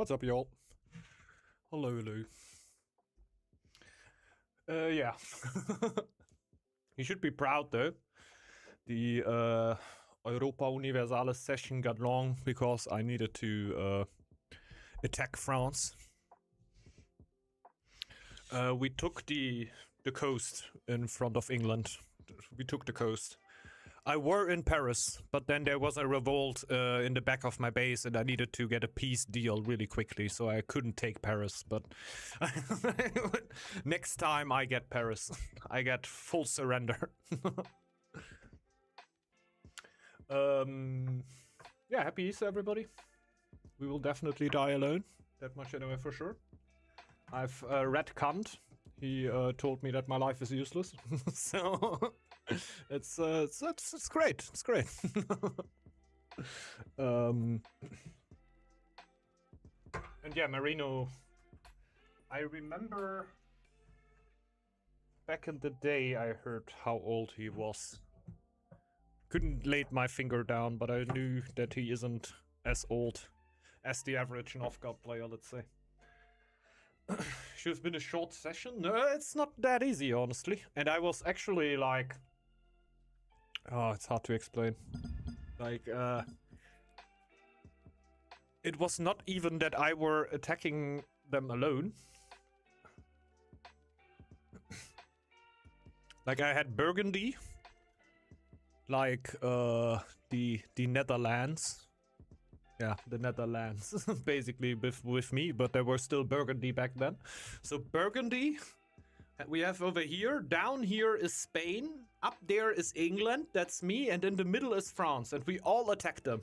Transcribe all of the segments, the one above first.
What's up, y'all? Hello. Yeah. You should be proud, though. The Europa Universalis session got long because I needed to attack France. We took the coast in front of England. We took the coast. I were in Paris, but then there was a revolt in the back of my base, and I needed to get a peace deal really quickly, so I couldn't take Paris. But next time I get Paris, I get full surrender. Yeah, happy Easter, everybody. We will definitely die alone. That much I know for sure. I've read Kant. He told me that my life is useless, so it's great. It's great. And yeah, Marino. I remember back in the day, I heard how old he was. Couldn't lay my finger down, but I knew that he isn't as old as the average Northgard player, let's say. Should have been a short session. No, it's not that easy, honestly. And I was actually like... Oh, it's hard to explain. Like, it was not even that I were attacking them alone. Like, I had Burgundy. Like, the Netherlands. Yeah, the Netherlands, basically, with me, but there were still Burgundy back then. So Burgundy, we have over here. Down here is Spain. Up there is England, that's me, and in the middle is France, and we all attacked them.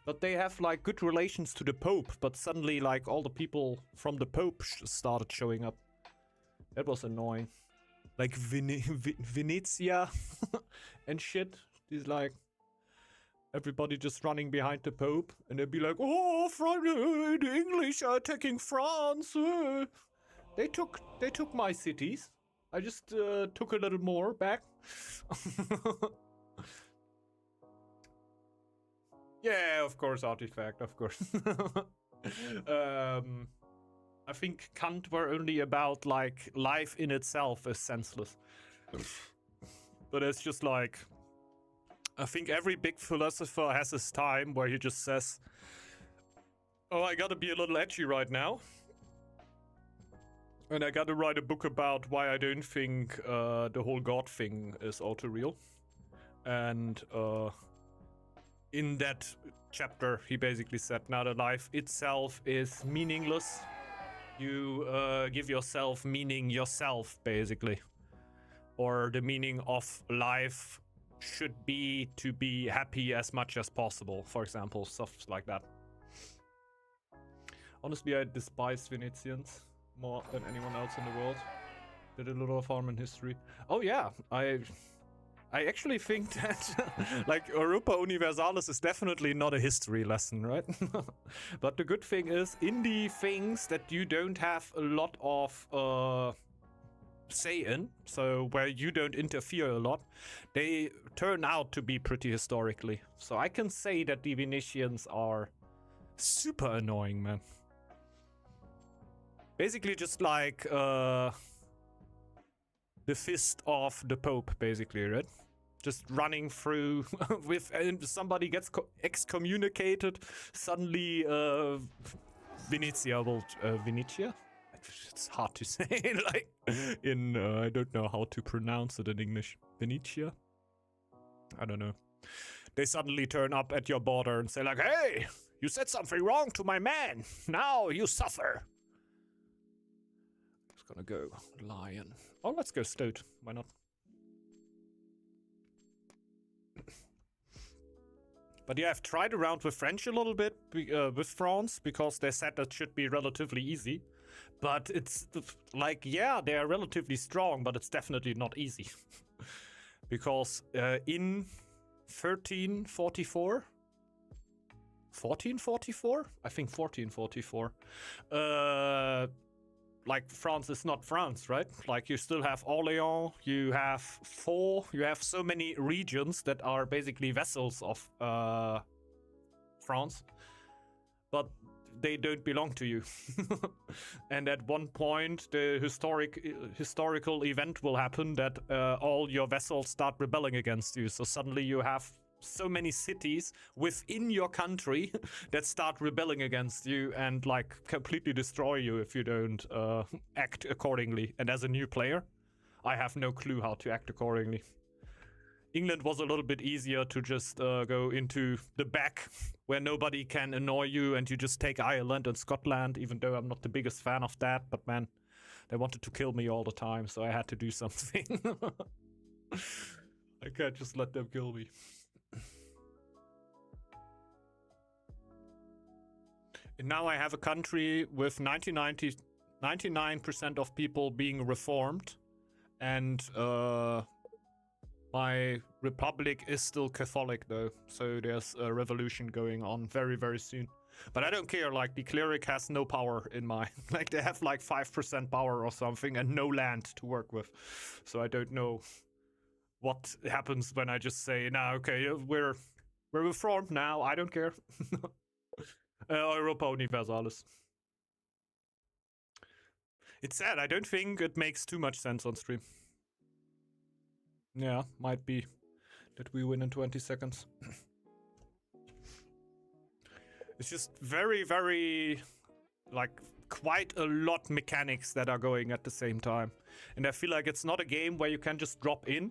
But they have, like, good relations to the Pope, but suddenly, like, all the people from the Pope started showing up. That was annoying. Like, Venezia and shit. He's like... Everybody just running behind the Pope, and they'd be like, "Oh, the English are attacking France." They took my cities. I just took a little more back. Yeah, of course, artifact, of course. I think Kant were only about like life in itself is senseless, but it's just like. I think every big philosopher has his time where he just says, "Oh, I gotta be a little edgy right now. And I gotta write a book about why I don't think the whole God thing is auto-real." And in that chapter, he basically said, now that life itself is meaningless. You give yourself meaning yourself, basically. Or the meaning of life should be to be happy as much as possible, for example, stuff like that. Honestly, I despise Venetians more than anyone else in the world. Did a lot of harm in history. Oh yeah, I actually think that like Europa Universalis is definitely not a history lesson, right? But the good thing is, in the things that you don't have a lot of say in, so where you don't interfere a lot, they turn out to be pretty historically. So I can say that the Venetians are super annoying, man. Basically just like the fist of the Pope, basically, right? Just running through with somebody gets excommunicated, suddenly Venezia will Venezia? It's hard to say, like, in, I don't know how to pronounce it in English. Venetia? I don't know. They suddenly turn up at your border and say like, "Hey, you said something wrong to my man. Now you suffer." Just gonna go lion. Oh, let's go stoat. Why not? But yeah, I've tried around with French a little bit with France because they said that should be relatively easy. But it's like, yeah, they are relatively strong, but it's definitely not easy. Because in 1344? 1444? I think 1444. Like, France is not France, right? Like, you still have Orléans, you have you have so many regions that are basically vassals of France. But they don't belong to you. And at one point, the historical event will happen that all your vassals start rebelling against you. So suddenly you have so many cities within your country that start rebelling against you and like completely destroy you if you don't act accordingly. And as a new player, I have no clue how to act accordingly. England was a little bit easier to just go into the back where nobody can annoy you and you just take Ireland and Scotland, even though I'm not the biggest fan of that. But man, they wanted to kill me all the time, so I had to do something. I can't just let them kill me. And now I have a country with 99% of people being reformed, and my republic is still Catholic though, so there's a revolution going on very, very soon. But I don't care, like the cleric has no power in my, like they have like 5% power or something and no land to work with. So I don't know what happens when I just say, nah, okay, we're reformed now, I don't care. Europa Universalis. It's sad, I don't think it makes too much sense on stream. Yeah, might be that we win in 20 seconds. It's just very, very, like, quite a lot mechanics that are going at the same time. And I feel like it's not a game where you can just drop in,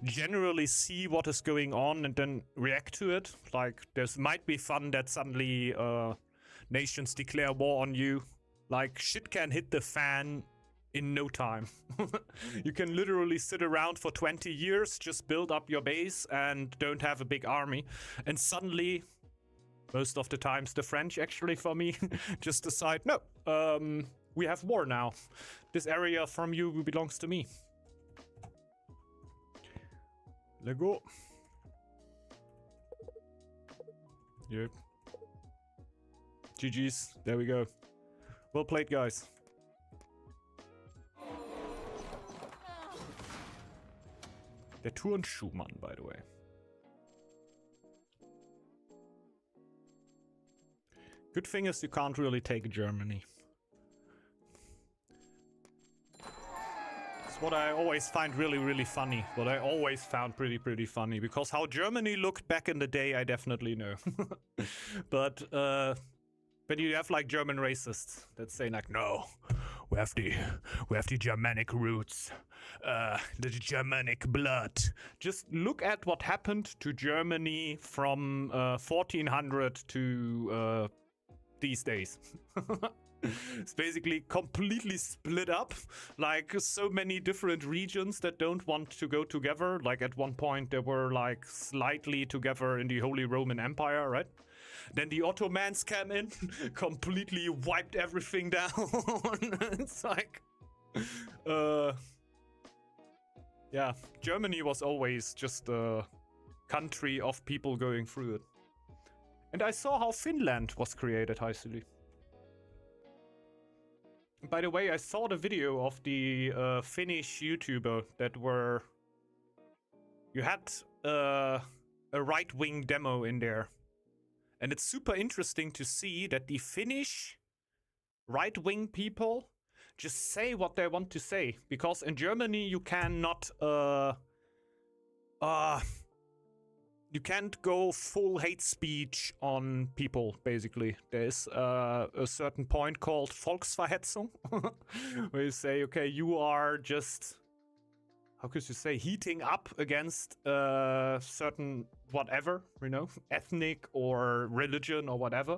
generally see what is going on and then react to it. Like, there's might be fun that suddenly nations declare war on you. Like, shit can hit the fan in no time. You can literally sit around for 20 years, just build up your base and don't have a big army. And suddenly, most of the times the French actually for me, just decide, no, we have war now. This area from you belongs to me. Let's go. Yep. GG's. There we go. Well played, guys. Der Turnschuhmann, by the way. Good thing is you can't really take Germany. It's what I always find really, really funny. What I always found pretty funny. Because how Germany looked back in the day, I definitely know. But you have like German racists that say like, no, we have the Germanic roots, the Germanic blood. Just look at what happened to Germany from 1400 to these days. It's basically completely split up, like so many different regions that don't want to go together. Like at one point they were like slightly together in the Holy Roman Empire, right? Then the Ottomans came in, completely wiped everything down. It's like, yeah, Germany was always just a country of people going through it. And I saw how Finland was created, Heisely. By the way, I saw the video of the Finnish YouTuber that were... You had a right-wing demo in there. And it's super interesting to see that the Finnish right-wing people just say what they want to say. Because in Germany you cannot... you can't go full hate speech on people, basically. There's a certain point called Volksverhetzung, where you say, okay, you are just, how could you say, heating up against certain whatever, you know, ethnic or religion or whatever.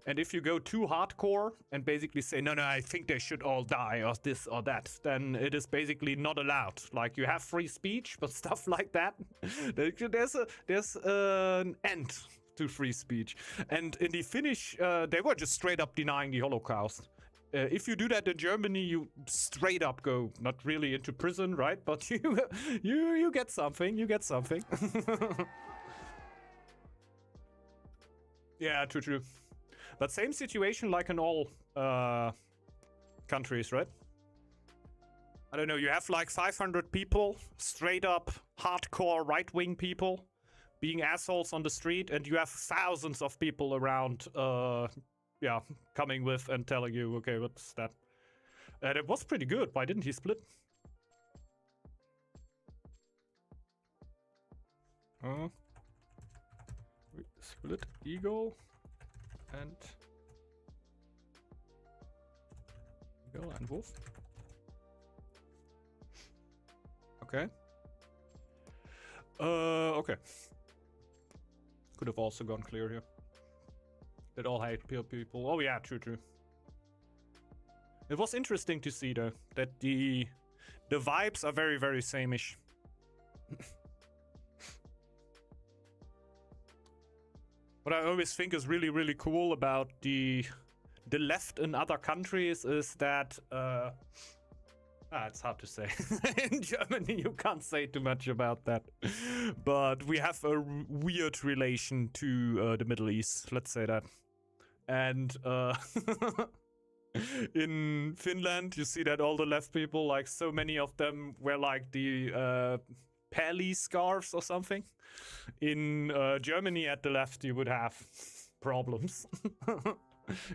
And if you go too hardcore and basically say, no, I think they should all die or this or that, then it is basically not allowed. Like, you have free speech, but stuff like that, there's an end to free speech. And in the Finnish, they were just straight up denying the Holocaust. If you do that in Germany, you straight up go, not really into prison, right? But you get something, you get something. Yeah, true. But same situation like in all countries, right? I don't know, you have like 500 people, straight up hardcore right-wing people being assholes on the street, and you have thousands of people around yeah, coming with and telling you, okay, what's that? And it was pretty good. Why didn't he split? Split Eagle and Wolf. Okay. Okay. Could have also gone clear here. That all hate people. Oh yeah, true. It was interesting to see though that the vibes are very, very same-ish. What I always think is really, really cool about the left in other countries is that it's hard to say. In Germany, you can't say too much about that. But we have a weird relation to the Middle East, let's say that. And in Finland, you see that all the left people, like so many of them wear like the Pali scarves or something. In Germany at the left, you would have problems.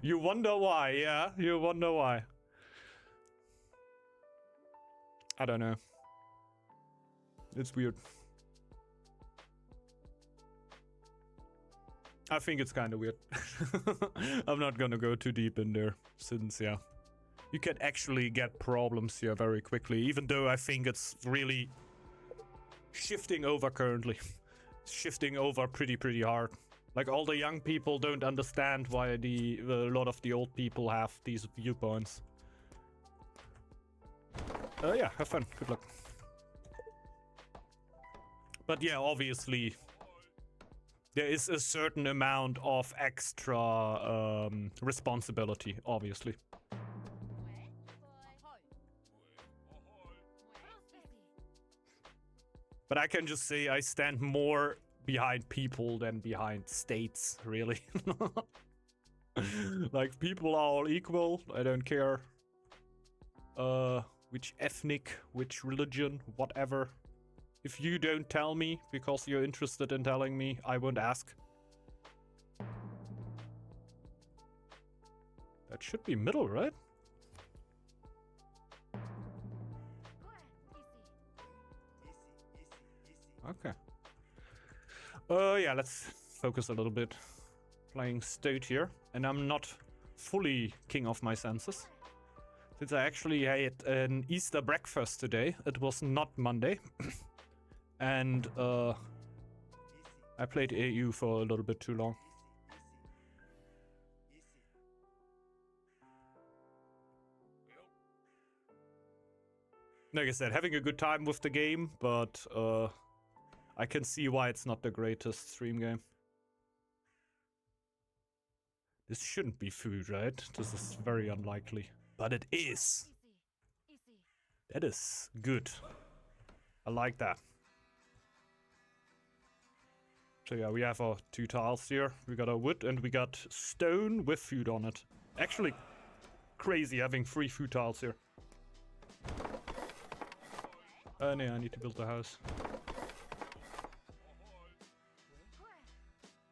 You wonder why, yeah? You wonder why. I don't know. It's weird. I think it's kind of weird. I'm not gonna go too deep in there, since, yeah, you can actually get problems here very quickly, even though I think it's really shifting over currently. Shifting over pretty hard. Like, all the young people don't understand why a lot of the old people have these viewpoints. Yeah, have fun. Good luck. But yeah, obviously, there is a certain amount of extra responsibility, obviously. But I can just say I stand more behind people than behind states, really. Like, people are all equal. I don't care which ethnic, which religion, whatever. If you don't tell me because you're interested in telling me, I won't ask. That should be middle, right? Okay. Yeah, let's focus a little bit. Playing state here, and I'm not fully king of my senses. Since I actually had an Easter breakfast today, it was not Monday. And I played AU for a little bit too long. Like I said, having a good time with the game, but I can see why it's not the greatest stream game. This shouldn't be food, right? This is very unlikely. But it is. That is good. I like that. So yeah, we have our 2 tiles here. We got our wood and we got stone with food on it. Actually, crazy having 3 food tiles here. No, I need to build a house.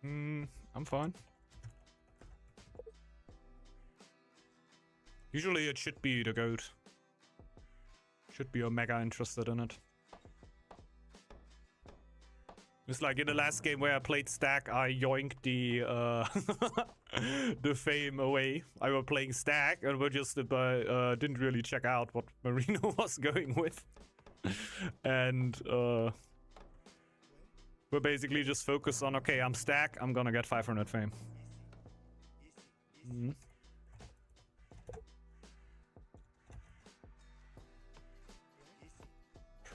I'm fine. Usually it should be the goat. Should be mega interested in it. It's like in the last game where I played Stack, I yoinked the the fame away. I was playing Stack and we just didn't really check out what Marino was going with. And we're basically just focused on, okay, I'm Stack, I'm gonna get 500 fame.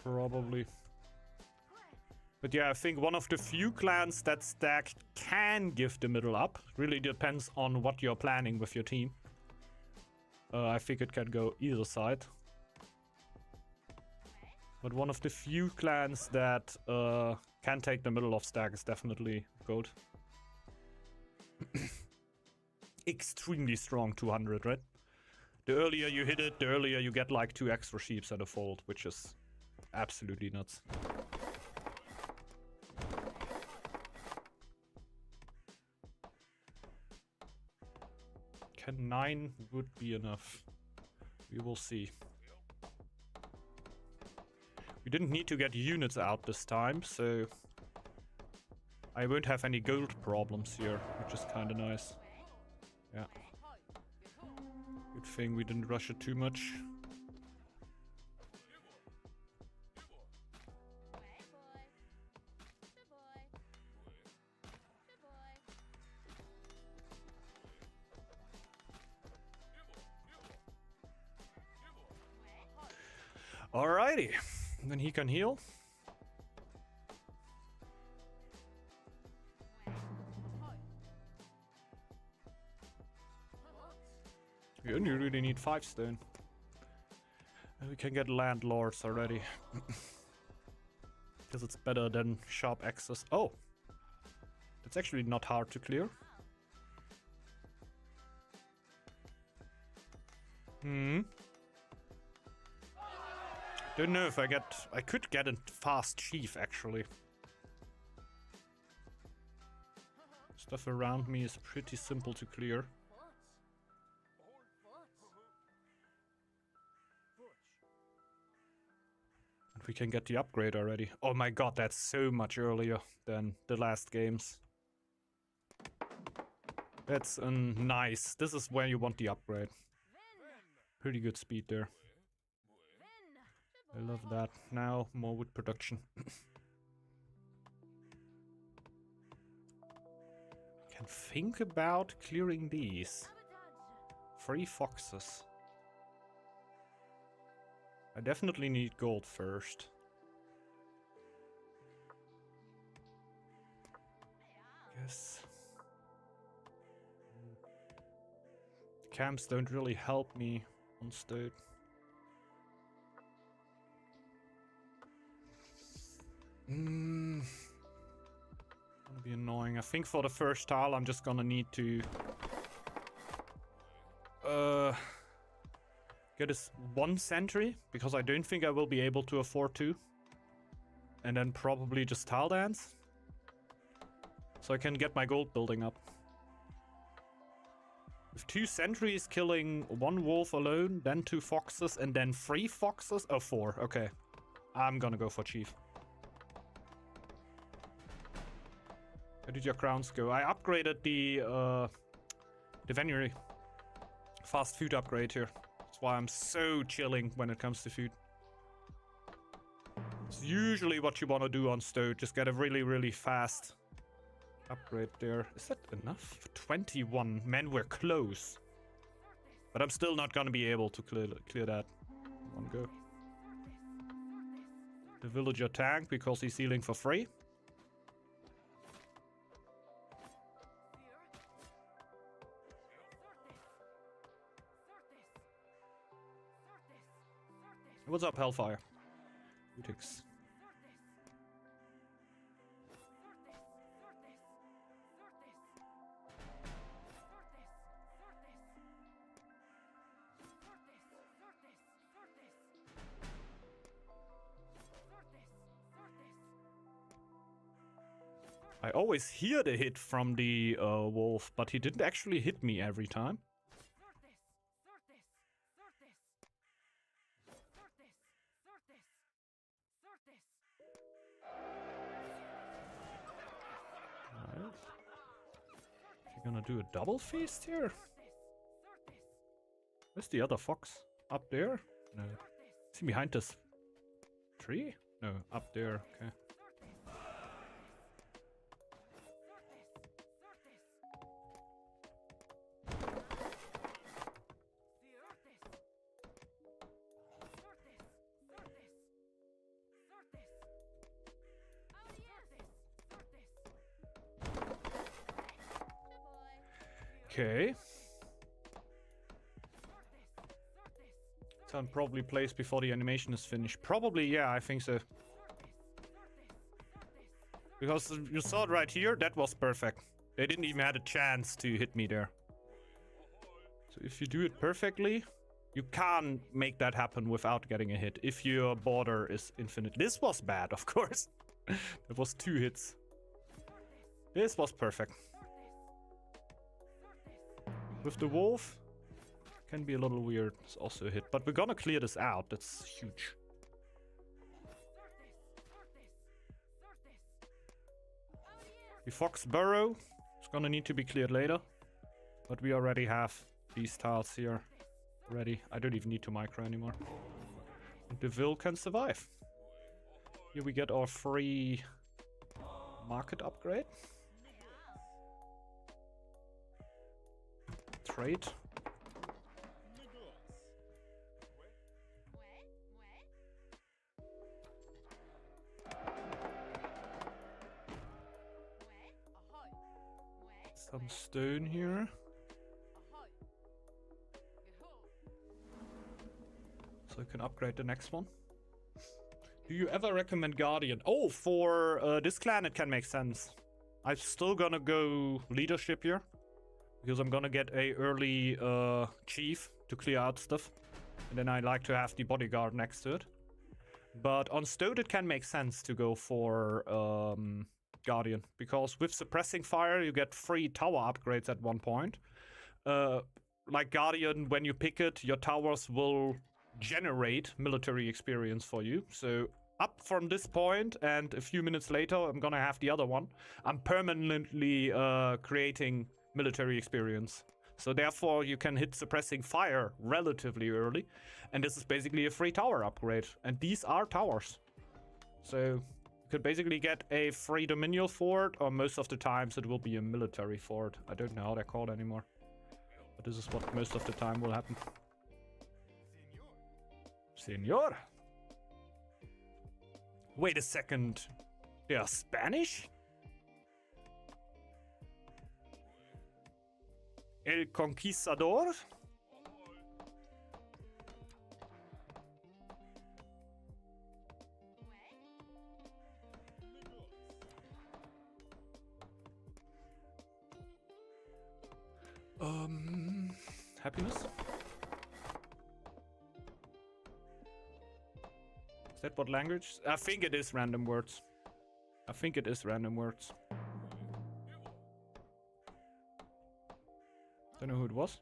Probably. But yeah, I think one of the few clans that Stack can give the middle up. Really depends on what you're planning with your team. I think it can go either side. But one of the few clans that can take the middle of Stack is definitely gold. Extremely strong 200, right? The earlier you hit it, the earlier you get like 2 extra sheeps at a fold, which is absolutely nuts. Can 9 wood be enough? We will see. We didn't need to get units out this time, so I won't have any gold problems here, which is kind of nice. Yeah. Good thing we didn't rush it too much. Alrighty, then he can heal. We only really need 5 stone. And we can get landlords already. Because it's better than sharp access. Oh! That's actually not hard to clear. Don't know if I could get a fast chief actually. Stuff around me is pretty simple to clear. And we can get the upgrade already. Oh my god, that's so much earlier than the last games. That's nice. This is where you want the upgrade. Pretty good speed there. I love that. Now, more wood production. Can think about clearing these. 3 foxes. I definitely need gold first. Yes. Camps don't really help me on stone. Gonna be annoying. I think for the first tile I'm just gonna need to get this 1 sentry, because I don't think I will be able to afford 2. And then probably just tile dance. So I can get my gold building up. With 2 sentries killing 1 wolf alone, then 2 foxes, and then 3 foxes? Oh, 4. Okay. I'm gonna go for chief. Where did your crowns go? I upgraded the venery. Fast food upgrade here. That's why I'm so chilling when it comes to food. It's usually what you want to do on stone. Just get a really, really fast upgrade there. Is that enough? 21. Man, we're close. But I'm still not gonna be able to clear that. One go. The villager tank because he's healing for free. What's up, Hellfire? Utix. I always hear the hit from the wolf, but he didn't actually hit me every time. You're gonna do a double feast here? Where's the other fox? Up there? No. Is he behind this tree? No, up there, okay. Okay. Turn probably plays before the animation is finished. Probably, yeah, I think so. Because you saw it right here, that was perfect. They didn't even have a chance to hit me there. So if you do it perfectly, you can't make that happen without getting a hit. If your border is infinite. This was bad, of course. That was 2 hits. This was perfect. with the wolf. Can be a little weird. It's also a hit. But we're gonna clear this out. That's huge. The fox burrow is gonna need to be cleared later. But we already have these tiles here ready. I don't even need to micro anymore. And the Vil can survive. Here we get our free market upgrade. Trade. Some stone here. So I can upgrade the next one. Do you ever recommend Guardian? Oh, for this clan it can make sense. I'm still gonna go leadership here. Because I'm gonna get a early chief to clear out stuff. And then I like to have the bodyguard next to it. But on Stone it can make sense to go for Guardian. Because with suppressing fire you get free tower upgrades at one point. Like Guardian, when you pick it, your towers will generate military experience for you. So up from this point and a few minutes later I'm gonna have the other one. I'm permanently creating military experience. So therefore you can hit suppressing fire relatively early. And this is basically a free tower upgrade. And these are towers. So you could basically get a free dominial fort, or most of the times it will be a military fort. I don't know how they're called anymore. But this is what most of the time will happen. Senor? Wait a second. They are Spanish? El Conquistador? Happiness? Is that what language? I think it is random words. I think it is random words. Don't know who it was.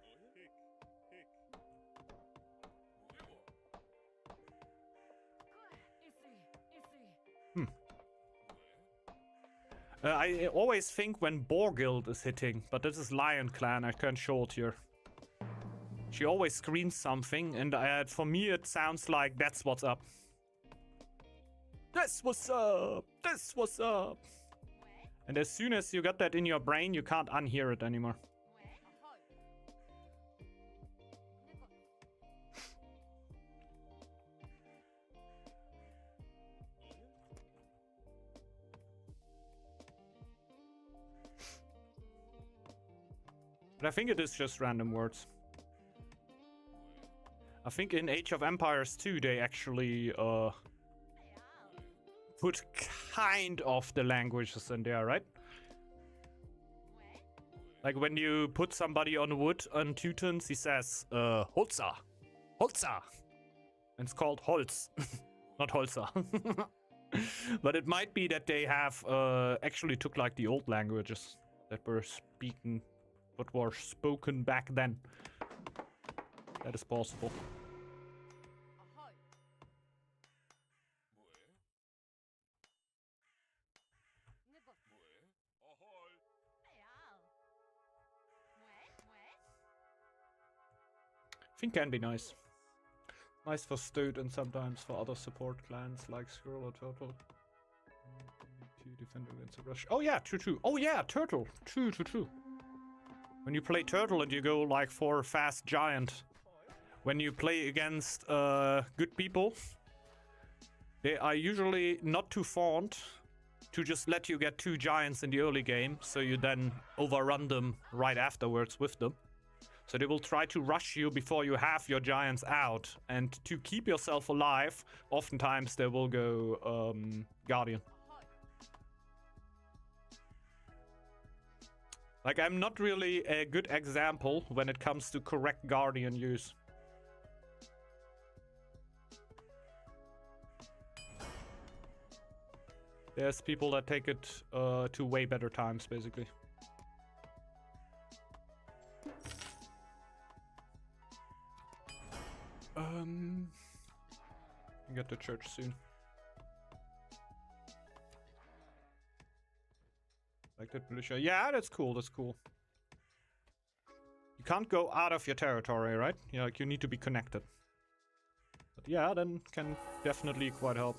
I always think when Borgild is hitting, but this is Lion Clan, I can't show it here. She always screams something, and for me it sounds like that's what's up. That's what's up! That's what's up! And as soon as you got that in your brain, you can't unhear it anymore. But I think it is just random words. I think in Age of Empires 2 they actually put kind of the languages in there, right? Like when you put somebody on wood on Teutons, he says, Holza. Holza. And it's called Holz, not Holza. But it might be that they have actually took like the old languages that were speaking, what were spoken back then. That is possible. I think can be nice. Nice for Stoat and sometimes for other support clans like Squirrel or Turtle. To defend against a rush. Oh yeah, true. Oh yeah, Turtle. True. When you play Turtle and you go like for fast giant, when you play against good people, they are usually not too fond to just let you get 2 giants in the early game, so you then overrun them right afterwards with them. So they will try to rush you before you have your giants out, and to keep yourself alive, oftentimes they will go Guardian. Like, I'm not really a good example when it comes to correct Guardian use. There's people that take it to way better times, basically. Get to church soon. Like that militia. Yeah, that's cool. That's cool. You can't go out of your territory, right? Yeah, like you need to be connected. But yeah, then can definitely quite help.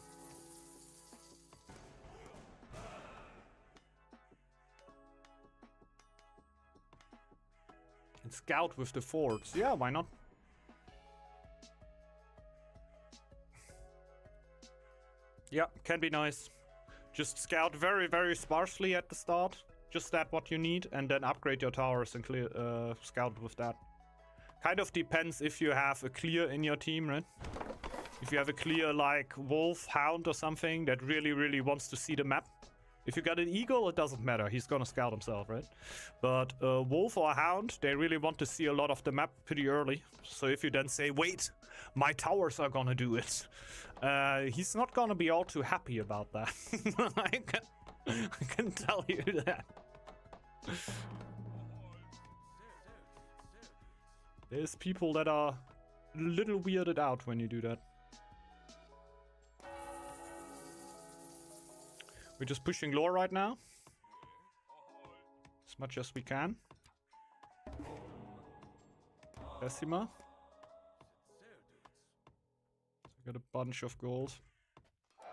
And scout with the forts. Yeah, why not? Yeah, can be nice. Just scout very, very sparsely at the start. Just that what you need, and then upgrade your towers and clear scout with that. Kind of depends if you have a clear in your team, right? If you have a clear like wolf, hound or something that really, really wants to see the map. If you got an eagle, it doesn't matter. He's gonna scout himself, right? But wolf or hound, they really want to see a lot of the map pretty early. So if you then say, wait, my towers are gonna do it. He's not gonna be all too happy about that. I can tell you that. There's people that are a little weirded out when you do that. We're just pushing lore right now. As much as we can. Decima. So got a bunch of gold. I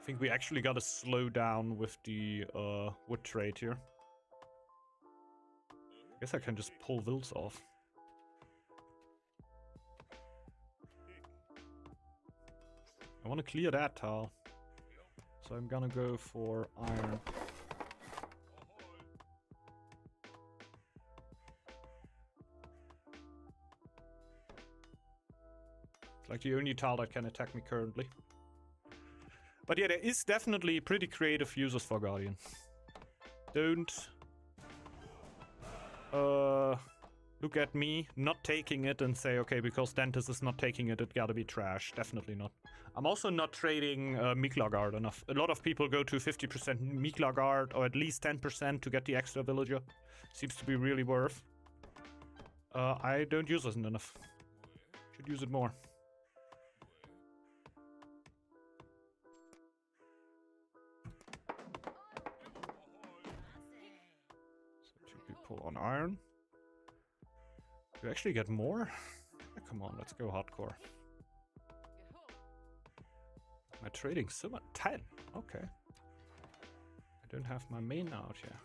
think we actually gotta slow down with the wood trade here. I guess I can just pull wills off. I want to clear that tile. So I'm gonna go for iron. It's like the only tile that can attack me currently. But yeah, there is definitely pretty creative uses for Guardian. Don't look at me not taking it and say, okay, because Dentist is not taking it, it gotta be trash. Definitely not. I'm also not trading Northgard enough. A lot of people go to 50% Northgard or at least 10% to get the extra villager. Seems to be really worth. I don't use it enough. Should use it more. So 2 people on iron. Do you actually get more? Oh, come on, let's go hardcore. Am I trading so much? 10? Okay. I don't have my main out here.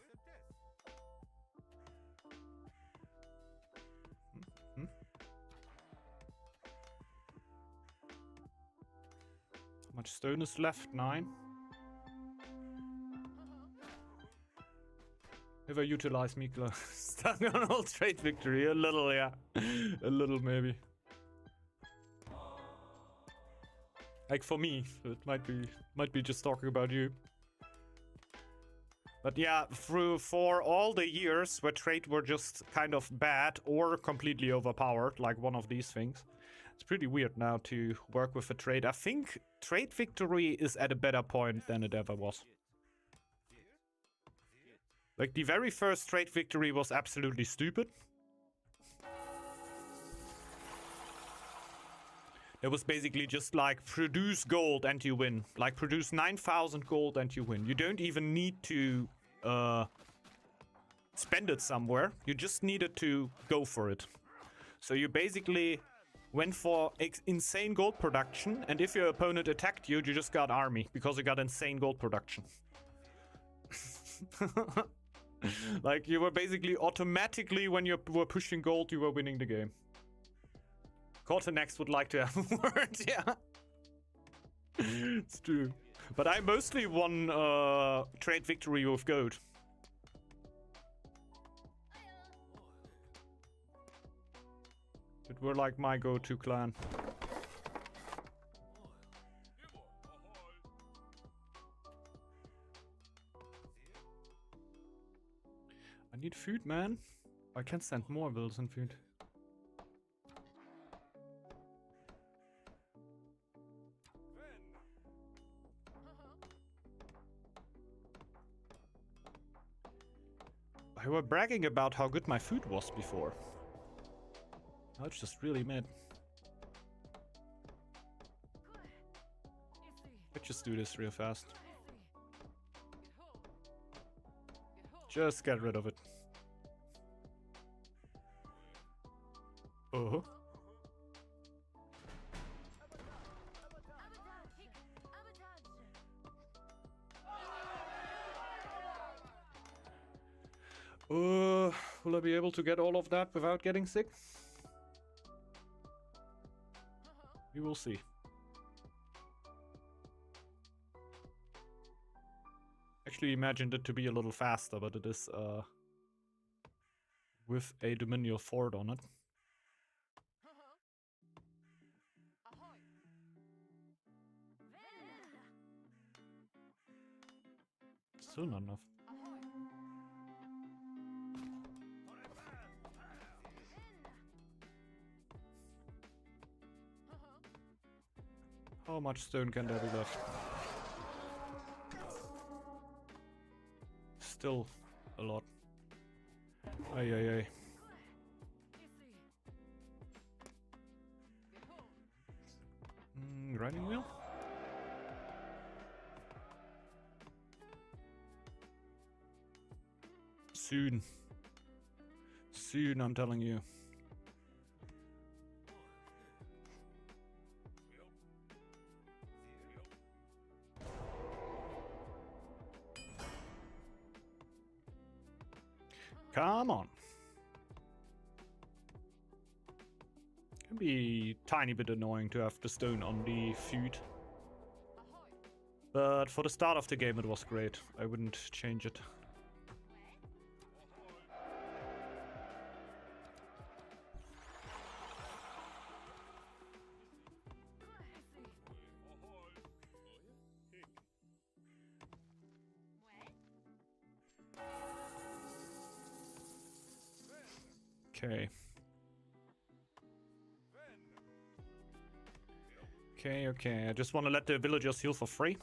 How much stone is left? 9. If I utilize Mikla, stuck on old trade victory. A little, yeah. A little, maybe. Like for me, it might be just talking about you. But yeah, for all the years where trade were just kind of bad or completely overpowered, like one of these things, it's pretty weird now to work with a trade. I think trade victory is at a better point than it ever was. Like the very first trade victory was absolutely stupid. It was basically just like produce gold and you win. Like produce 9,000 gold and you win. You don't even need to spend it somewhere. You just needed to go for it. So you basically went for insane gold production, and if your opponent attacked you, you just got army because you got insane gold production. Like you were basically automatically, when you were pushing gold, you were winning the game. Cortenex would like to have a word, yeah. It's true. But I mostly won trade victory with gold. It were like my go-to clan. I need food, man. I can send more bills and food. I were bragging about how good my food was before. Oh, it's just really mid. Let's just do this real fast. Just get rid of it. Oh. Will I be able to get all of that without getting sick? We will see. Actually imagined it to be a little faster, but it is with a Dominion Fort on it. Still not enough. How much stone can there be left? Still a lot. Ay ay ay. Grinding wheel? Soon. Soon, I'm telling you. Come on. Can be a tiny bit annoying to have the stone on the food. But for the start of the game it was great. I wouldn't change it. Okay. Okay. I just want to let the villagers heal for free.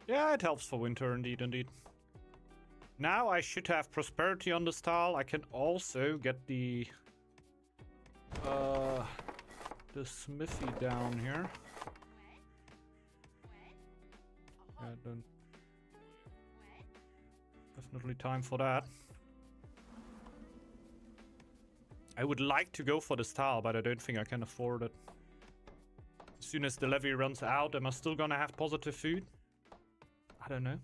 Yeah, it helps for winter, indeed. Now I should have prosperity on this tile. I can also get the smithy down here. Yeah, don't. Definitely time for that. I would like to go for this tile, but I don't think I can afford it. As soon as the levy runs out, am I still gonna have positive food? I don't know.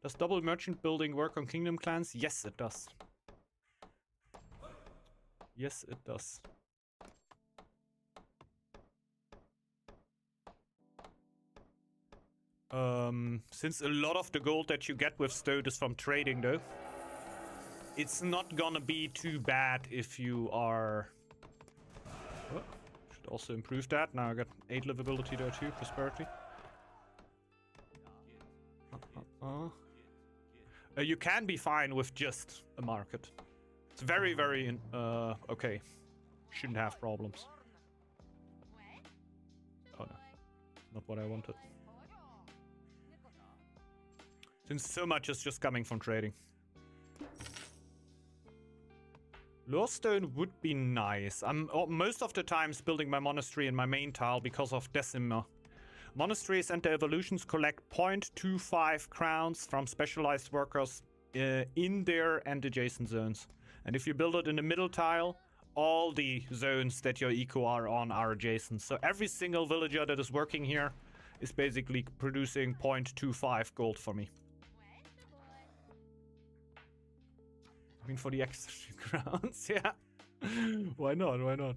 Does double merchant building work on kingdom clans? Yes, it does. Yes, it does. Since a lot of the gold that you get with stone is from trading though, it's not gonna be too bad if you are... Oh, should also improve that. Now I got 8 livability there too, prosperity. You can be fine with just a market. It's very, very okay. Shouldn't have problems. Oh no, not what I wanted. Since so much is just coming from trading. Lorestone would be nice. I'm most of the times building my monastery in my main tile because of Decima. Monasteries and their evolutions collect 0.25 crowns from specialized workers in their and adjacent zones. And if you build it in the middle tile, all the zones that your eco are on are adjacent. So every single villager that is working here is basically producing 0.25 gold for me. I mean, for the extra crowns, yeah. Why not? Why not?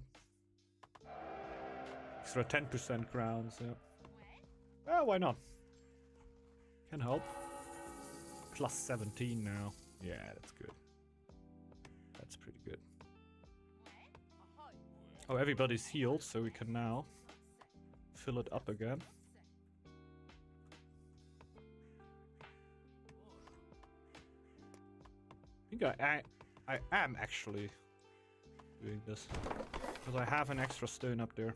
Extra 10% crowns, yeah. Well, why not? Can help. Plus 17 now. Yeah, that's good. That's pretty good. Oh, everybody's healed, so we can now fill it up again. I think I am actually doing this because I have an extra stone up there.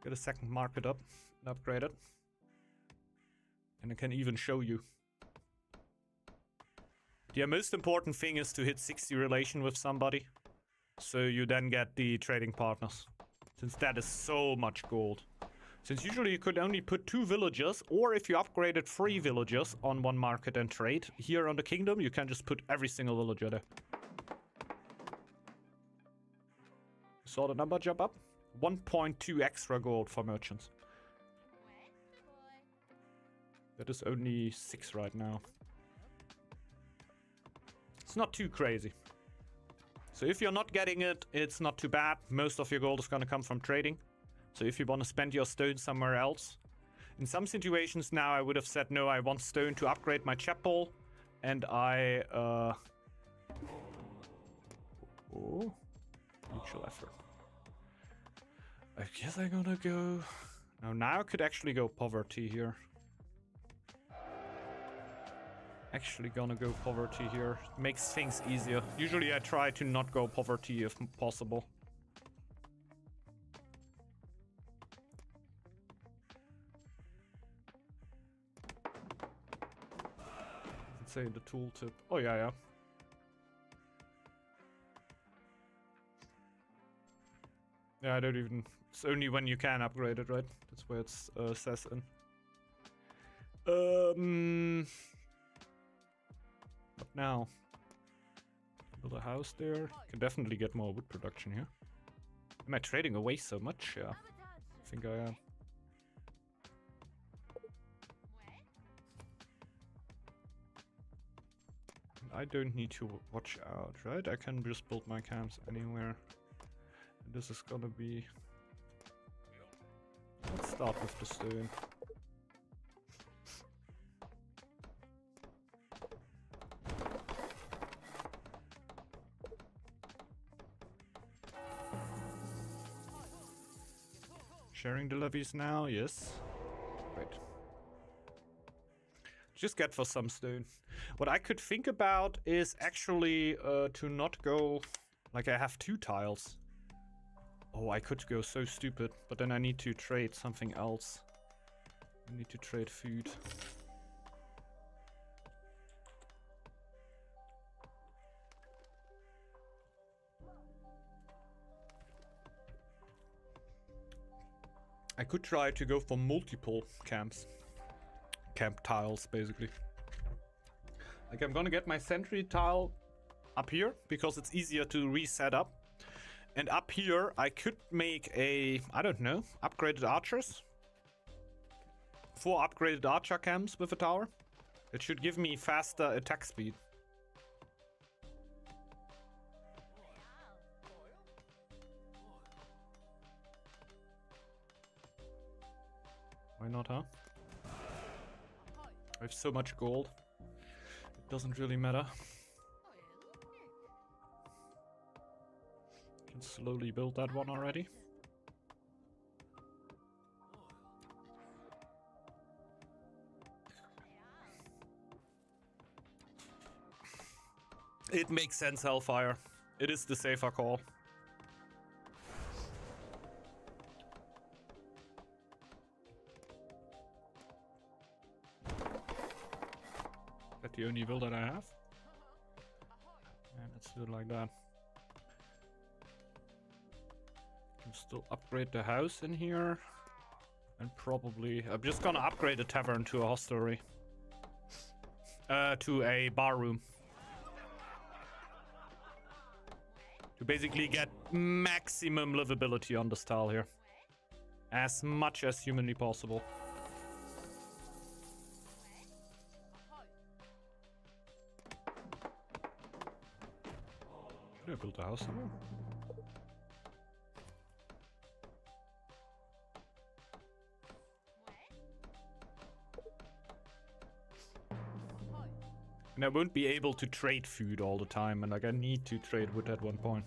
Get a second market up and upgrade it. And I can even show you. The most important thing is to hit 60 relation with somebody. So you then get the trading partners. Since that is so much gold. Since usually you could only put 2 villagers, or if you upgraded 3 villagers on one market and trade. Here on the kingdom, you can just put every single villager there. Saw the number jump up? 1.2 extra gold for merchants. That is only 6 right now. It's not too crazy. So if you're not getting it, it's not too bad. Most of your gold is gonna come from trading. So if you want to spend your stone somewhere else. In some situations now I would have said no, I want stone to upgrade my chapel. And I oh, mutual effort. I guess I'm gonna go... Now I could actually go poverty here. Actually gonna go poverty here. Makes things easier. Usually I try to not go poverty if possible. Let's say the tooltip. Oh yeah. Yeah, I don't even... It's only when you can upgrade it, right? That's where it says in. What now? Build a house there. Can definitely get more wood production here. Am I trading away so much? Yeah. I think I am. I don't need to watch out, right? I can just build my camps anywhere. And this is gonna be... Let's start with the stone. Sharing the levies now, yes. Right. Just get for some stone. What I could think about is actually to not go... Like I have 2 tiles. Oh, I could go so stupid, but then I need to trade something else. I need to trade food. I could try to go for multiple camps. Camp tiles, basically. Like, I'm gonna get my sentry tile up here, because it's easier to reset up. And up here, I could make a, I don't know, upgraded archers. 4 upgraded archer camps with a tower. It should give me faster attack speed. Why not, huh? I have so much gold. It doesn't really matter. Can slowly build that one already. It makes sense, Hellfire. It is the safer call. That the only build that I have? And let's do it like that. Can still upgrade the house in here. And probably... I'm just gonna upgrade the tavern to a hostelry. To a bar room. To basically get maximum livability on this tile here. As much as humanly possible. Should I build a house somewhere? And I won't be able to trade food all the time, and like I need to trade wood at one point.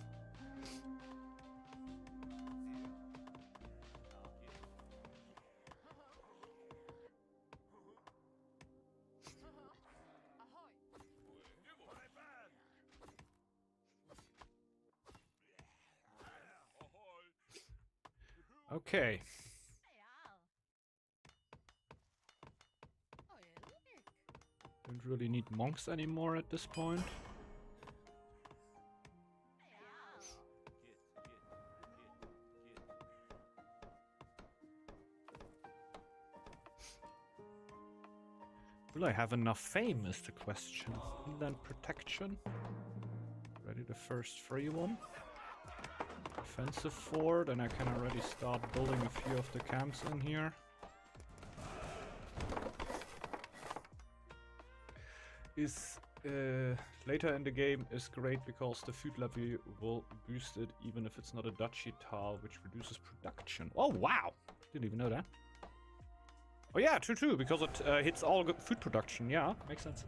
Okay. Don't really need monks anymore at this point. Will I have enough fame is the question. Inland protection. Ready the first free one. Defensive fort, and I can already start building a few of the camps in here. Later in the game is great because the food levy will boost it even if it's not a duchy tile, which reduces production. Oh wow! Didn't even know that. Oh yeah, true, because it hits all good food production. Yeah, makes sense.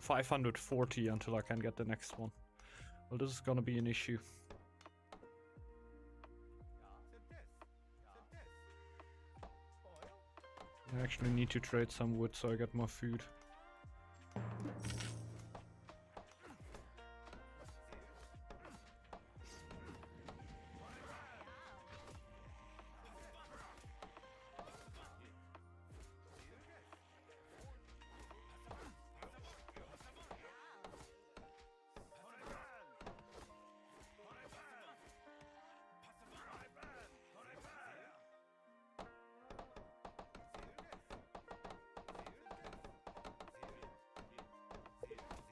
$540 until I can get the next one. Well, this is gonna be an issue. I actually need to trade some wood so I get more food.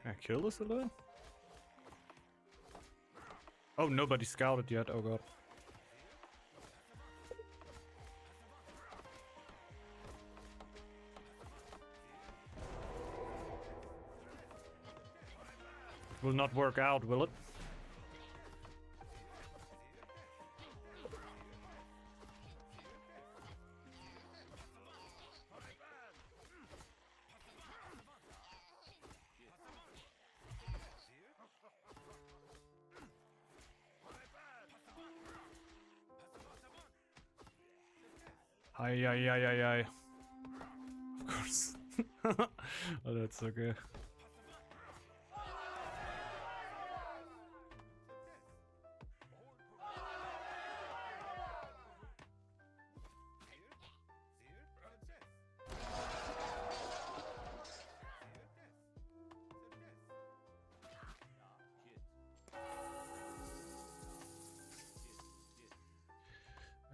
Can I kill this alone? Oh, nobody scouted yet. Oh god. Will not work out, will it? Ay. Of course. Oh, that's okay.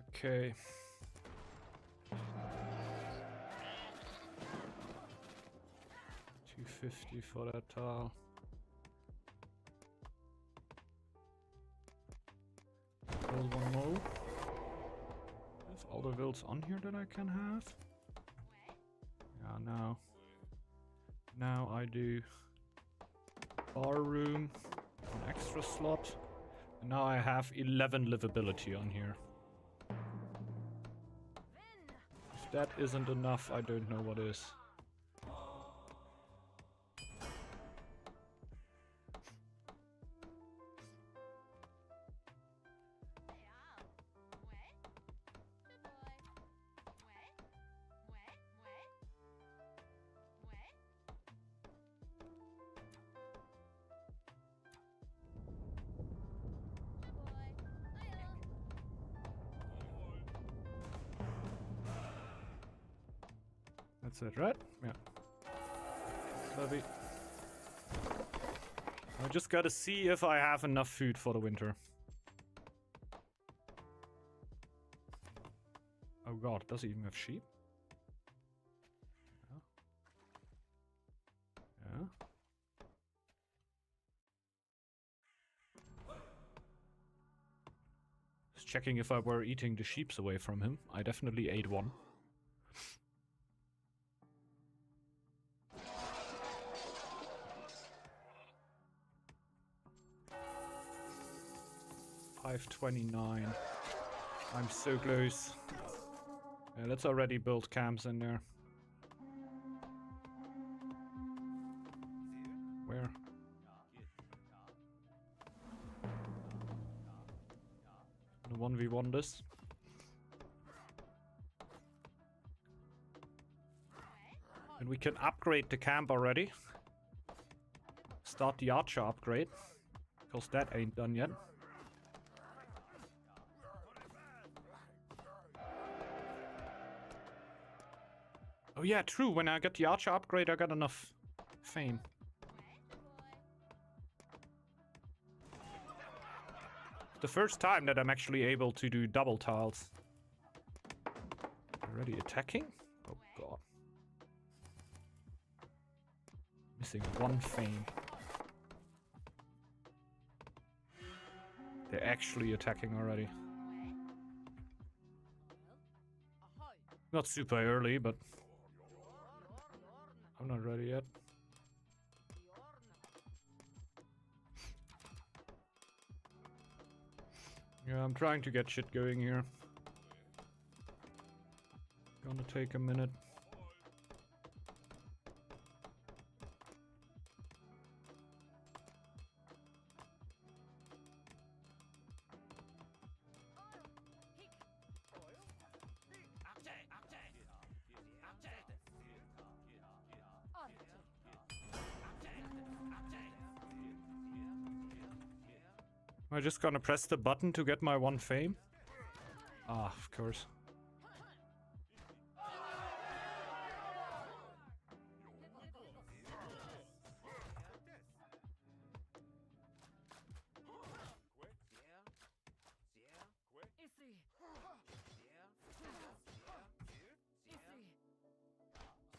Okay. $250 for that tile. Build one more. Have all the builds on here that I can have? Yeah, now I do bar room, an extra slot, and now I have 11 livability on here. If that isn't enough, I don't know what is. That's it, right? Yeah. Levy. I just gotta see if I have enough food for the winter. Oh god, does he even have sheep? Yeah. Just checking if I were eating the sheeps away from him. I definitely ate one. $529. I'm so close. Yeah, let's already build camps in there. Where? The 1v1 this. And we can upgrade the camp already. Start the archer upgrade. Because that ain't done yet. Oh yeah, true. When I get the archer upgrade, I got enough fame. The first time that I'm actually able to do double tiles. Already attacking? Oh god. Missing one fame. They're actually attacking already. Not super early, but I'm not ready yet. Yeah, I'm trying to get shit going here. Gonna take a minute. Am I just gonna press the button to get my one fame? Ah, of course.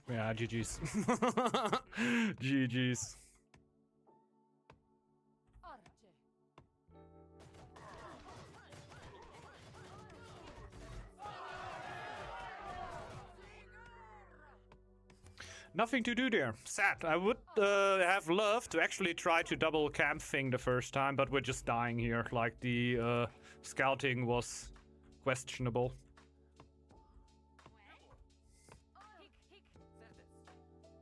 Yeah, GG's. GG's. Nothing to do there. Sad. I would have loved to actually try to double camp thing the first time, but we're just dying here. Like, the scouting was questionable.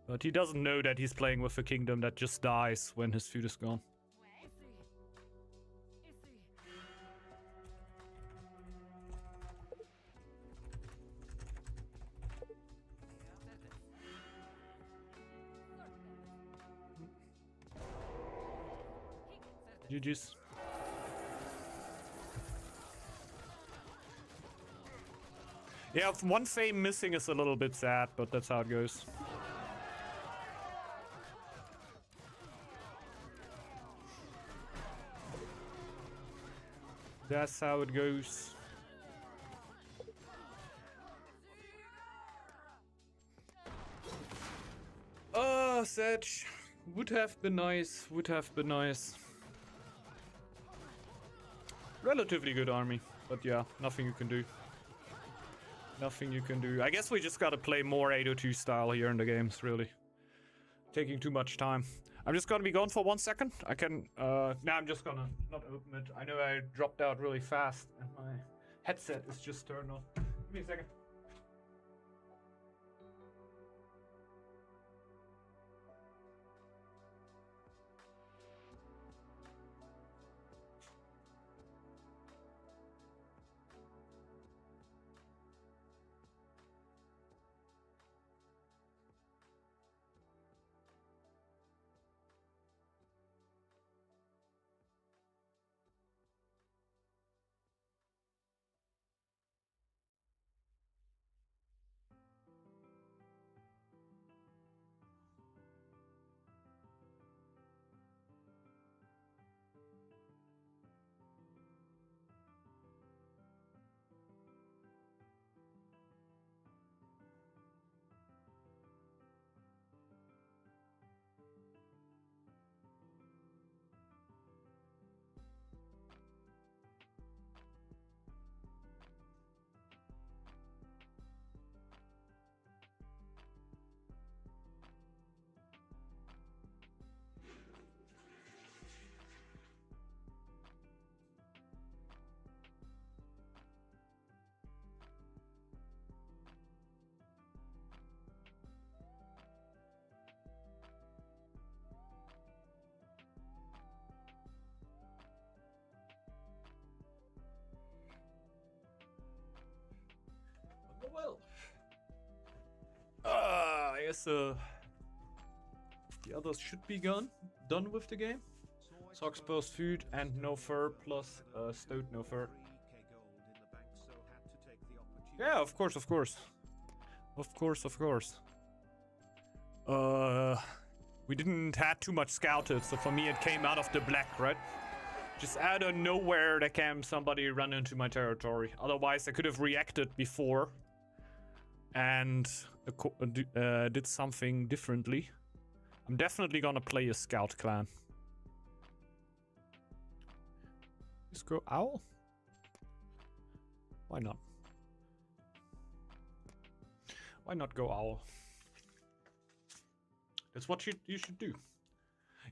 But he doesn't know that he's playing with a kingdom that just dies when his food is gone. GG's. Yeah, one fame missing is a little bit sad, but that's how it goes. That's how it goes. Oh, Sedge. Would have been nice. Would have been nice. Relatively good army. But yeah, nothing you can do. Nothing you can do. I guess we just gotta play more 802 style here in the games, really. Taking too much time. I'm just gonna be gone for 1 second. I can, now I'm just gonna not open it. I know I dropped out really fast and my headset is just turned on. Give me a second. Well, I guess the others should be done with the game. Socks plus food and no fur plus stowed no fur. Yeah, of course, of course. Of course, of course. We didn't have too much scouted, so for me it came out of the black, right? Just out of nowhere there came somebody run into my territory. Otherwise I could have reacted before and did something differently. I'm definitely gonna play a scout clan. Let's go owl? Why not? Why not go owl? That's what you should do.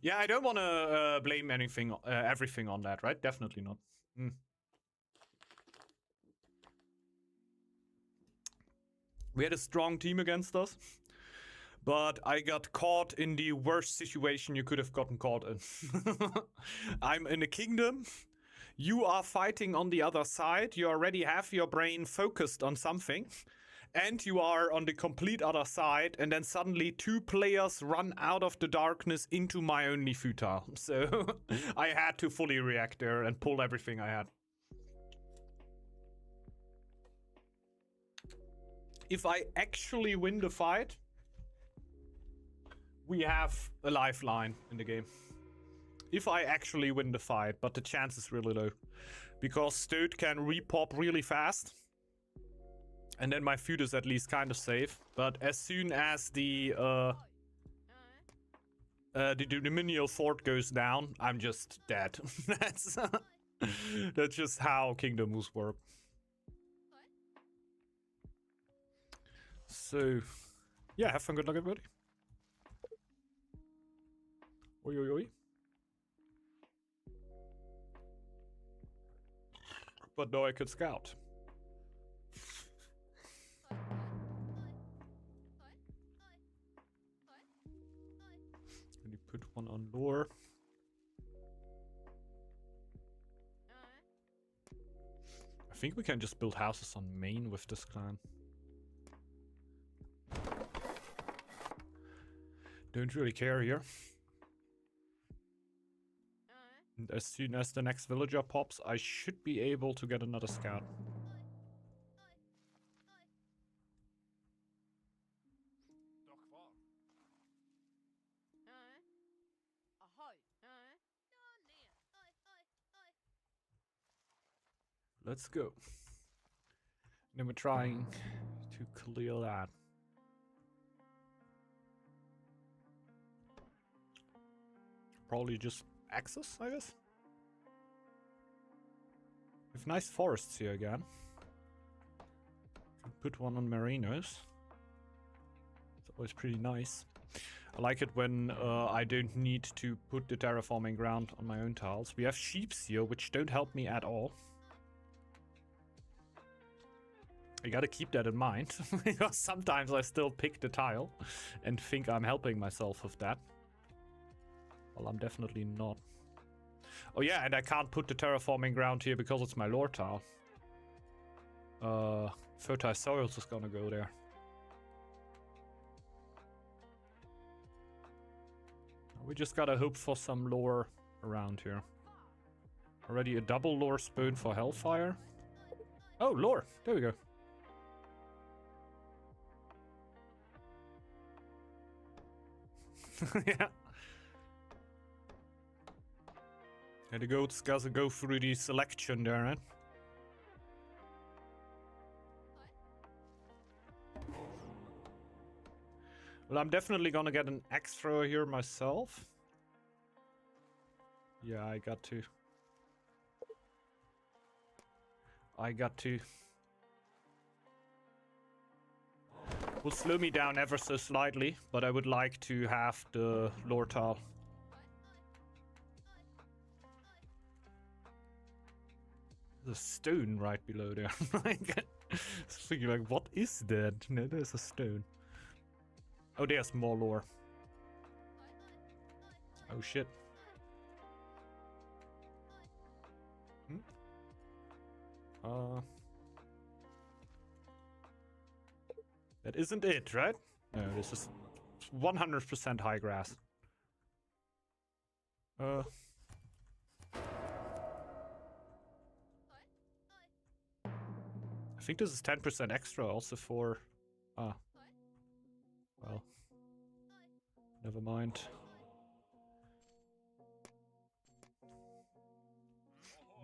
Yeah, I don't want to blame anything, everything on that, right? Definitely not. We had a strong team against us, but I got caught in the worst situation you could have gotten caught in. I'm in a kingdom. You are fighting on the other side. You already have your brain focused on something. And you are on the complete other side, and then suddenly 2 players run out of the darkness into my only futile. So I had to fully react there and pull everything I had. If I actually win the fight, we have a lifeline in the game. If I actually win the fight, but the chance is really low. Because Stowed can repop really fast. And then my feud is at least kind of safe. But as soon as the minial fort goes down, I'm just dead. That's just how kingdom moves work. So, yeah, have fun. Good luck, everybody. Oi, oi, oi. But no, I could scout. Put one on lore. I think we can just build houses on main with this clan. Don't really care here. And as soon as the next villager pops, I should be able to get another scout. Let's go. Then we're trying to clear that. Probably just access, I guess. We have nice forests here again. Can put one on Marinos. It's always pretty nice. I like it when I don't need to put the terraforming ground on my own tiles. We have sheeps here, which don't help me at all. I gotta keep that in mind, because sometimes I still pick the tile and think I'm helping myself with that. Well, I'm definitely not. Oh yeah, and I can't put the terraforming ground here because it's my lore tile. Fertile soils is gonna go there. We just gotta hope for some lore around here. Already a double lore spoon for Hellfire. Oh, lore! There we go. Yeah. Yeah, the goats gotta go through the selection there, right? Well, I'm definitely gonna get an axe thrower here myself. Yeah, I got to. Will slow me down ever so slightly, but I would like to have the lore tile. There's a stone right below there. Like, thinking like, what is that? No, there's a stone. Oh, there's more lore. Oh shit. That isn't it, right? No, this is 100% high grass. think this is 10% extra also for... Ah. Well. Never mind.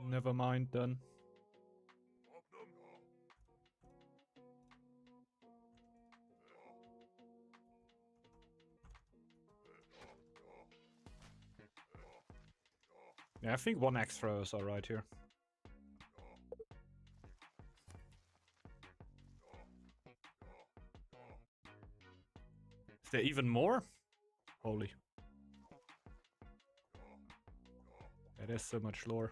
Never mind then. Yeah, I think 1 extra is alright here. Is there even more? Holy. Yeah, there's so much lore.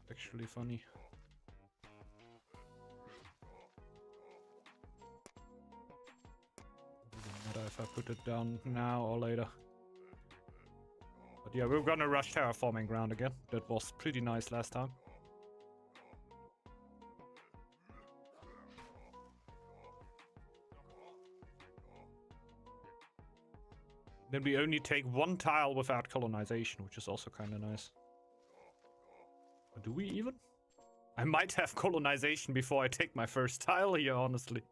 Actually funny. Doesn't matter if I put it down now or later. But yeah, we're gonna rush terraforming ground again. That was pretty nice last time. Then we only take 1 tile without colonization, which is also kind of nice. Or do we even? I might have colonization before I take my first tile here, honestly.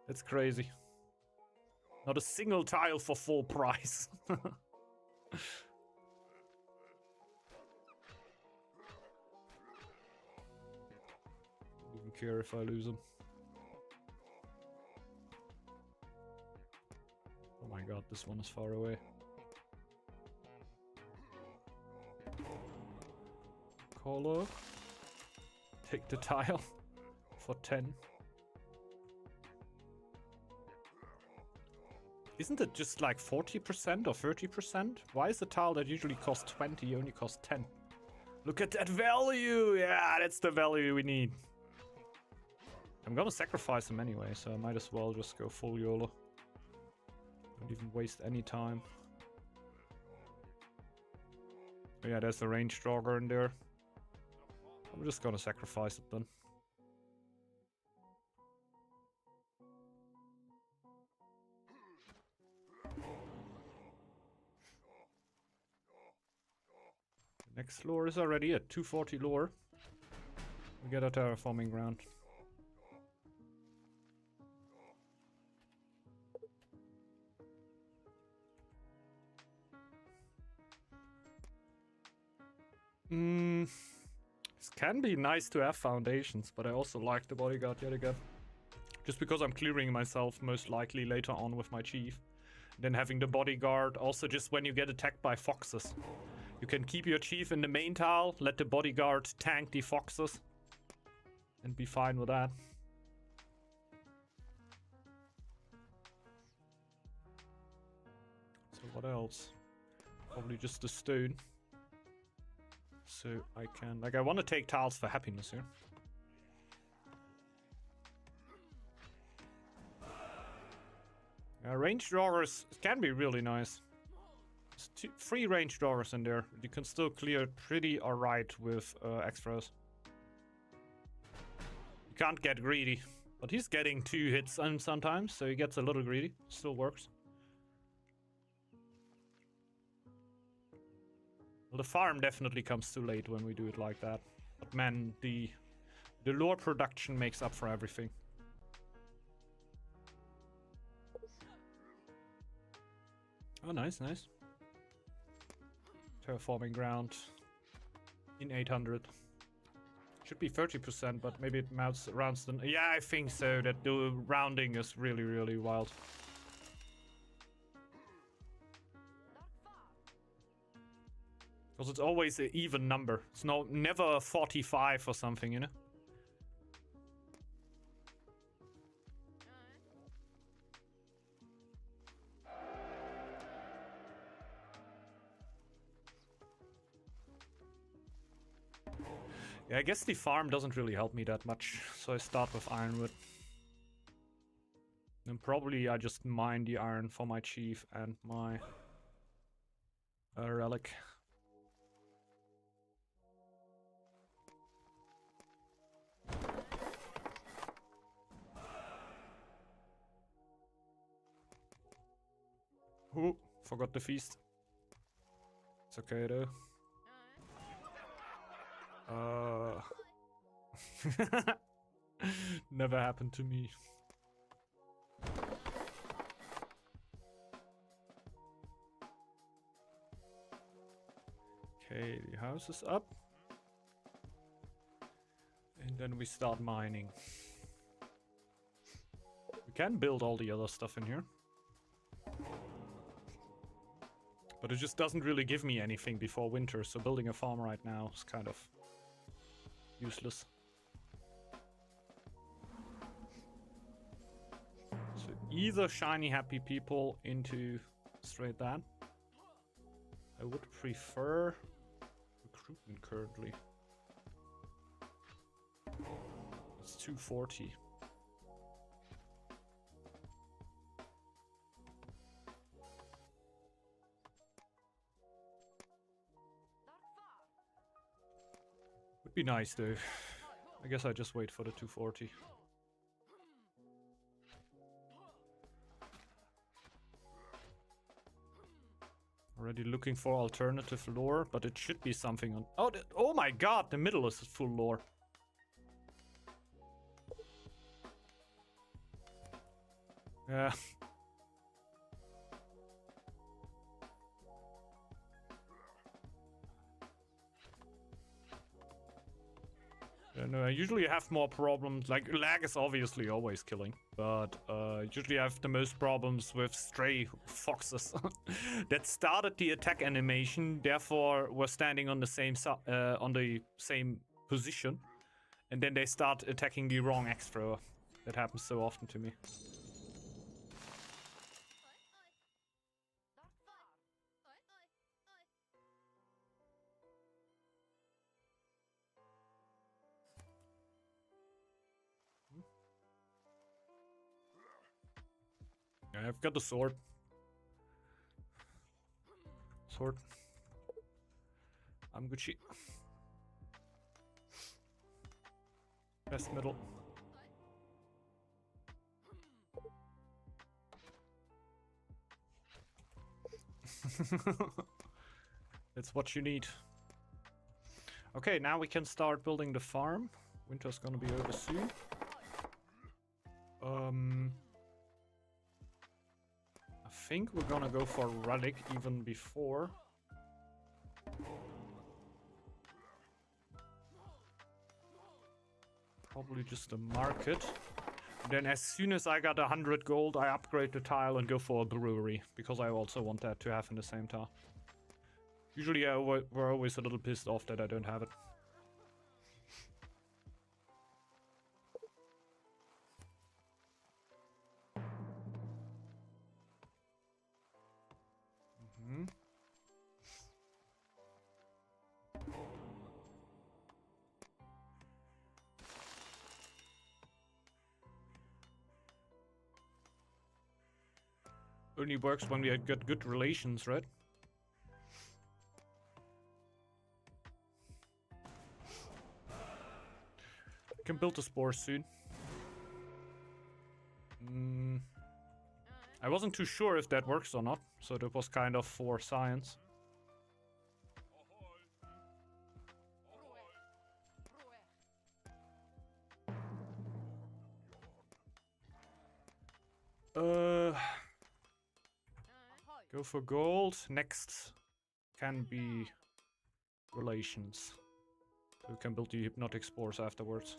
That's crazy. Not a single tile for full price. Don't even care if I lose them. Oh my god, this one is far away. Caller. Take the tile for 10. Isn't it just like 40% or 30%? Why is the tile that usually costs 20 only cost 10? Look at that value! Yeah, that's the value we need. I'm gonna sacrifice him anyway, so I might as well just go full YOLO. Don't even waste any time. But yeah, there's the range jogger in there. I'm just gonna sacrifice it then. The next lore is already at 240 lore. We get a terraforming ground. This can be nice to have foundations, but I also like the bodyguard yet again. Just because I'm clearing myself most likely later on with my chief. Then having the bodyguard also just when you get attacked by foxes. You can keep your chief in the main tile, let the bodyguard tank the foxes. And be fine with that. So what else? Probably just the stone. So I can... Like, I want to take tiles for happiness here. Range drawers can be really nice. There's 3 range drawers in there. You can still clear pretty alright with extras. You can't get greedy. But he's getting 2 hits on sometimes, so he gets a little greedy. Still works. Well, the farm definitely comes too late when we do it like that. But man, the lore production makes up for everything. Oh, nice, nice. Terraforming ground in 800. Should be 30%, but maybe it mounts rounds the... Yeah, I think so. That the rounding is really, really wild. Because it's always an even number. It's never 45 or something, you know? Yeah, I guess the farm doesn't really help me that much, so I start with ironwood. And probably I just mine the iron for my chief and my relic. Ooh, forgot the feast. It's okay though. Never happened to me. Okay, the house is up. And then we start mining. We can build all the other stuff in here. But it just doesn't really give me anything before winter, so building a farm right now is kind of useless. So either shiny happy people into straight that. I would prefer recruitment currently. It's 240. Would be nice though. I guess I just wait for the 240. Already looking for alternative lore, but it should be something on... Oh, oh my god, the middle is full lore. Yeah. No, I usually have more problems. Like, lag is obviously always killing, but usually I have the most problems with stray foxes that started the attack animation, therefore were standing on the same position, and then they start attacking the wrong extra. That happens so often to me. I've got the sword. Sword. I'm Gucci. Best middle. That's what you need. Okay, now we can start building the farm. Winter's gonna be over soon. I think we're gonna go for relic even before. Probably just a market. And then as soon as I got 100 gold, I upgrade the tile and go for a brewery, because I also want that to have in the same tile. Usually we're always a little pissed off that I don't have it. Only works when we got good relations, right? Can build the spores soon. I wasn't too sure if that works or not, so that was kind of for science. Go for gold. Next can be relations. So we can build the hypnotic spores afterwards.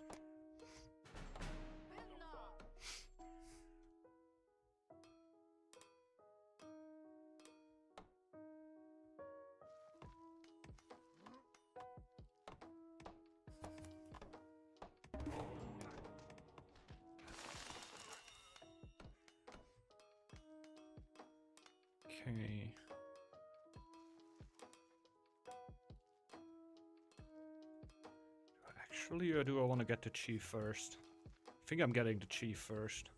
Okay. Actually, or do I want to get the chief first? I think I'm getting the chief first.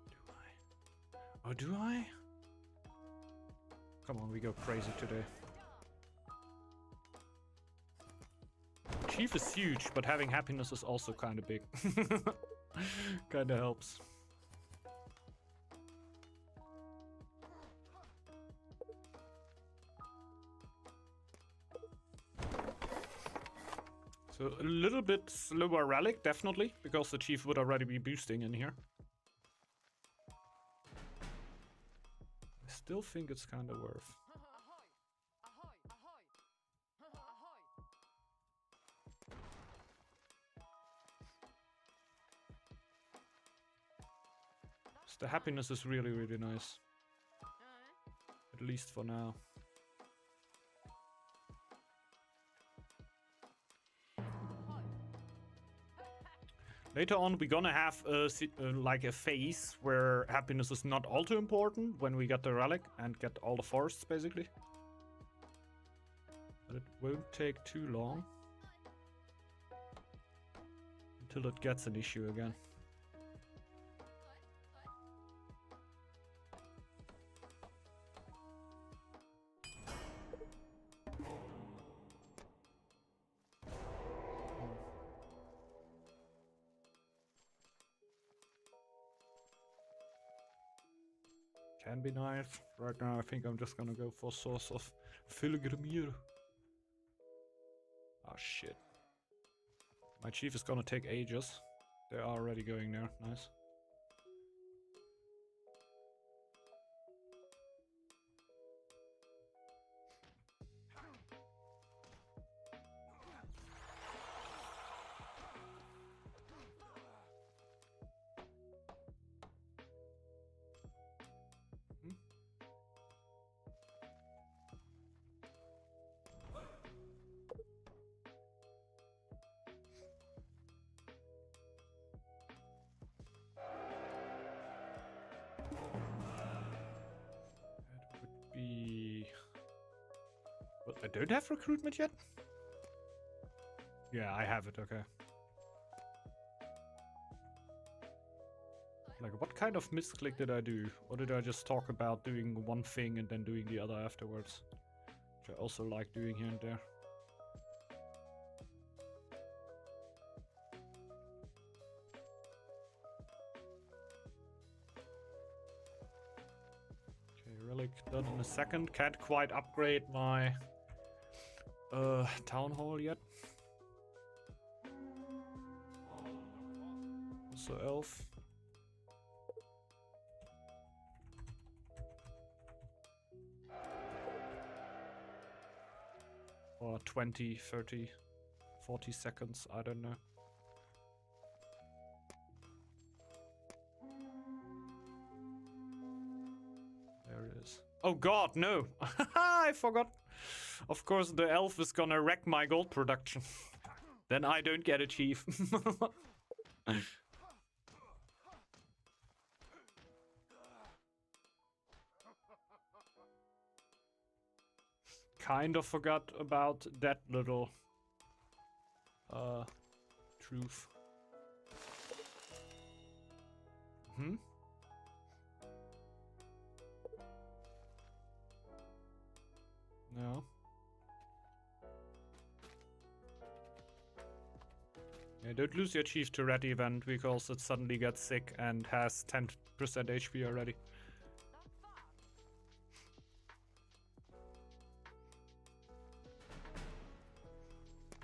Do I? Oh, do I? Come on, we go crazy today. Chief is huge, but having happiness is also kind of big. Kind of helps. So a little bit slower relic, definitely, because the chief would already be boosting in here. I still think it's kind of worth. The happiness is really, really nice. At least for now. Later on, we're gonna have like a phase where happiness is not all too important when we get the relic and get all the forests, basically. But it won't take too long until it gets an issue again. Can be nice. Right now, I think I'm just gonna go for Source of Filgrimir. Oh shit. My chief is gonna take ages. They're already going there. Nice. But I don't have recruitment yet? Yeah, I have it, okay. Like, what kind of misclick did I do? Or did I just talk about doing one thing and then doing the other afterwards? Which I also like doing here and there. Okay, relic done in a second. Can't quite upgrade my town hall yet. Also elf. Or 20, 30, 40 seconds, I don't know. There it is. Oh god, no! I forgot. Of course, the elf is gonna wreck my gold production. Then I don't get a chief. Kind of forgot about that little truth. Hmm? No. Yeah, don't lose your chief to red event because it suddenly gets sick and has 10% HP already.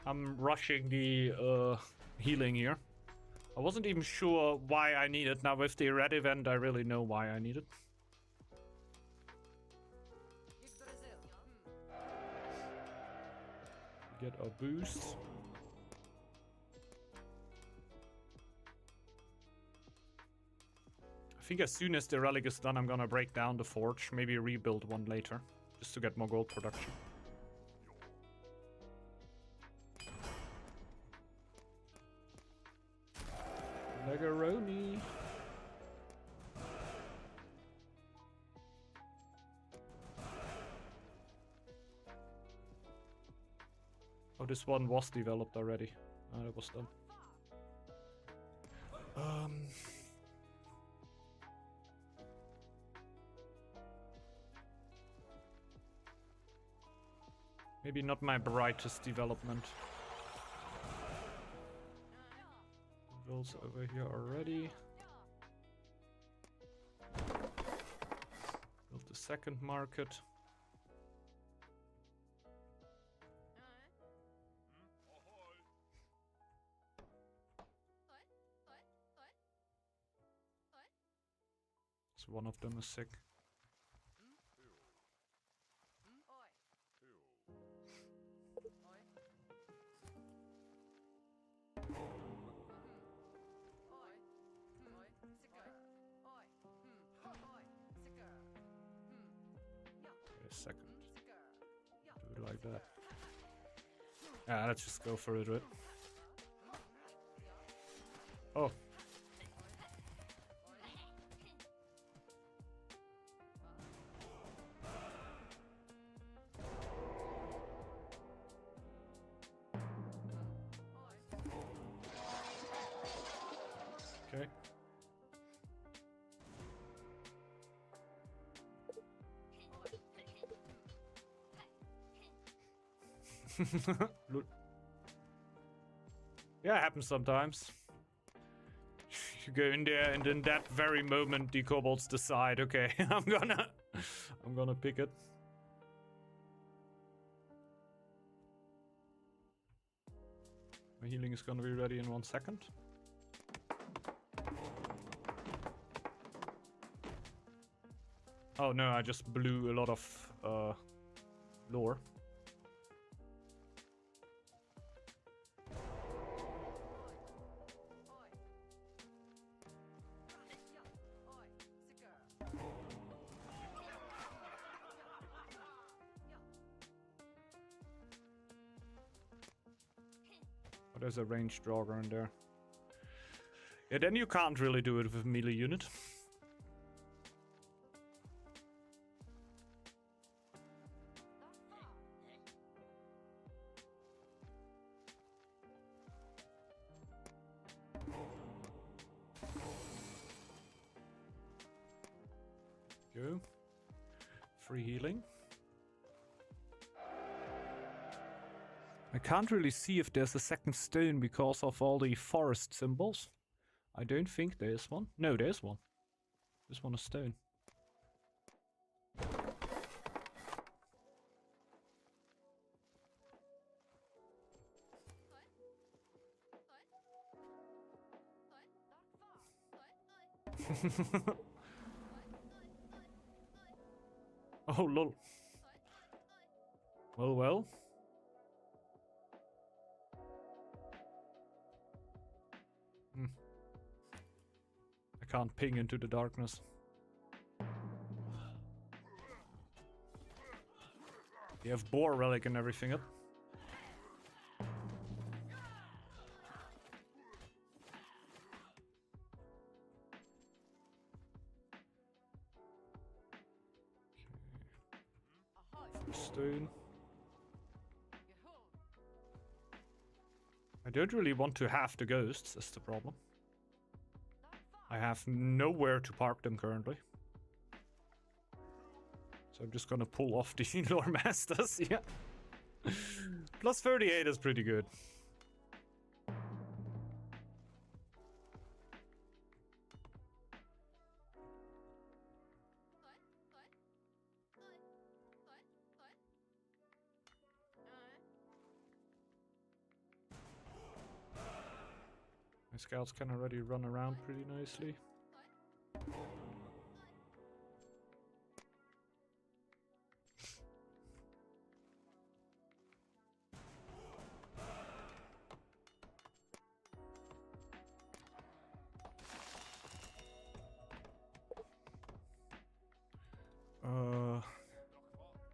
I'm rushing the healing here. I wasn't even sure why I need it. Now with the red event, I really know why I need it. Get a boost. I think as soon as the relic is done, I'm gonna break down the forge. Maybe rebuild one later, just to get more gold production. Legaroni. Oh, this one was developed already. Oh, it was done. Maybe not my brightest development. Builds over here already. Build the second market. one of them is sick. Wait a second. Do it like that. Yeah, let's just go for it. Oh. Okay. Yeah, it happens sometimes. You go in there, and in that very moment, the kobolds decide, okay, I'm gonna pick it. My healing is gonna be ready in 1 second. Oh no, I just blew a lot of lore. Oh, there's a ranged draugr in there. Yeah, then you can't really do it with a melee unit. Go. Free healing. I can't really see if there's a second stone because of all the forest symbols. I don't think there's one. No, there's one. There's one a stone. Oh, lol. Well. I can't ping into the darkness. You have boar relic and everything up. Stone. I don't really want to have the ghosts, that's the problem. I have nowhere to park them currently. So I'm just gonna pull off the lore masters, yeah. Plus 38 is pretty good. My scouts can already run around pretty nicely.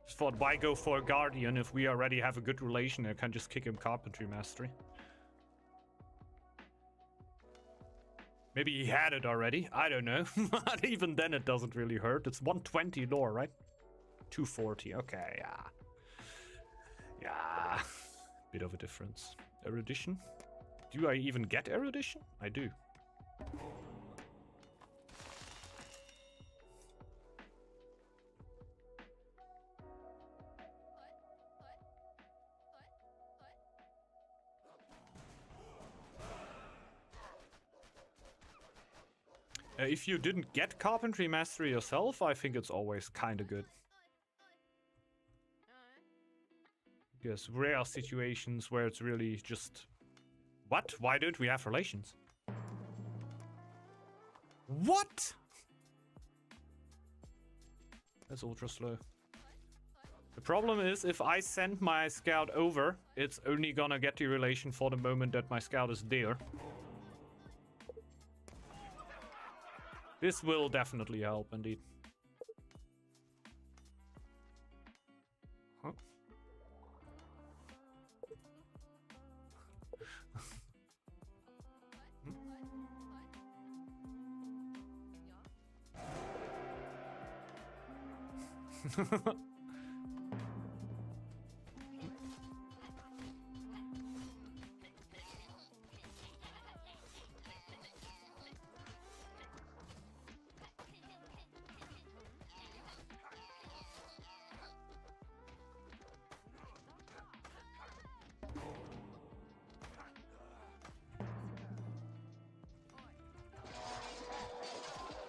Just thought, why go for a guardian if we already have a good relation? I can just kick him carpentry mastery. Maybe he had it already. I don't know. But even then, it doesn't really hurt. It's 120 lore, right? 240. Okay, yeah. Yeah. Bit of a difference. Erudition. Do I even get erudition? I do. If you didn't get carpentry mastery yourself, I think it's always kind of good. Because rare situations where it's really just... What? Why don't we have relations? What? That's ultra slow. The problem is, if I send my scout over, it's only gonna get the relation for the moment that my scout is there. This will definitely help, indeed. Huh?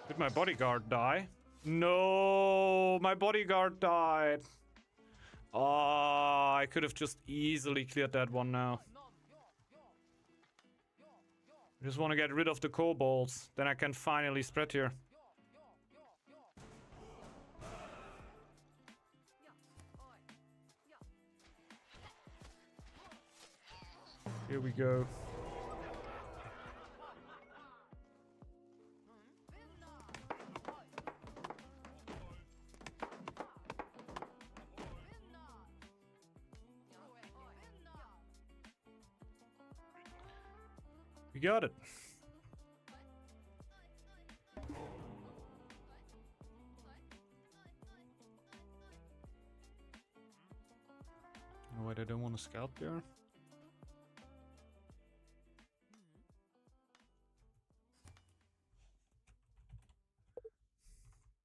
Did my bodyguard die? No, my bodyguard died. Oh, I could have just easily cleared that one now. I just want to get rid of the kobolds. Then I can finally spread here. Here we go. We got it. Oh, wait, I don't want to scout there.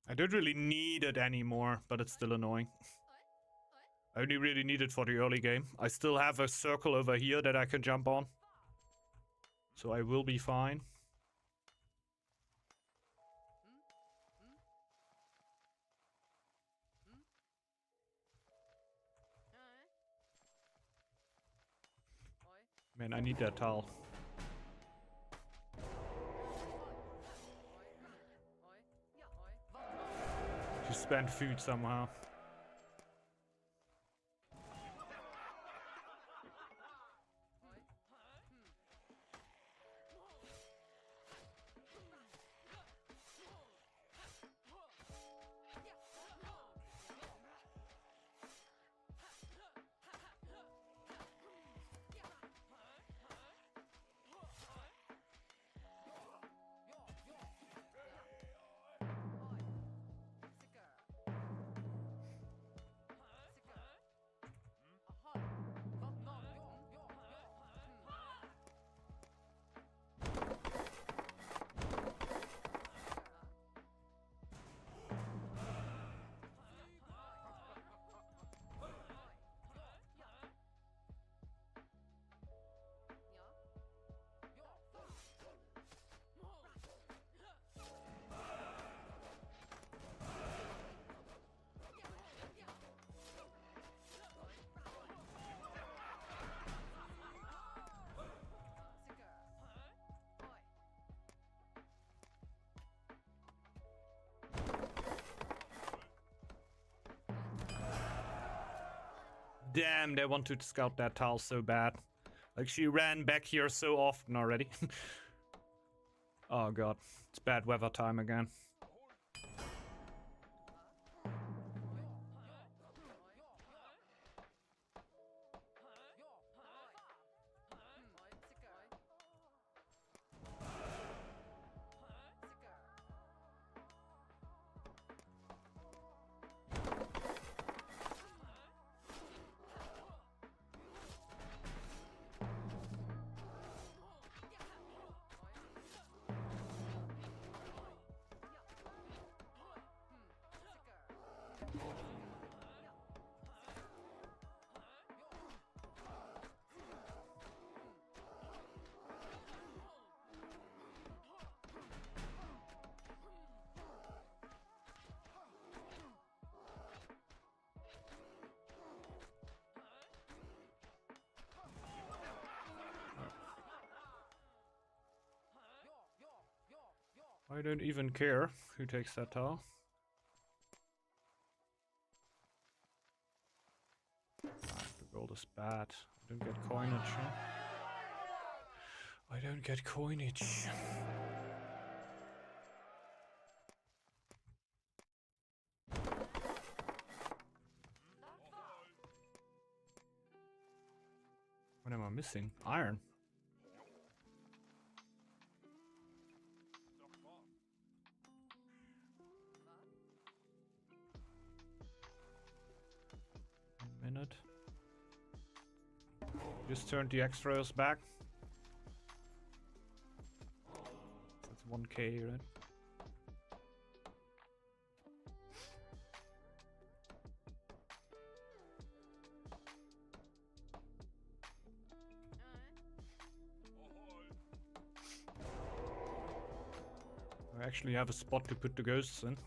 I don't really need it anymore, but it's still annoying. I only really need it for the early game. I still have a circle over here that I can jump on. So I will be fine. Man, I need that towel. To spend food somehow. Damn, they want to scout that tile so bad. Like, she ran back here so often already. Oh god, it's bad weather time again. I don't even care who takes that tile. The gold is bad. I don't get coinage, huh? I don't get coinage. What am I missing? Iron. Minute. Just turned the extras back. That's 1k, right? I actually have a spot to put the ghosts in.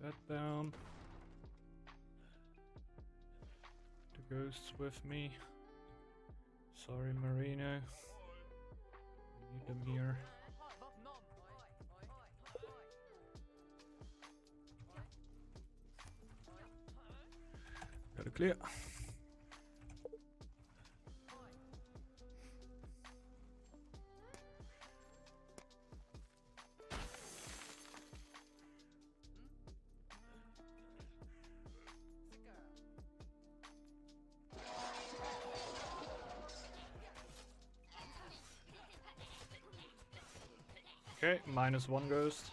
That down. The ghosts with me. Sorry, Marino. Need them here. Got it clear. Okay, -1 ghost.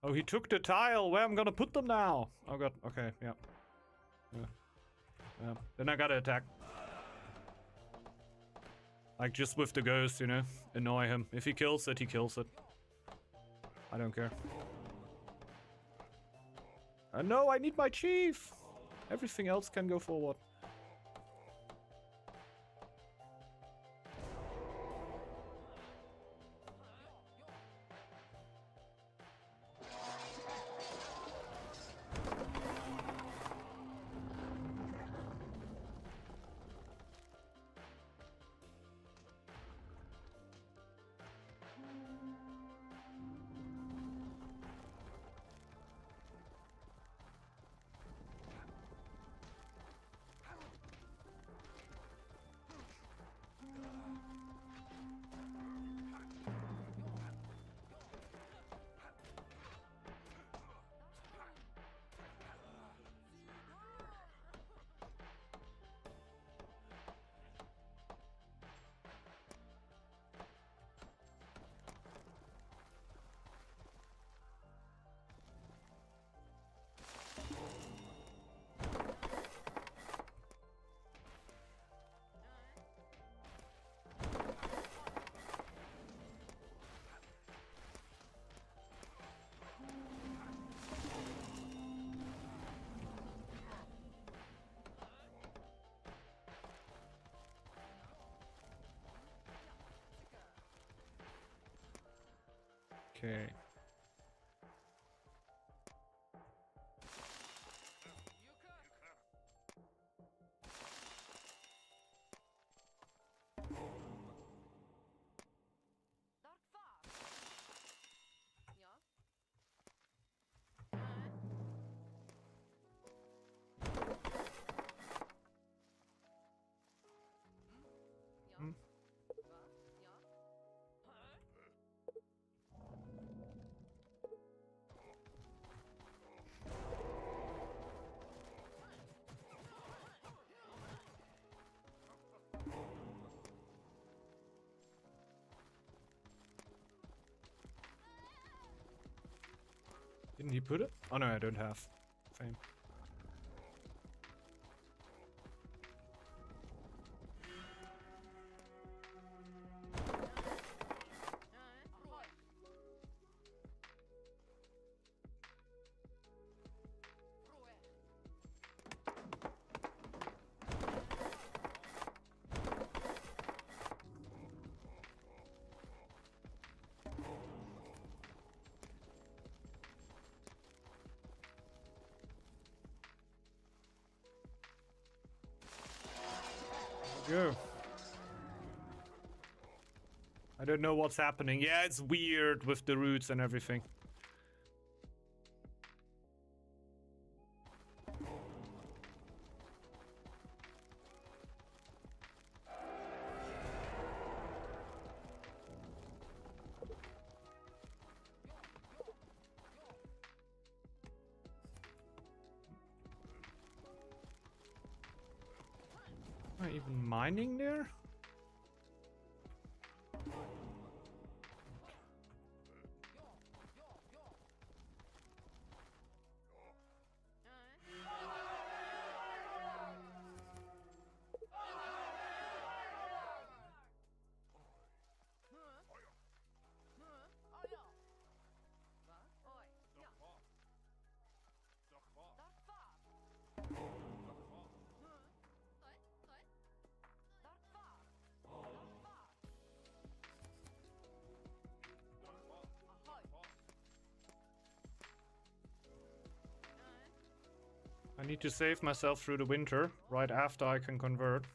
Oh, he took the tile. Where I'm gonna put them now? Oh god. Okay, yeah. Yeah. Then I gotta attack. Like, just with the ghost, you know? Annoy him. If he kills it, he kills it. I don't care. No, I need my chief! Everything else can go forward. Okay. Didn't he put it? Oh no, I don't have fame. Go. I don't know what's happening. Yeah, it's weird with the roots and everything. Am I even mining there? I need to save myself through the winter, right after I can convert.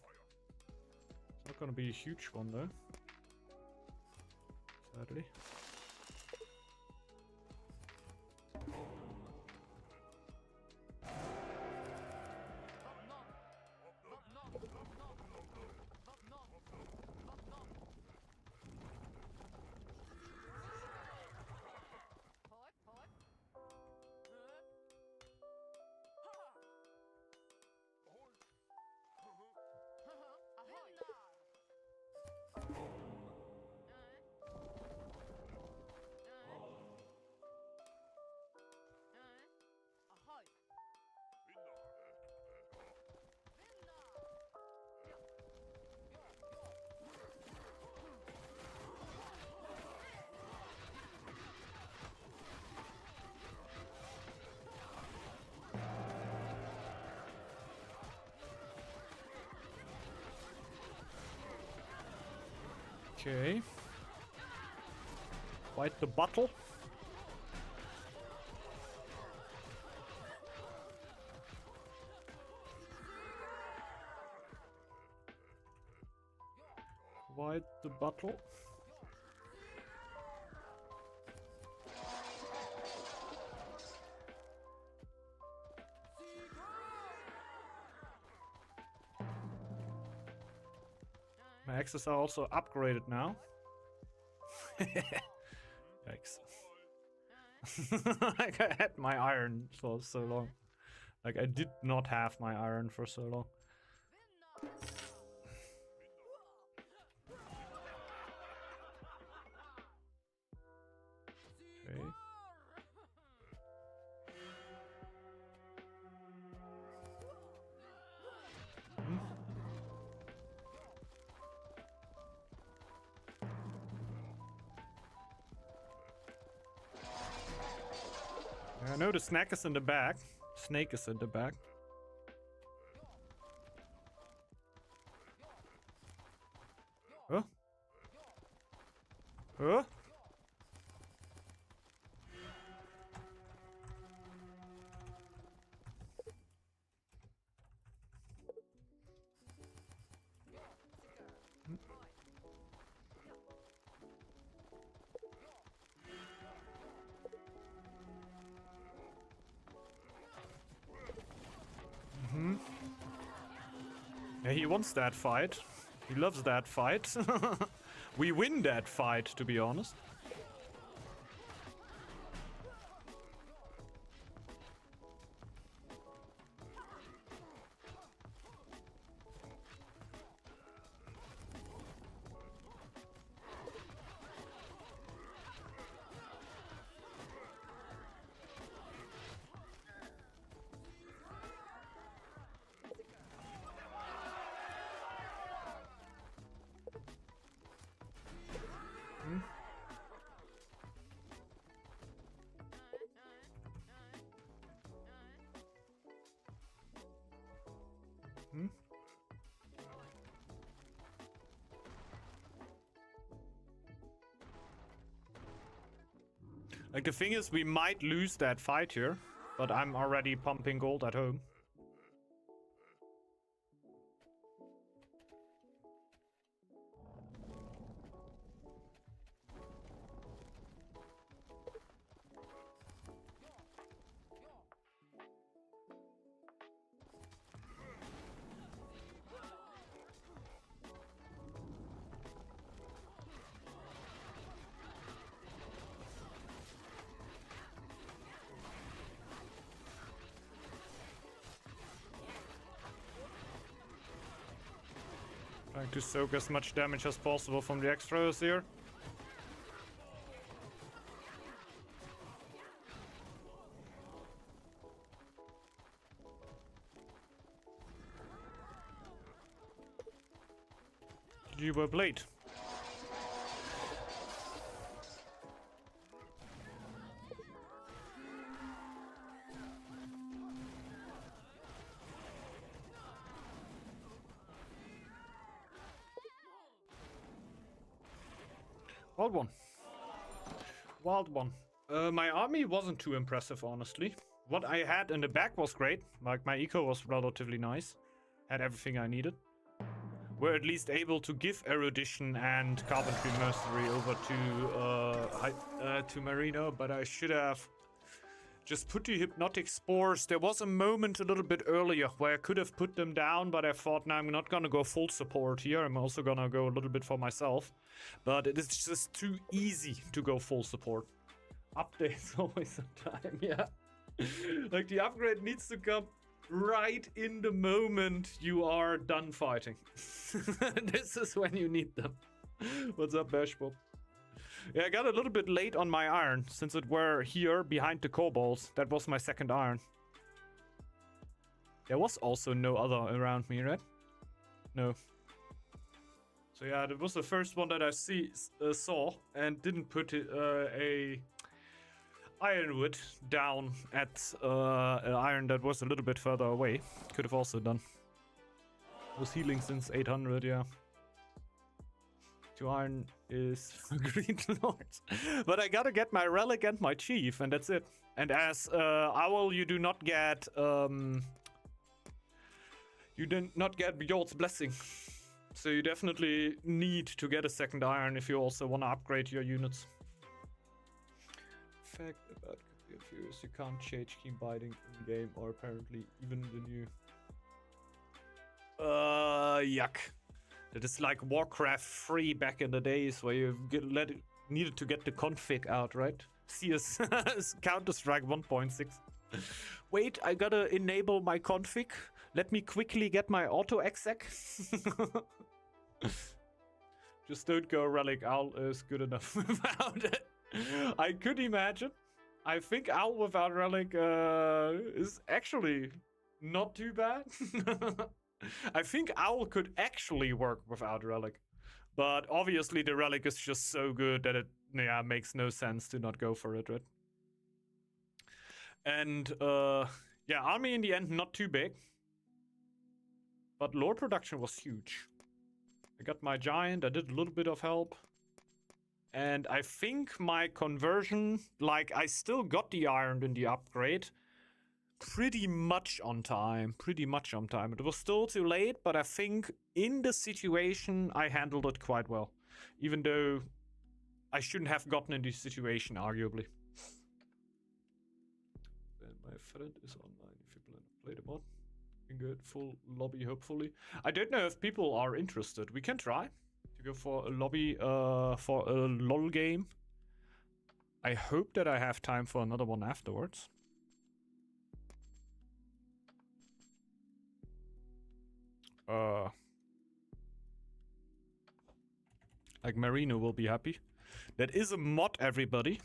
It's not gonna be a huge one though. Sadly. Okay. Fight the battle. Fight the battle. My axes are also upgraded now. Yikes. Like I had my iron for so long. Like I did not have my iron for so long. Okay. I know the snack is in the back. Snake is in the back. Huh? Huh? Yeah, he wants that fight. He loves that fight. We win that fight, to be honest. Hmm? Like, the thing is, we might lose that fight here, but I'm already pumping gold at home. Trying to soak as much damage as possible from the extras here. You were blade. Wild one. Wild one. My army wasn't too impressive, honestly. What I had in the back was great. Like, my eco was relatively nice. Had everything I needed. We're at least able to give erudition and carpentry mercenary over to Marino, but I should have just put the hypnotic spores. There was a moment a little bit earlier where I could have put them down, but I thought, nah, I'm not gonna go full support here. I'm also gonna go a little bit for myself. But it is just too easy to go full support. Updates always on time, yeah. Like, the upgrade needs to come right in the moment you are done fighting. This is when you need them. What's up, Bashbot? Yeah, I got a little bit late on my iron, since it were here behind the kobolds. That was my second iron. There was also no other around me, right? No. So yeah, that was the first one that I saw, and didn't put a ironwood down at an iron that was a little bit further away. Could have also done. Was healing since 800, yeah. 2 iron is Green Lord. But I gotta get my relic and my chief, and that's it. And as Owl, you do not get Bjord's blessing. So you definitely need to get a second iron if you also want to upgrade your units. Fact about Copy of Furious, you can't change key binding in game, or apparently even the new. Yuck. That is like Warcraft 3 back in the days where you needed to get the config out, right? CS Counter-Strike 1.6. Wait, I gotta enable my config. Let me quickly get my auto exec. Just don't go Relic. Owl is good enough without it. I could imagine. I think Owl without Relic is actually not too bad. I think Owl could actually work without Relic. But obviously the Relic is just so good that it makes no sense to not go for it, right? And yeah, army in the end not too big. But lore production was huge. I got my giant, I did a little bit of help. And I think my conversion, like, I still got the iron in the upgrade. Pretty much on time. It was still too late, but I think in the situation I handled it quite well. Even though I shouldn't have gotten in this situation, arguably. And my friend is online if you plan to play the mod. You can get full lobby, hopefully. I don't know if people are interested. We can try to go for a lobby, for a LOL game. I hope that I have time for another one afterwards. Like Marino will be happy. That is a mod, everybody.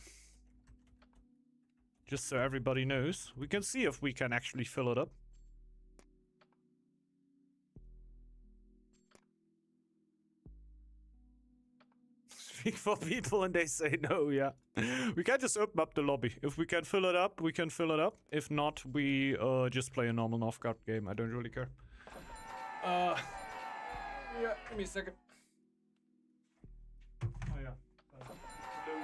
Just so everybody knows. We can see if we can actually fill it up. Speak for people and they say no, yeah. We can just open up the lobby. If we can fill it up, we can fill it up. If not, we just play a normal Northgard game. I don't really care. Yeah, give me a second. Oh yeah. Slowly.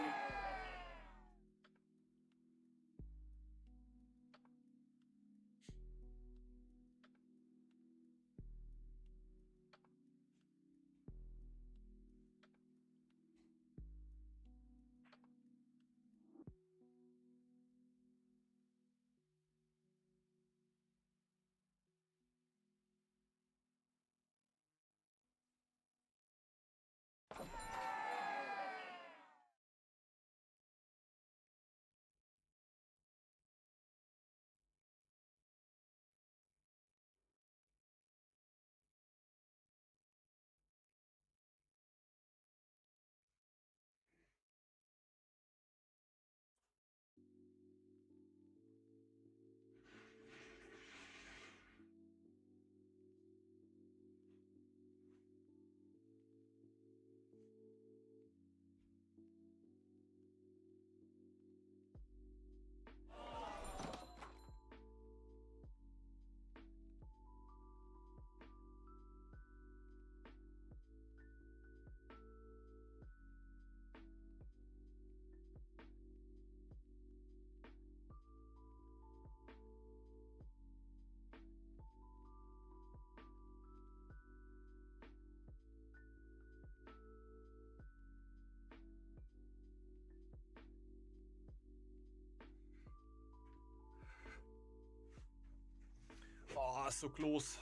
Oh, so close.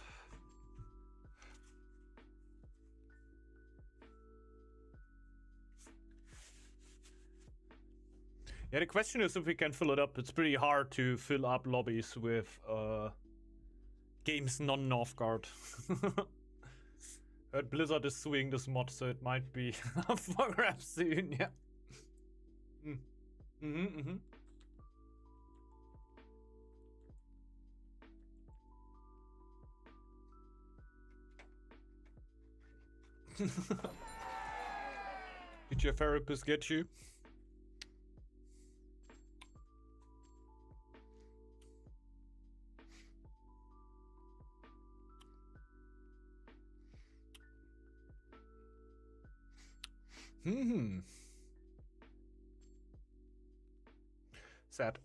Yeah, the question is if we can fill it up. It's pretty hard to fill up lobbies with games non-Northgard. Heard Blizzard is suing this mod, so it might be up for grabs soon, yeah. Mm-hmm. Did your therapist get you? Sad.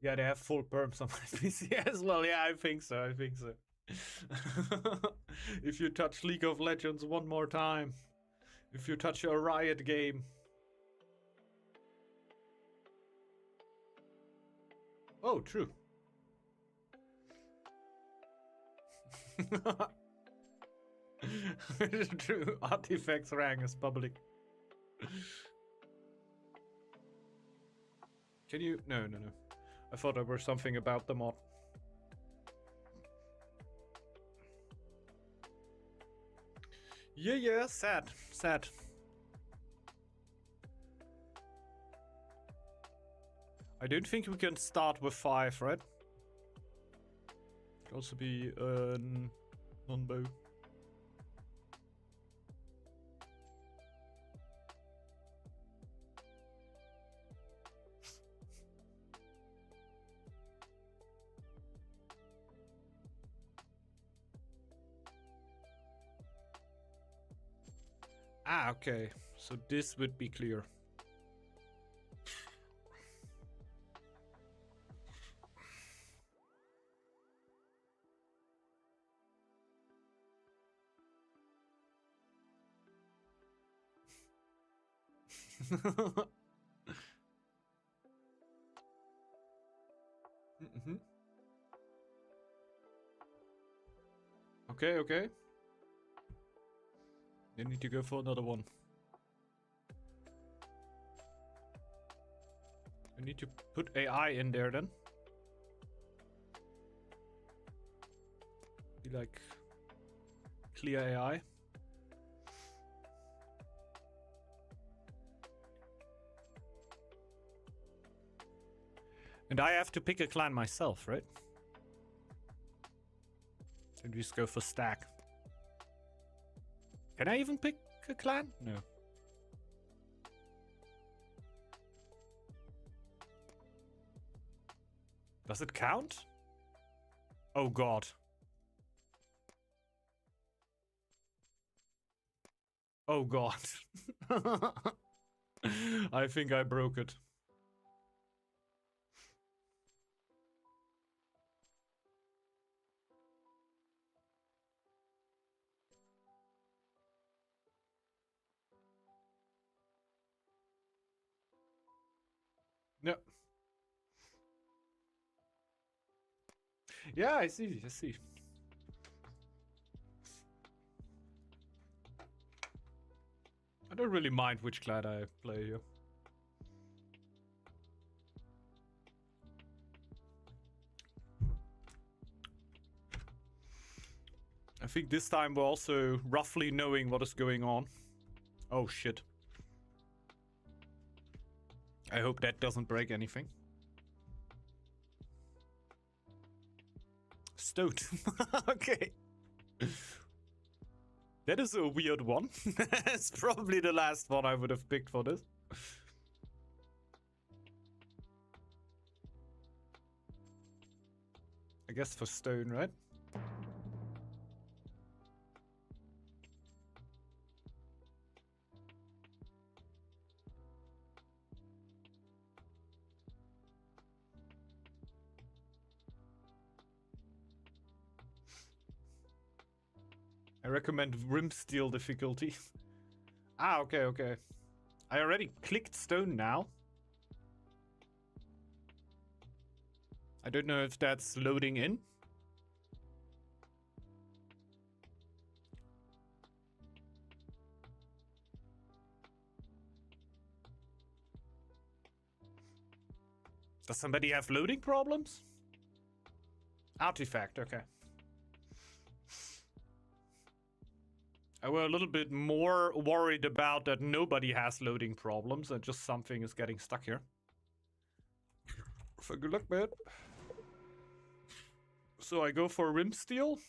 Yeah, they have full perms on my PC as well. Yeah, I think so. If you touch League of Legends one more time, if you touch a Riot game. Oh, true. True. Artifacts rank is public. Can you? No. I thought there was something about the mod. Yeah, sad. I don't think we can start with 5, right? Could also be non-bow. Ah, okay. So this would be clear. Okay. You need to go for another one. I need to put AI in there then. Be like clear AI. And I have to pick a clan myself, right? And we just go for stack. Can I even pick a clan? No. Does it count? Oh god. Oh god. I think I broke it. No. Yeah, I see, I see. I don't really mind which clad I play here. I think this time we're also roughly knowing what is going on. Oh shit. I hope that doesn't break anything. Stone. Okay. That is a weird one. It's probably the last one I would have picked for this. I guess for stone, right? I recommend rim steel difficulty. Ah, okay, okay. I already clicked stone now. I don't know if that's loading in. Does somebody have loading problems? Artifact, okay. I were a little bit more worried about that nobody has loading problems and just something is getting stuck here. So good luck, man. So I go for rim steel.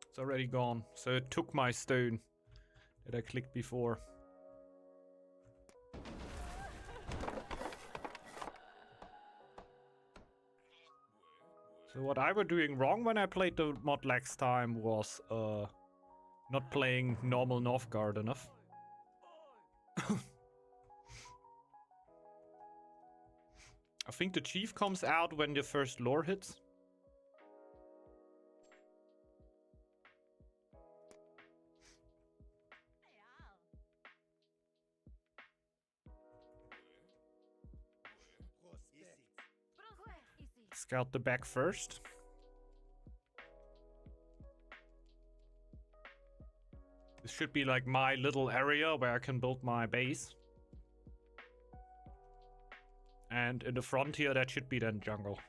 It's already gone. So it took my stone that I clicked before. So what I were doing wrong when I played the mod last time was not playing normal Northgard enough. I think the chief comes out when the first lore hits. Scout the back first. This should be like my little area where I can build my base. And in the front here, that should be then jungle.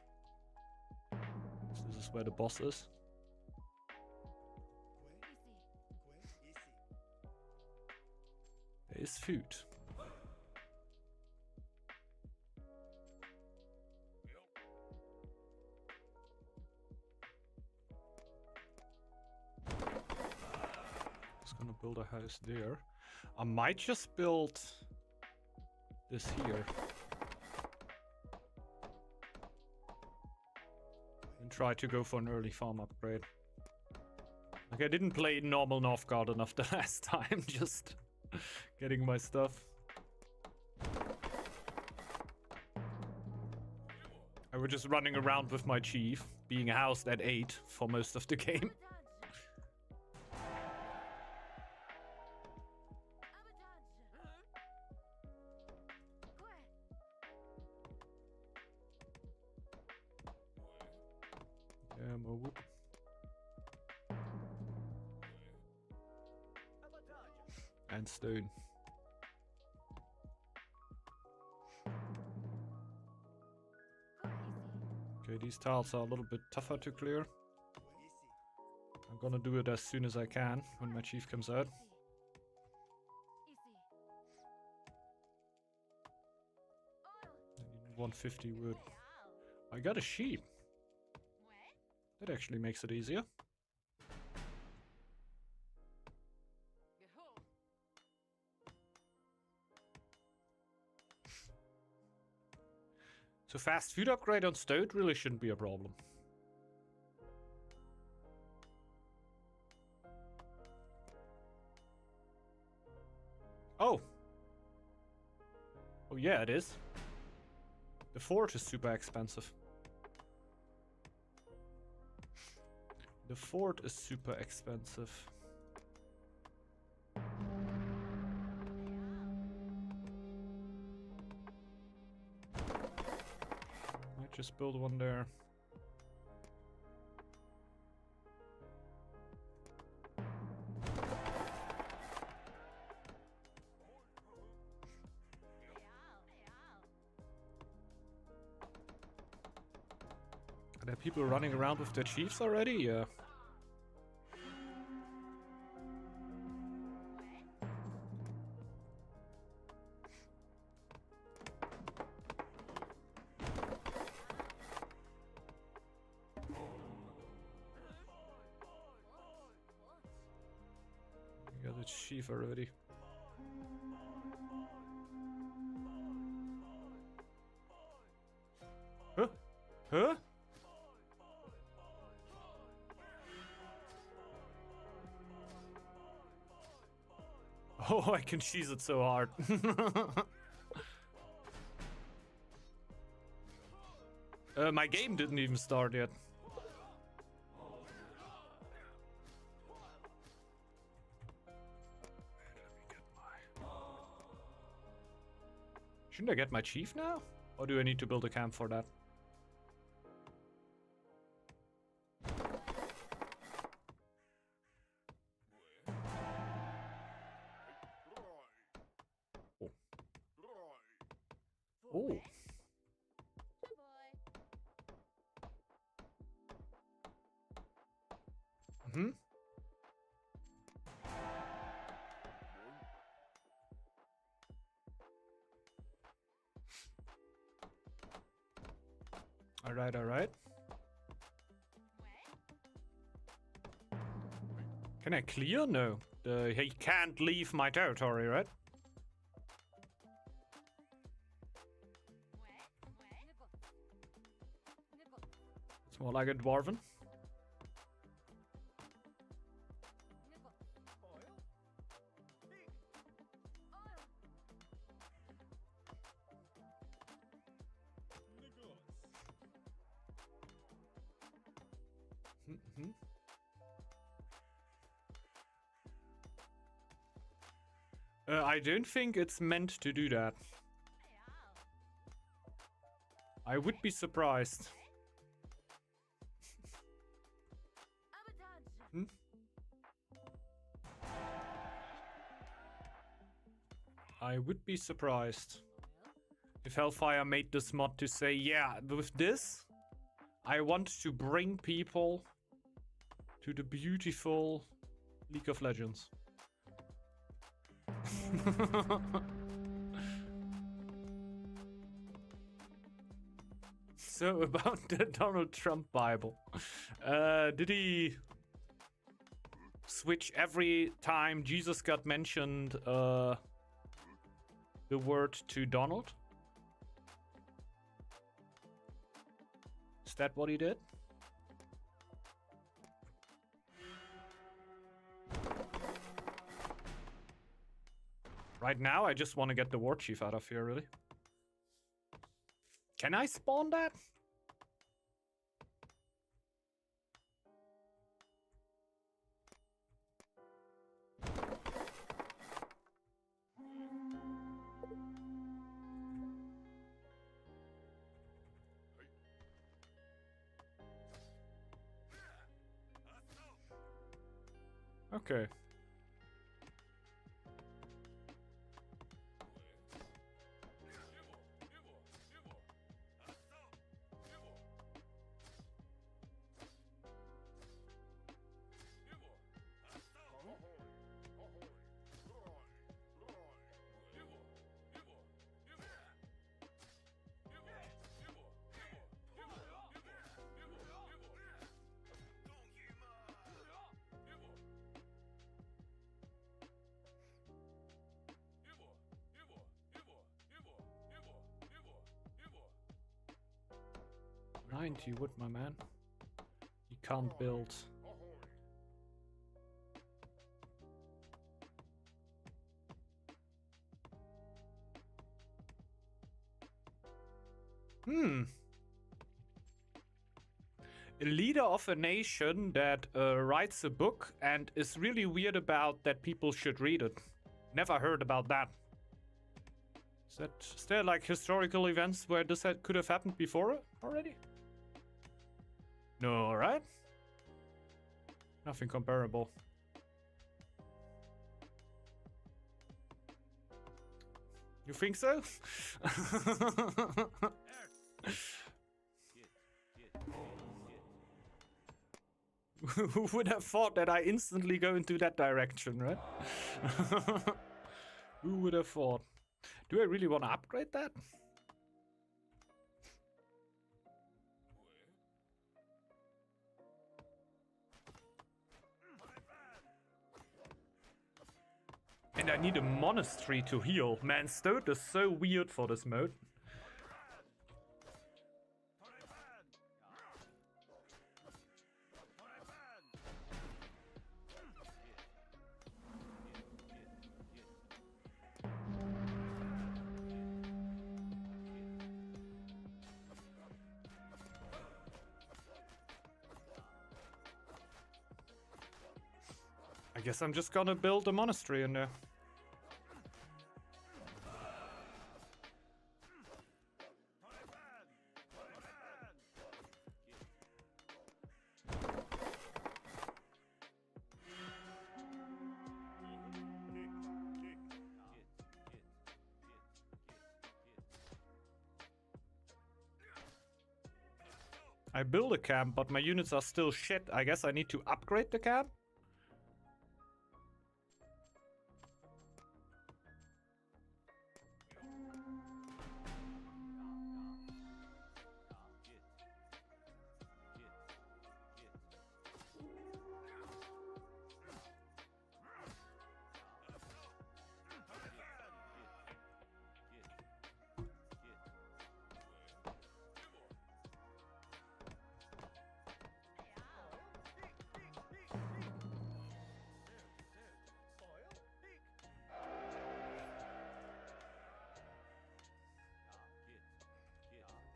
So this is where the boss is. There is food. Just gonna build a house there. I might just build this here. And try to go for an early farm upgrade. Like I didn't play normal Northgard enough the last time, just getting my stuff. I was just running around with my chief, being housed at 8 for most of the game. Whoop. And stone. Okay, these tiles are a little bit tougher to clear. I'm gonna do it as soon as I can when my chief comes out. I need 150 wood. I got a sheep. That actually makes it easier. So fast food upgrade on stone really shouldn't be a problem. yeah, it is. The fort is super expensive. The fort is super expensive. Might just build one there. Are there people running around with their chiefs already? Yeah. You got a chief already. Huh? Huh? Oh, I can cheese it so hard. My game didn't even start yet. Shouldn't I get my chief now? Or do I need to build a camp for that? Oh. Hmm. All right, all right. Can I clear? No. He can't leave my territory, right? It's more like a dwarven. Mm-hmm. I don't think it's meant to do that. I would be surprised. Hmm? I would be surprised if Hellfire made this mod to say, yeah, with this, I want to bring people to the beautiful League of Legends. So about the Donald Trump Bible. Did he switch every time Jesus got mentioned the word to Donald? Is that what he did? Right now, I just want to get the war chief out of here, really. Can I spawn that? Okay. You would, my man. You can't build. A leader of a nation that writes a book and is really weird about that people should read it. Never heard about that. Is there like historical events where this could have happened before already? No, right? Nothing comparable. You think so? Who would have thought that I instantly go into that direction, right? Who would have thought? Do I really want to upgrade that? And I need a monastery to heal. Man, Stoat is so weird for this mode. I guess I'm just gonna build a monastery in there. I build a camp, but my units are still shit. I guess I need to upgrade the camp?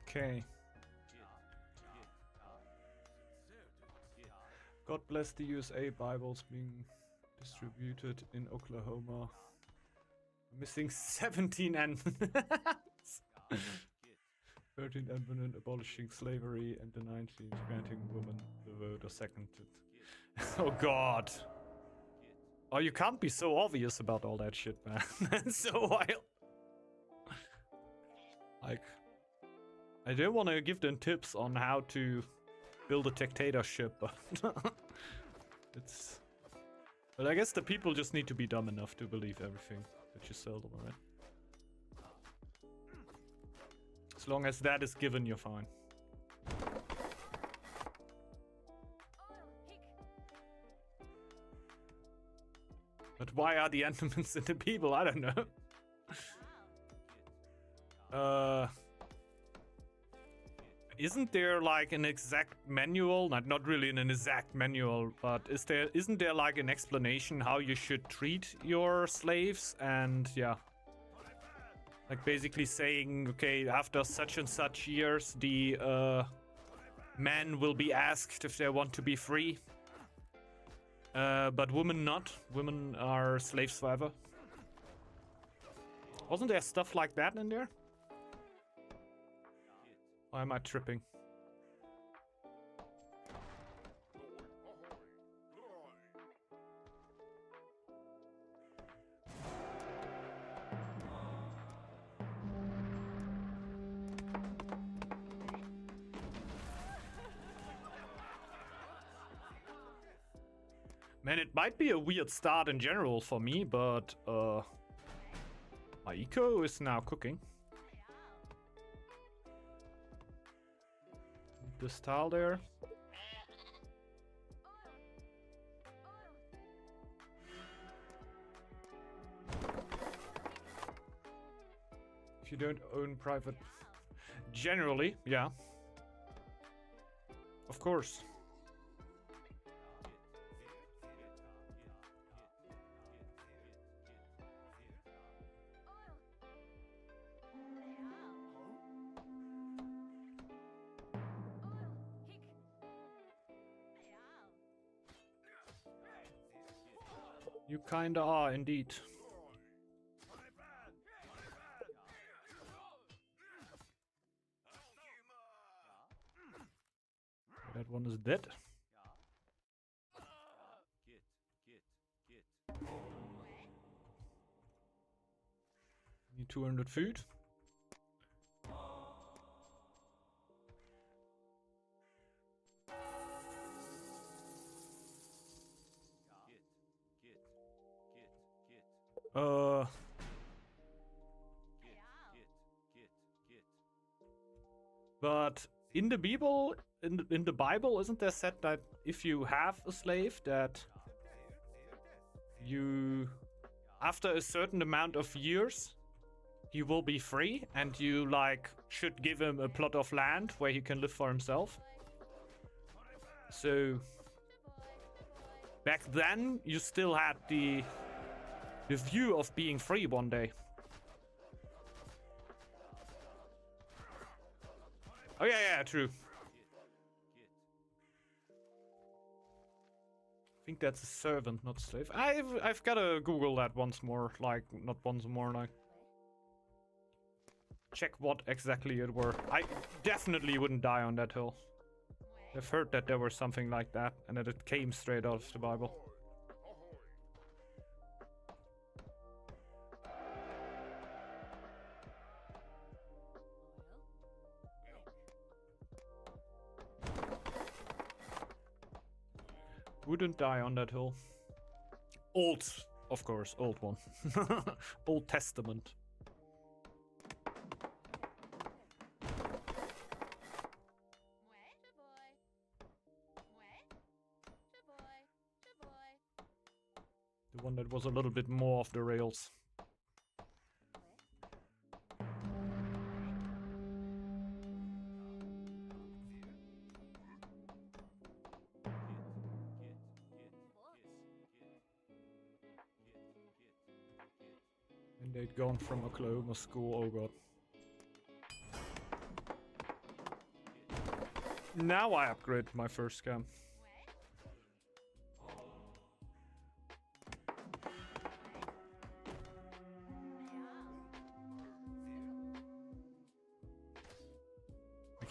Okay. God bless the USA Bibles being distributed in Oklahoma. Missing 17 and 13 amendment abolishing slavery and the 19th granting women the vote or seconded. Oh god. Oh, you can't be so obvious about all that shit, man. That's so wild. Like, I don't want to give them tips on how to build a dictatorship, but it's... But I guess the people just need to be dumb enough to believe everything that you sell them, right? As long as that is given, you're fine. But why are the enderments in the people? I don't know. Isn't there like an exact manual? Not really an exact manual, but isn't there like an explanation how you should treat your slaves? And yeah, like basically saying, okay, after such and such years, the men will be asked if they want to be free. But women not. Women are slaves forever. Wasn't there stuff like that in there? Why am I tripping? Man, it might be a weird start in general for me, but my eco is now cooking. This tile there. If you don't own private... Generally, yeah. Of course. You kinda are, indeed. That one is dead. Need 200 food. But in the Bible, in the Bible, isn't there said that if you have a slave, that you, after a certain amount of years, he will be free, and you like should give him a plot of land where he can live for himself. So back then, you still had the view of being free one day. Oh yeah, true. I think that's a servant, not a slave. I've gotta Google that once more, like not once more, like check what exactly it were. I definitely wouldn't die on that hill. I've heard that there was something like that, and that it came straight out of the Bible. Wouldn't die on that hill. Old, of course, old one. Old Testament. The one that was a little bit more off the rails. And they'd gone from Oklahoma school, oh god. Now I upgrade my first scam.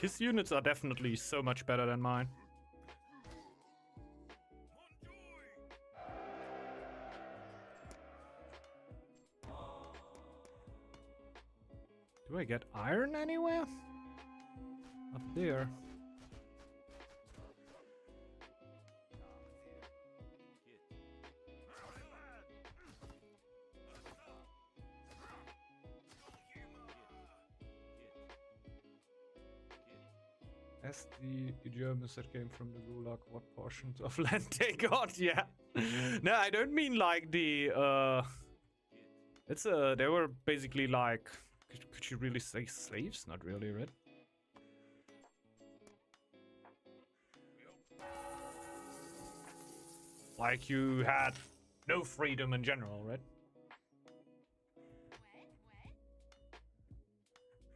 His units are definitely so much better than mine. Do I get iron anywhere? Up there. As the Germans that came from the Gulag, what portions of land they got? Yeah. No, I don't mean like the they were basically like, could you really say slaves? Not really, right? Like you had no freedom in general, right?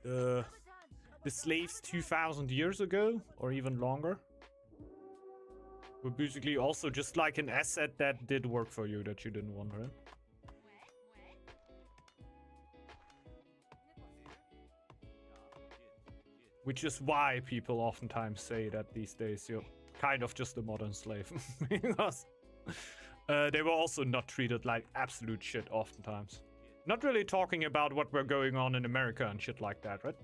The slaves 2,000 years ago, or even longer, were basically also just like an asset that did work for you that you didn't want, right? Which is why people oftentimes say that these days you're kind of just a modern slave. Because they were also not treated like absolute shit oftentimes. Not really talking about what were going on in America and shit like that, right?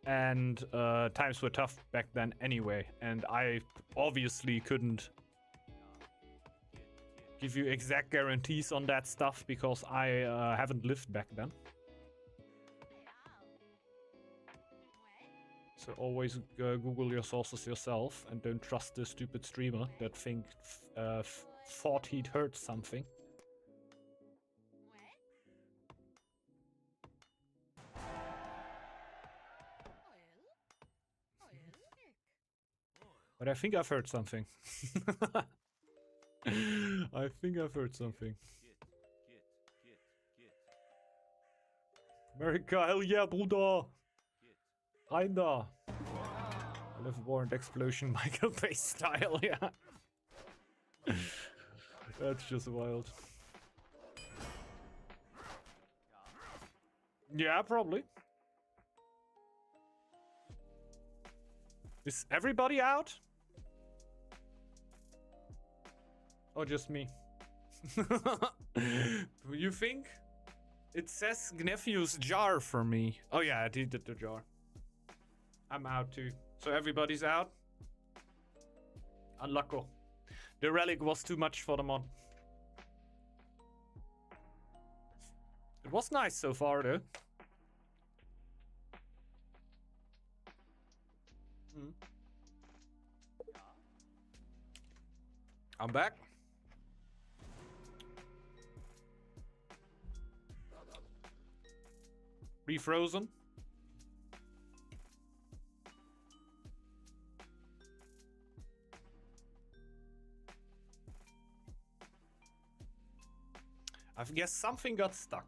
And times were tough back then anyway, and I obviously couldn't give you exact guarantees on that stuff because I haven't lived back then. So always Google your sources yourself and don't trust the stupid streamer that thought he'd heard something. But I think I've heard something. I think I've heard something. America, hell yeah, Bruder! Rein da! I love warrant explosion Michael Bay style, yeah. That's just wild. Yeah, probably. Is everybody out? Or just me? You think? It says Nephew's jar for me. Oh yeah, I did the jar. I'm out too. So everybody's out? Unlucky. The relic was too much for the mod. It was nice so far though. I'm back. Refrozen. I guess something got stuck.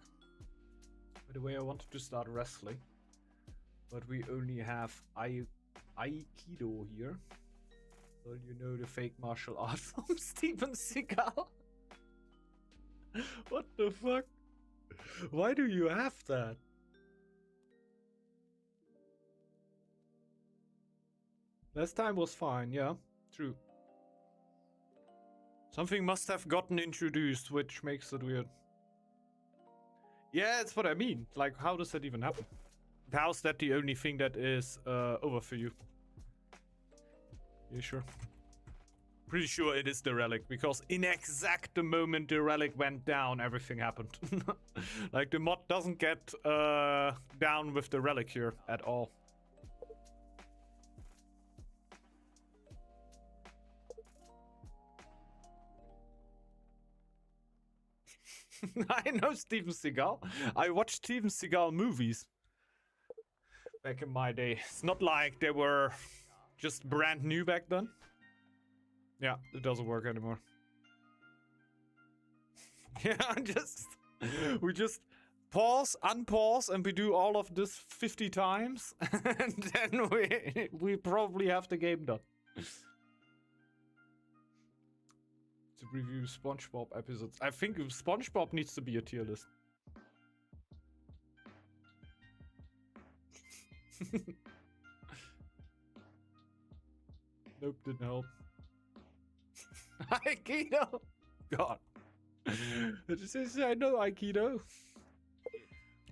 By the way, I wanted to start wrestling, but we only have Aikido here. Well, you know the fake martial art from Steven Seagal. What the fuck? Why do you have that? Last time was fine, yeah, true. Something must have gotten introduced, which makes it weird. Yeah, that's what I mean. Like, how does that even happen? How's that the only thing that is over for you? You sure? Pretty sure it is the relic, because in exact the moment the relic went down, everything happened. Like, the mod doesn't get down with the relic here at all. I know Steven Seagal. I watched Steven Seagal movies back in my day. It's not like they were just brand new back then. Yeah, it doesn't work anymore. Yeah, we just pause, unpause, and we do all of this 50 times, and then we probably have the game done. To review SpongeBob episodes. I think SpongeBob needs to be a tier list. Nope, didn't help. Aikido! God. This is, I know Aikido.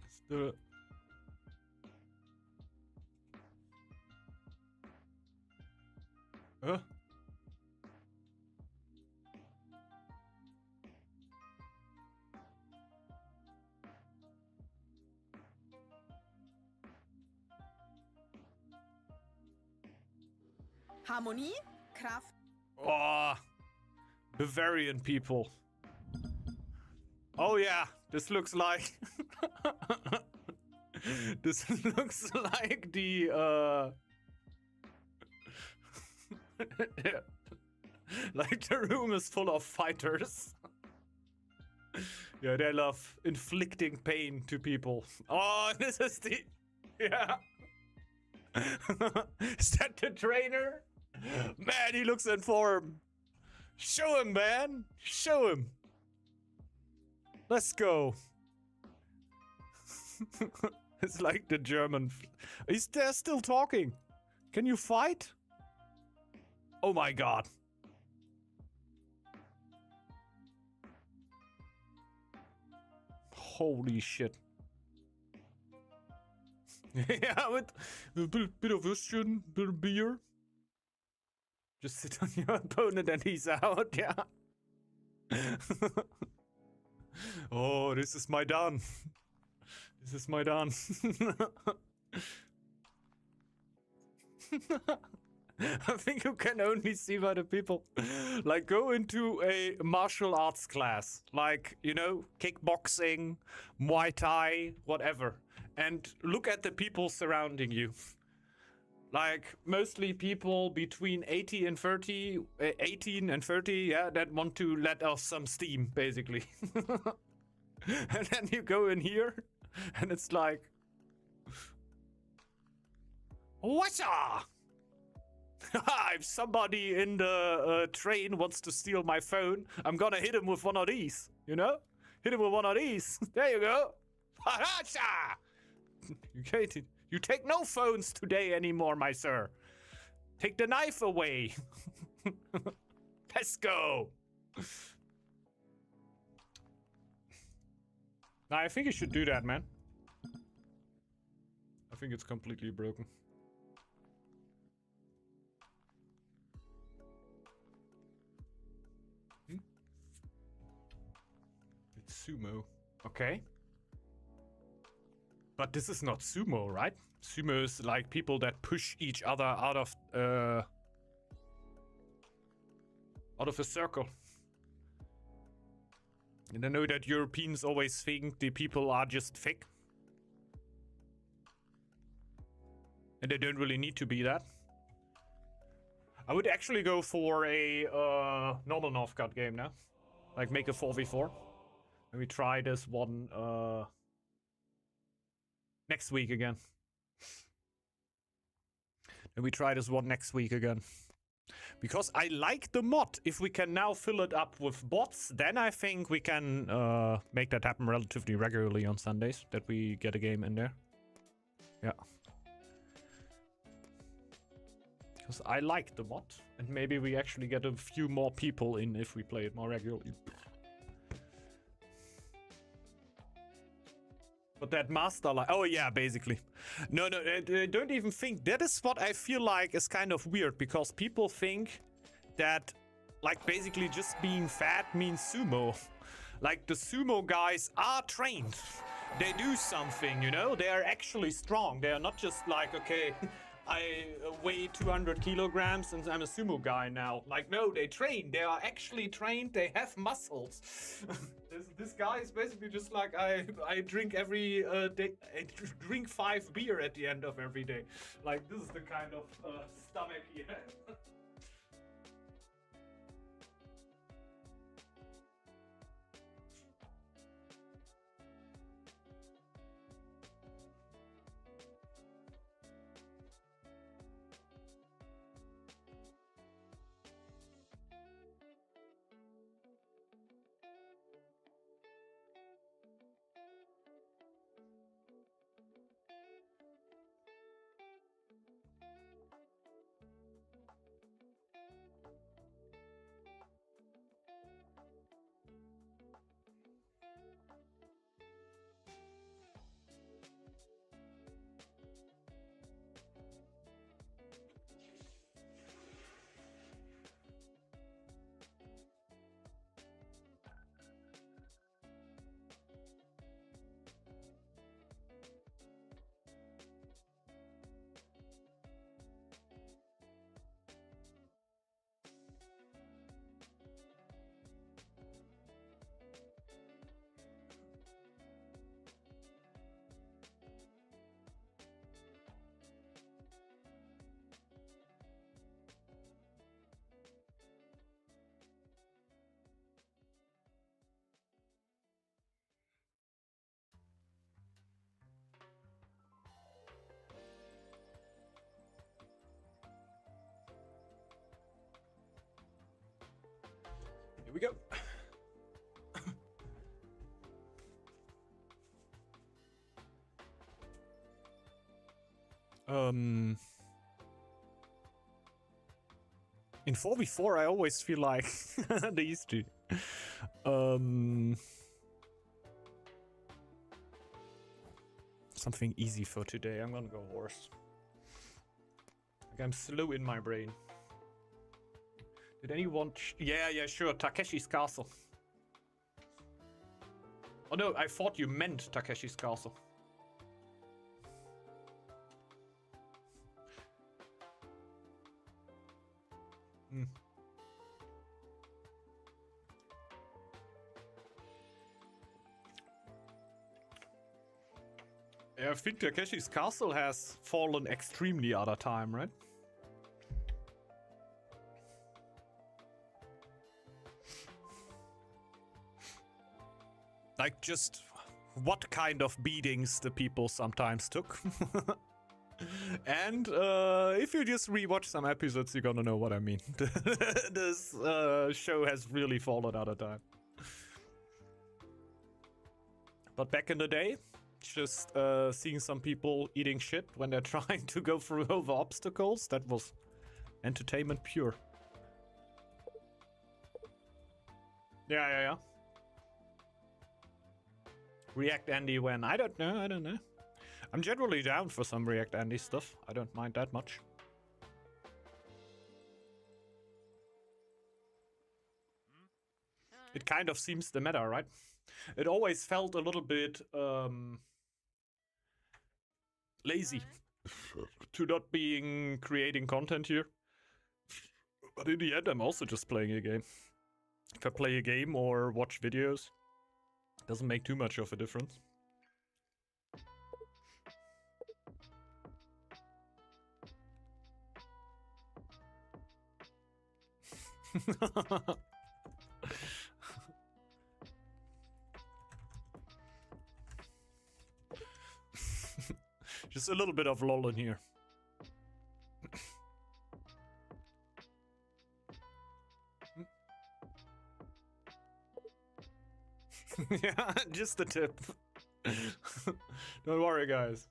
Let's do it. Huh? Harmonie, Kraft. Oh, Bavarian people. Oh yeah, this looks like this looks like the like the room is full of fighters. Yeah, they love inflicting pain to people. Oh, this is the yeah. Is that the trainer? Man, he looks in form. Show him, man. Show him. Let's go. It's like the German. Is there still talking? Can you fight? Oh my god. Holy shit. Yeah, with a bit of Würstchen, bit of beer. Just sit on your opponent and he's out, yeah. Oh, this is my done. This is my done. I think you can only see by the people. Like, go into a martial arts class. Like, you know, kickboxing, Muay Thai, whatever. And look at the people surrounding you. Like, mostly people between 18 and 30, yeah, that want to let off some steam, basically. And then you go in here, and it's like... What's up? If somebody in the train wants to steal my phone, I'm gonna hit him with one of these, you know? Hit him with one of these. There you go. You take no phones today anymore, my sir. Take the knife away. Let's go. Nah, I think you should do that, man. I think it's completely broken. It's sumo. Okay. But this is not sumo, right? Sumo is like people that push each other out of a circle. And I know that Europeans always think the people are just fake. And they don't really need to be that. I would actually go for a normal Northgard game now. Like make a 4v4. And we try this one next week again. And we try this one next week again. Because I like the mod. If we can now fill it up with bots, then I think we can make that happen relatively regularly on Sundays. That we get a game in there. Yeah. Because I like the mod. And maybe we actually get a few more people in if we play it more regularly. But that master like, oh yeah, basically. No, I don't even think, that is what I feel like is kind of weird, because people think that like basically just being fat means sumo. Like the sumo guys are trained. They do something, you know? They are actually strong. They are not just like, okay, I weigh 200 kilograms and I'm a sumo guy now. Like, no, they train. They are actually trained. They have muscles. This guy is basically just like, I drink every day. I drink 5 beer at the end of every day. Like, this is the kind of stomach he has. Here we go. In 4v4 I always feel like they used to. Something easy for today. I'm gonna go horse. Like I'm slow in my brain. Did anyone... yeah, sure. Takeshi's Castle. Oh no, I thought you meant Takeshi's Castle. Hmm. Yeah, I think Takeshi's Castle has fallen extremely out of time, right? Like, just what kind of beatings the people sometimes took. And if you just rewatch some episodes, you're gonna know what I mean. This show has really fallen out of time. But back in the day, Just seeing some people eating shit when they're trying to go through over obstacles. That was entertainment pure. Yeah. React Andy when? I don't know. I'm generally down for some React Andy stuff. I don't mind that much. It kind of seems the meta, right? It always felt a little bit lazy to not being creating content here. But in the end, I'm also just playing a game. If I play a game or watch videos, it doesn't make too much of a difference. Just a little bit of lol in here. Yeah, just a tip. Don't worry, guys.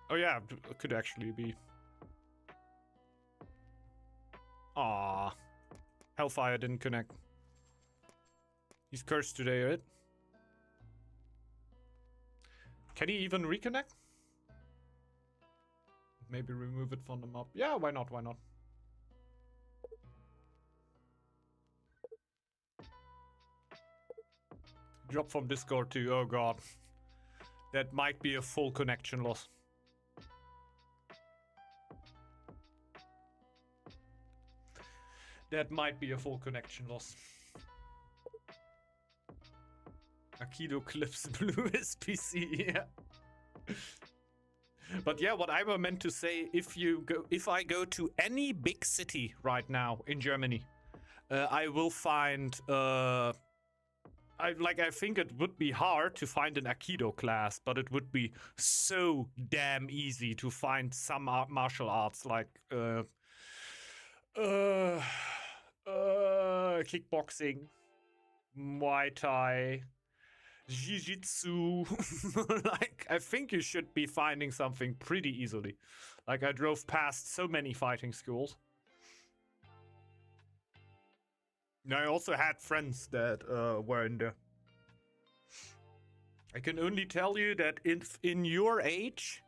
Oh yeah, it could actually be. Ah, Hellfire didn't connect. He's cursed today, right? Can he even reconnect? Maybe remove it from the map. Yeah, why not? Why not? Drop from Discord too. Oh god. That might be a full connection loss. That might be a full connection loss. Akido clips blue his PC, yeah. But yeah, what I were meant to say, if I go to any big city right now in Germany, I will find I think it would be hard to find an Aikido class, but it would be so damn easy to find some martial arts like kickboxing, Muay Thai, Jiu-Jitsu. Like, I think you should be finding something pretty easily. Like, I drove past so many fighting schools. And I also had friends that were in there. I can only tell you that if in your age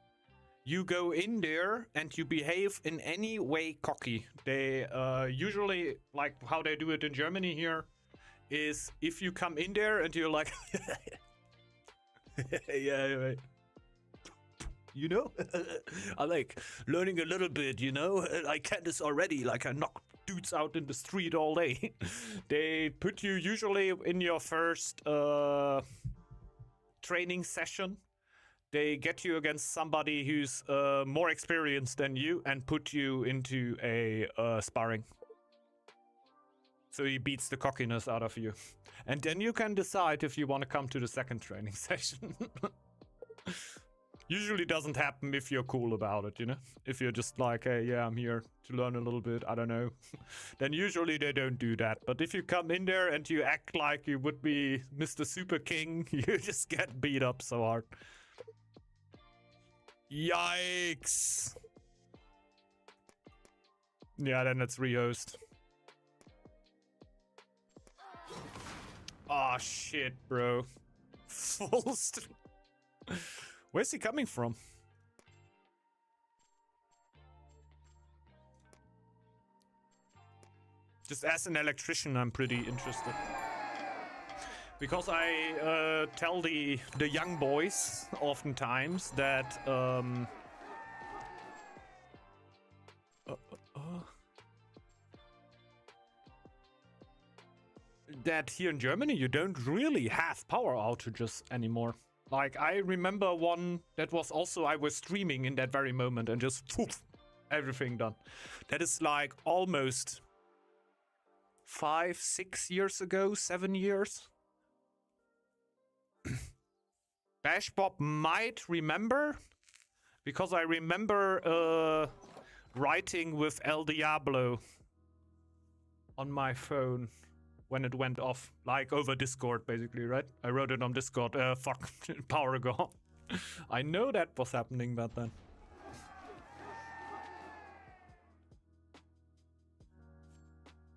you go in there and you behave in any way cocky, they usually, like how they do it in Germany here, is if you come in there and you're like, yeah, you know, I like learning a little bit, you know, I can this already, like I knock dudes out in the street all day. They put you usually in your first training session. They get you against somebody who's more experienced than you and put you into a sparring. So he beats the cockiness out of you. And then you can decide if you want to come to the second training session. Usually doesn't happen if you're cool about it, you know? If you're just like, hey, yeah, I'm here to learn a little bit, I don't know. Then usually they don't do that. But if you come in there and you act like you would be Mr. Super King, you just get beat up so hard. Yikes! Yeah, then let's rehost. Oh shit, bro. Full stream. Where's he coming from? Just as an electrician, I'm pretty interested. Because I tell the young boys oftentimes that that here in Germany you don't really have power outages anymore. Like, I remember one that was also, I was streaming in that very moment and just poof, everything done. That is like almost 5-6 years ago, 7 years. Bash Bob might remember, because I remember writing with El Diablo on my phone. when it went off, like over Discord, basically, right? I wrote it on Discord. Fuck, power gone. I know that was happening back then.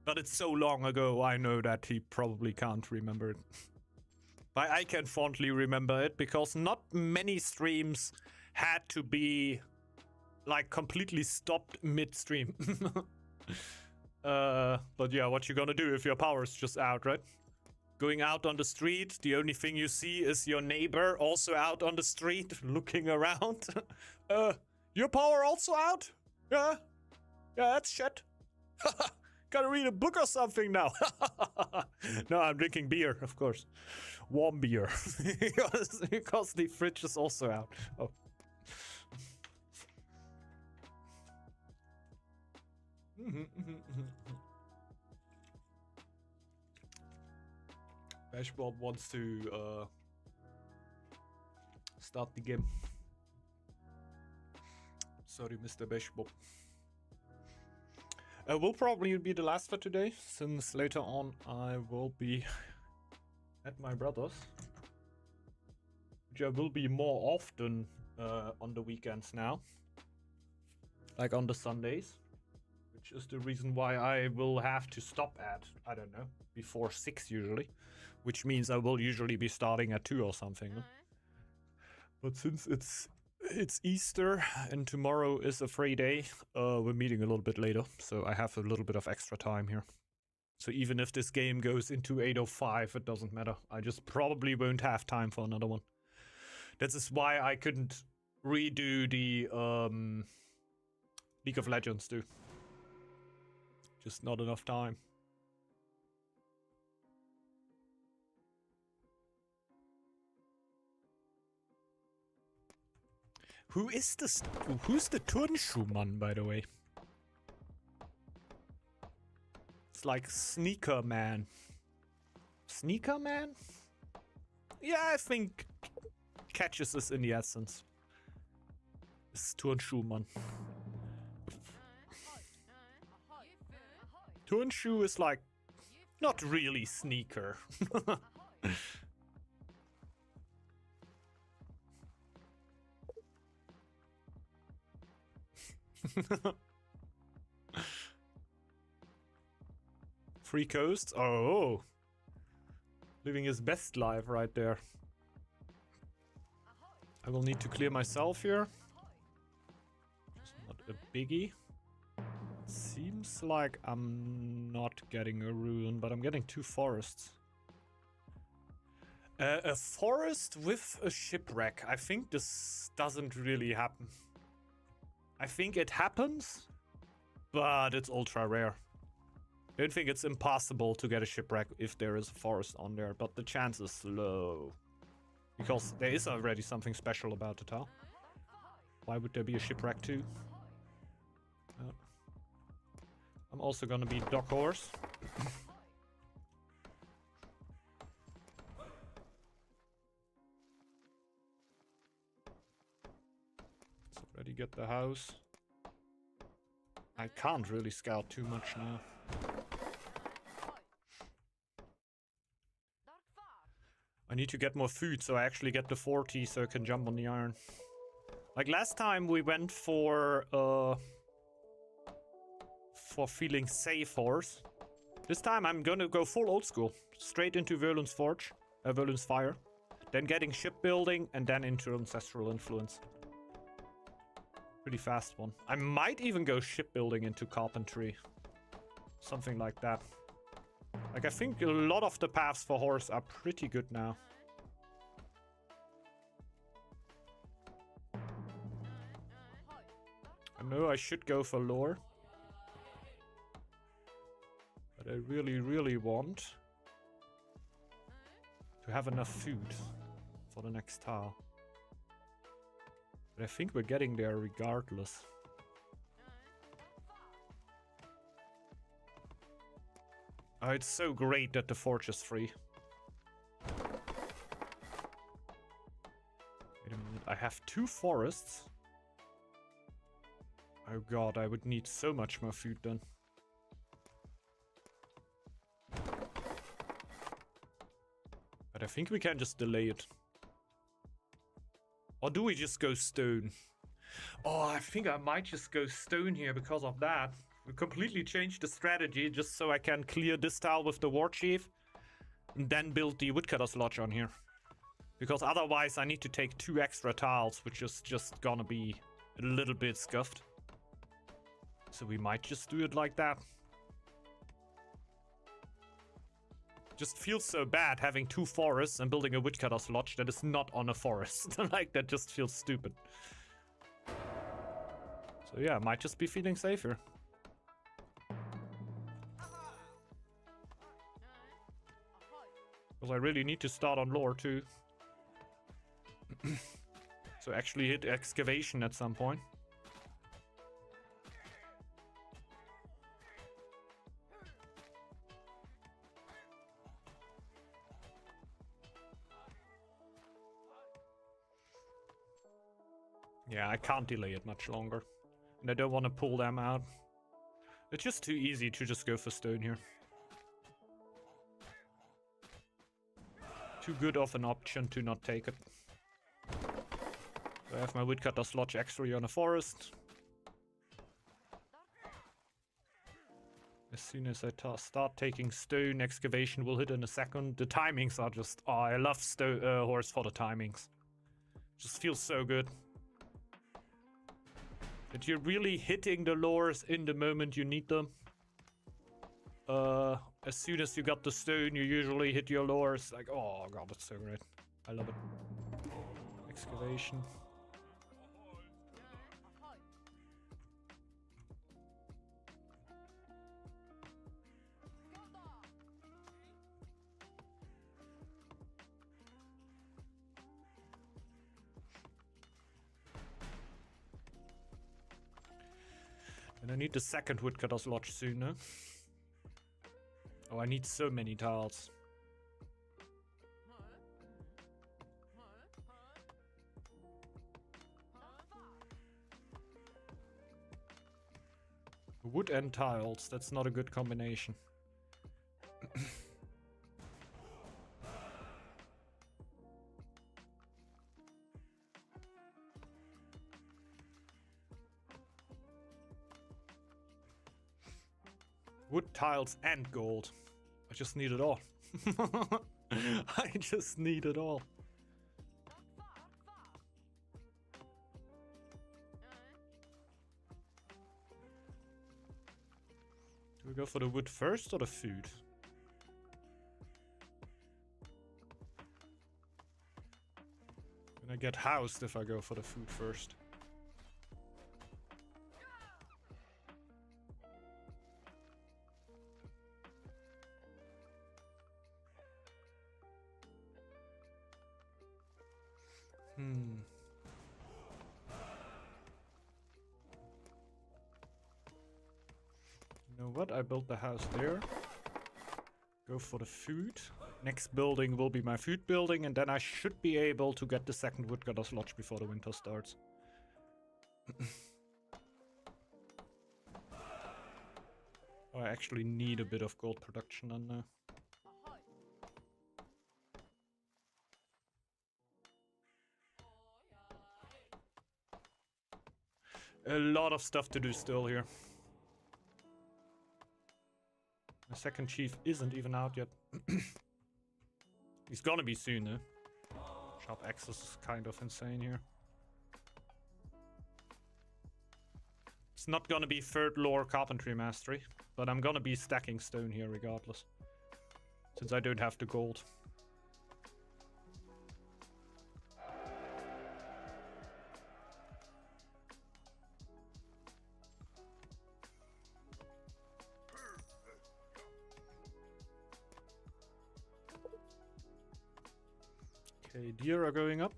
But it's so long ago, I know that he probably can't remember it. But I can fondly remember it because not many streams had to be like completely stopped mid-stream. But yeah, what you gonna do if your power's just out, right? Going out on the street, the only thing you see is your neighbor also out on the street looking around. Your power also out? Yeah? Yeah, that's shit. Gotta read a book or something now. No, I'm drinking beer, of course. Warm beer. because the fridge is also out. Oh. Bashbob wants to start the game. Sorry, Mr. Bashbob. Will probably be the last for today, since later on I will be at my brother's, which I will be more often on the weekends now, like on the Sundays, which is the reason why I will have to stop at, I don't know, before 6 usually, which means I will usually be starting at 2 or something. But since it's Easter and tomorrow is a free day, we're meeting a little bit later, so I have a little bit of extra time here. So even if this game goes into 8:05, it doesn't matter. I just probably won't have time for another one. That is why I couldn't redo the League of Legends too. Just not enough time. Who's the Turnschuhmann, by the way? It's like Sneaker Man. Sneaker Man? Yeah, I think catches us in the essence. It's Turnschuhmann. Turnschuh is like not really sneaker. Free coast? Oh, living his best life right there. I will need to clear myself here. Just not a biggie. Seems like I'm not getting a ruin, but I'm getting 2 forests. A forest with a shipwreck. I think this doesn't really happen. I think it happens, but it's ultra rare. I don't think it's impossible to get a shipwreck if there is a forest on there, but the chance is low. Because there is already something special about it, huh? Why would there be a shipwreck too? I'm also gonna be Dock Horse. Let's already get the house. I can't really scout too much now. I need to get more food, so I actually get the 40 so I can jump on the iron. Like last time we went for feeling safe horse. This time I'm gonna go full old school. Straight into Verlun's Forge, Verlun's Fire. Then getting shipbuilding and then into Ancestral Influence. Pretty fast one. I might even go shipbuilding into Carpentry. Something like that. Like, I think a lot of the paths for horse are pretty good now. I know I should go for lore. But I really, really want to have enough food for the next tile. But I think we're getting there regardless. Oh, it's so great that the forge is free. Wait a minute, I have 2 forests. Oh god, I would need so much more food then. But I think we can just delay it. Or do we just go stone? Oh, I think I might just go stone here because of that. We completely changed the strategy just so I can clear this tile with the war chief. And then build the woodcutter's lodge on here. Because otherwise I need to take 2 extra tiles, which is just gonna be a little bit scuffed. So we might just do it like that. Just feels so bad having 2 forests and building a woodcutter's lodge that is not on a forest. Like, that just feels stupid. So yeah, might just be feeling safer. Because I really need to start on lore too. So actually hit excavation at some point. Yeah, I can't delay it much longer. And I don't want to pull them out. It's just too easy to just go for stone here. Too good of an option to not take it. So I have my woodcutter's lodge actually on a forest. As soon as I start taking stone, excavation will hit in a second. The timings are just... Oh, I love horse for the timings. Just feels so good. That you're really hitting the lures in the moment you need them. As soon as you got the stone, you usually hit your lures. Like, oh god, that's so great. I love it. Excavation. And I need the second woodcutter's lodge sooner. Oh, I need so many tiles. Wood and tiles, that's not a good combination. Wood, tiles, and gold. I just need it all. I just need it all. Do we go for the wood first or the food? And I get housed if I go for the food first. You know what? I built the house there. Go for the food. Next building will be my food building, and then I should be able to get the second woodcutter's lodge before the winter starts. Oh, I actually need a bit of gold production on there. A lot of stuff to do still here. The second chief isn't even out yet. He's gonna be soon, though. Sharp access is kind of insane here. It's not gonna be third lore carpentry mastery, but I'm gonna be stacking stone here regardless. Since I don't have the gold. Okay, deer are going up.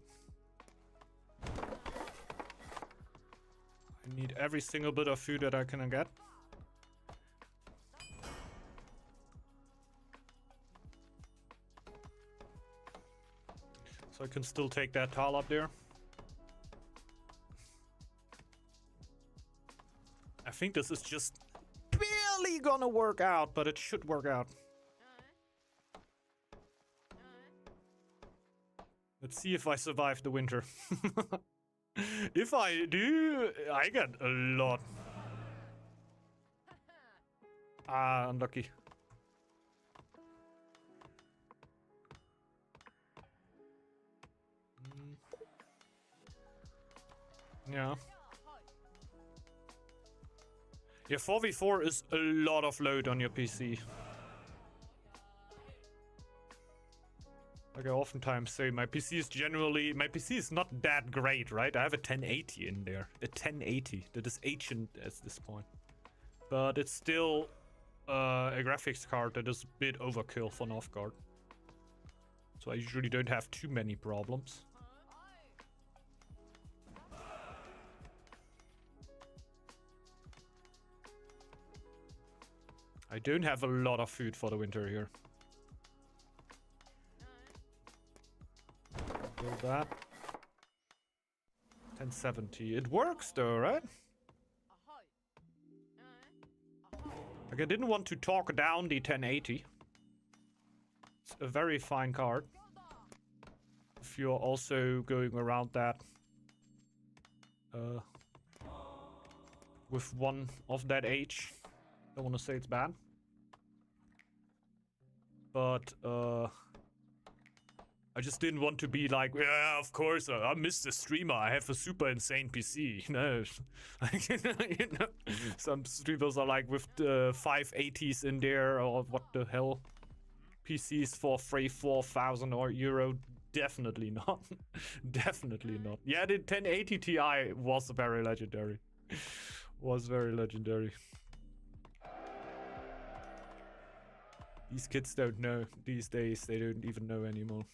I need every single bit of food that I can get. So I can still take that tile up there. I think this is just barely gonna work out, but it should work out. Let's see if I survive the winter. If I do, I get a lot. Ah, unlucky. Yeah. Yeah, 4v4 is a lot of load on your PC. Like I oftentimes say, my PC is not that great, right? I have a 1080 in there. A 1080 that is ancient at this point. But it's still a graphics card that is a bit overkill for Northgard. So I usually don't have too many problems. I don't have a lot of food for the winter here. Build that. 1070. It works though, right? Like I didn't want to talk down the 1080. It's a very fine card. If you're also going around that with one of that age. Don't want to say it's bad. But I just didn't want to be like, yeah, of course, I'm Mr. Streamer. I have a super insane PC. No, you know, some streamers are like with the 580s in there, or what the hell, PCs for 3,000-4,000 euro. Definitely not. Definitely not. Yeah, the 1080 Ti was very legendary. Was very legendary. These kids don't know these days. They don't even know anymore.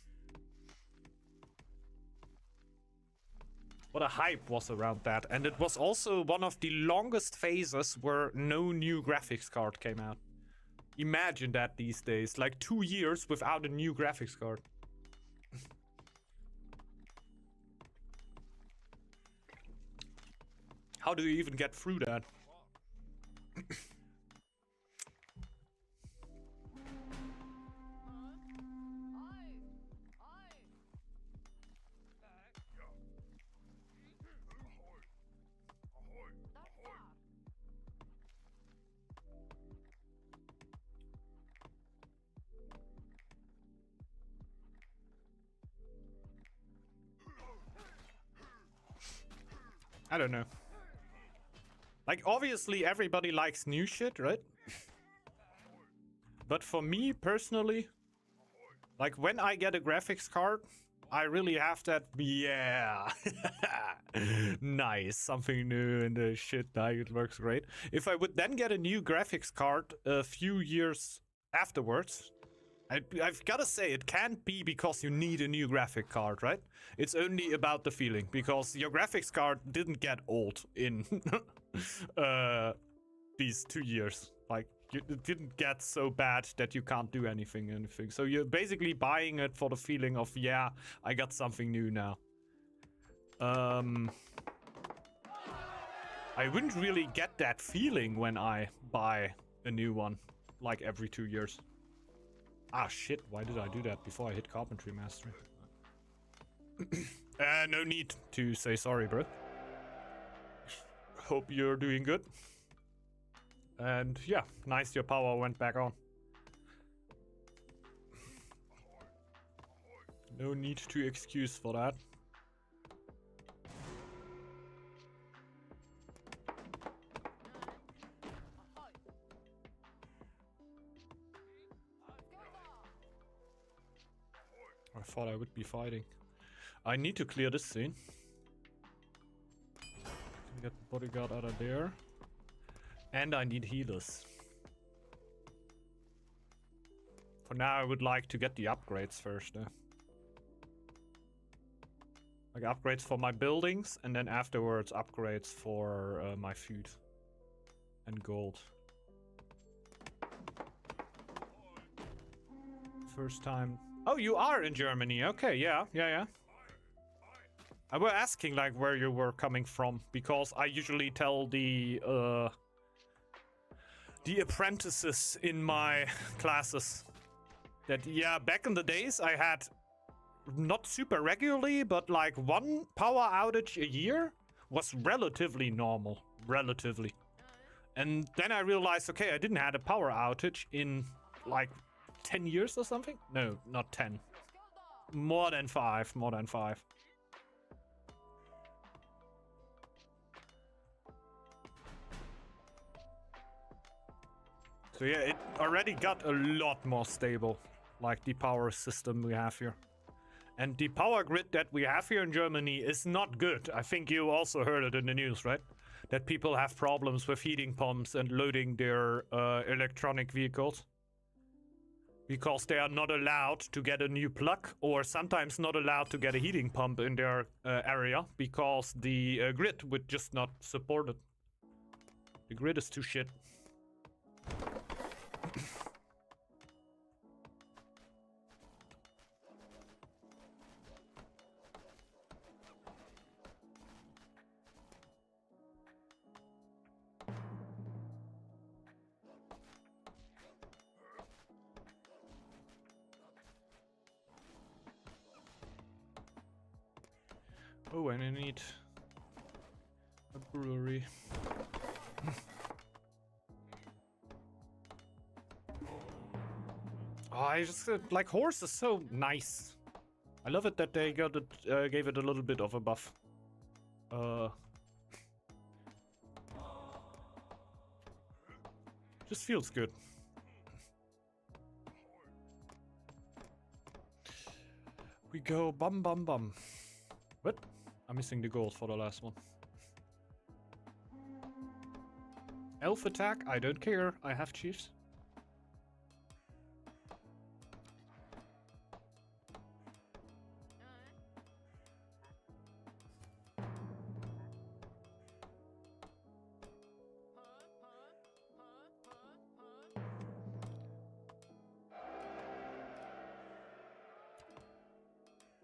What a hype was around that. And it was also one of the longest phases where no new graphics card came out. Imagine that these days. Like 2 years without a new graphics card. How do you even get through that? I don't know. Like, obviously everybody likes new shit, right? But for me personally, like when I get a graphics card, I really have that, yeah. Nice, something new and the shit, like it works great. If I would then get a new graphics card a few years afterwards, I've gotta say, it can't be because you need a new graphic card, right? It's only about the feeling, because your graphics card didn't get old in these 2 years. Like, it didn't get so bad that you can't do anything. So you're basically buying it for the feeling of, yeah, I got something new now. I wouldn't really get that feeling when I buy a new one, like every 2 years. Ah, shit, why did I do that before I hit Carpentry Mastery? No need to say sorry, bro. Hope you're doing good. And yeah, nice your power went back on. No need to excuse for that. I thought I would be fighting. I need to clear this scene. Get the bodyguard out of there. And I need healers. For now, I would like to get the upgrades first. Like upgrades for my buildings, and then afterwards upgrades for my food and gold. First time. Oh, you are in Germany. Okay, yeah. I was asking like where you were coming from, because I usually tell the apprentices in my classes that, yeah, back in the days I had not super regularly, but like one power outage a year was relatively normal. Relatively. And then I realized, okay, I didn't have a power outage in like 10 years or something. No, not 10. More than 5. More than 5. So yeah, it already got a lot more stable, like the power system we have here. And the power grid that we have here in Germany is not good. I think you also heard it in the news, right? That people have problems with heating pumps and loading their electronic vehicles. Because they are not allowed to get a new plug, or sometimes not allowed to get a heating pump in their area, because the grid would just not support it. The grid is too shit. Oh, and I need a brewery. Oh, I just like horse is so nice. I love it that they got it, gave it a little bit of a buff. Just feels good. We go bum bum bum. What? I'm missing the gold for the last one. Elf attack? I don't care. I have chiefs.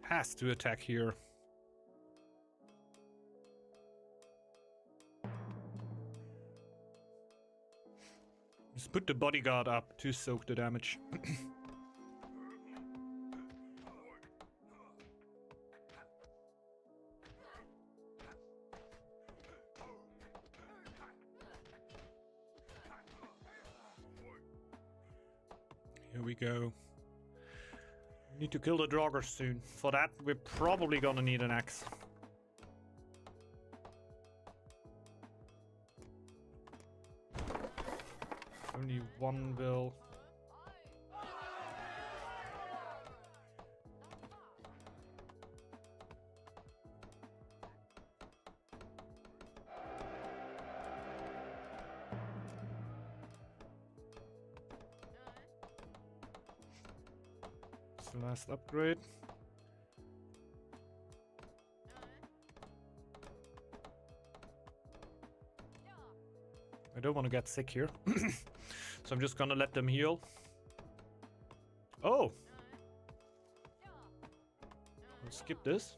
Has to attack here. Just put the bodyguard up to soak the damage. Here we go. We need to kill the Draugrs soon. For that, we're probably gonna need an axe. Only one will. It's the last upgrade. I don't want to get sick here. So I'm just gonna let them heal. Oh! We'll skip this.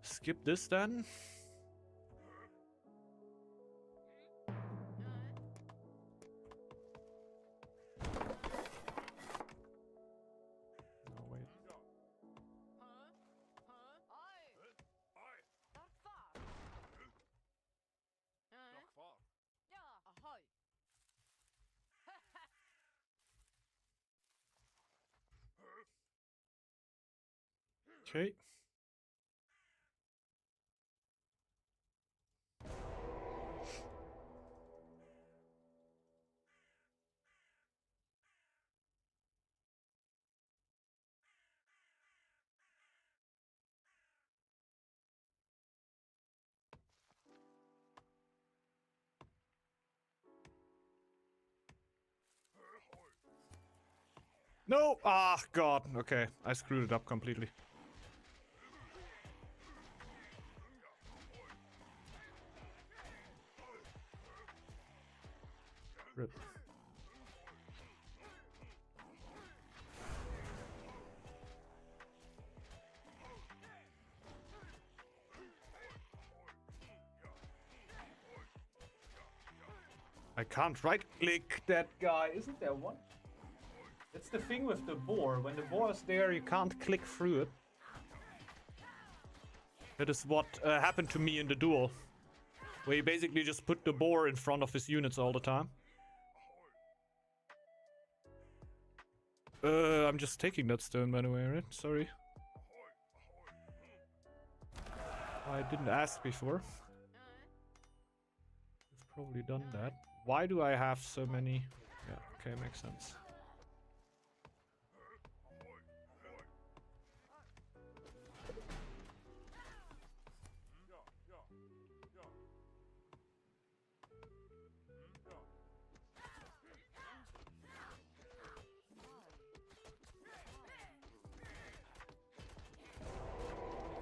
Skip this then. Okay. No! Ah, God. Okay, I screwed it up completely. Rip. I can't right-click that guy. Isn't there one? That's the thing with the boar. When the boar is there, you can't click through it. That is what happened to me in the duel. Where he basically just put the boar in front of his units all the time. I'm just taking that stone, by the way, right? Sorry. I didn't ask before. I've probably done that. Why do I have so many? Yeah, okay, makes sense.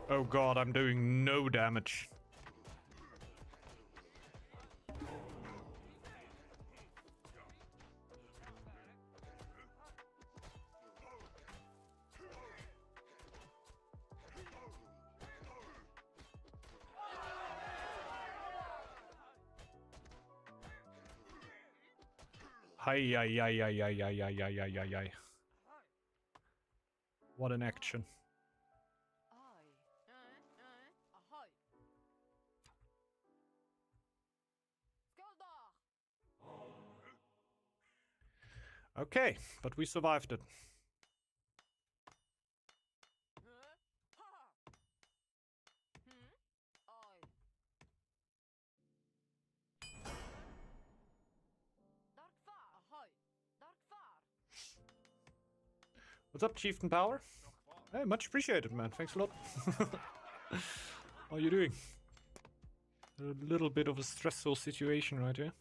Oh god, I'm doing no damage. Hi, ay, ay, ay, ay, ay, ay, ay, ay, ay, ay. What an action. Okay, but we survived it. What's up, Chieftain Power? Hey, much appreciated, man. Thanks a lot. How are you doing? A little bit of a stressful situation right here.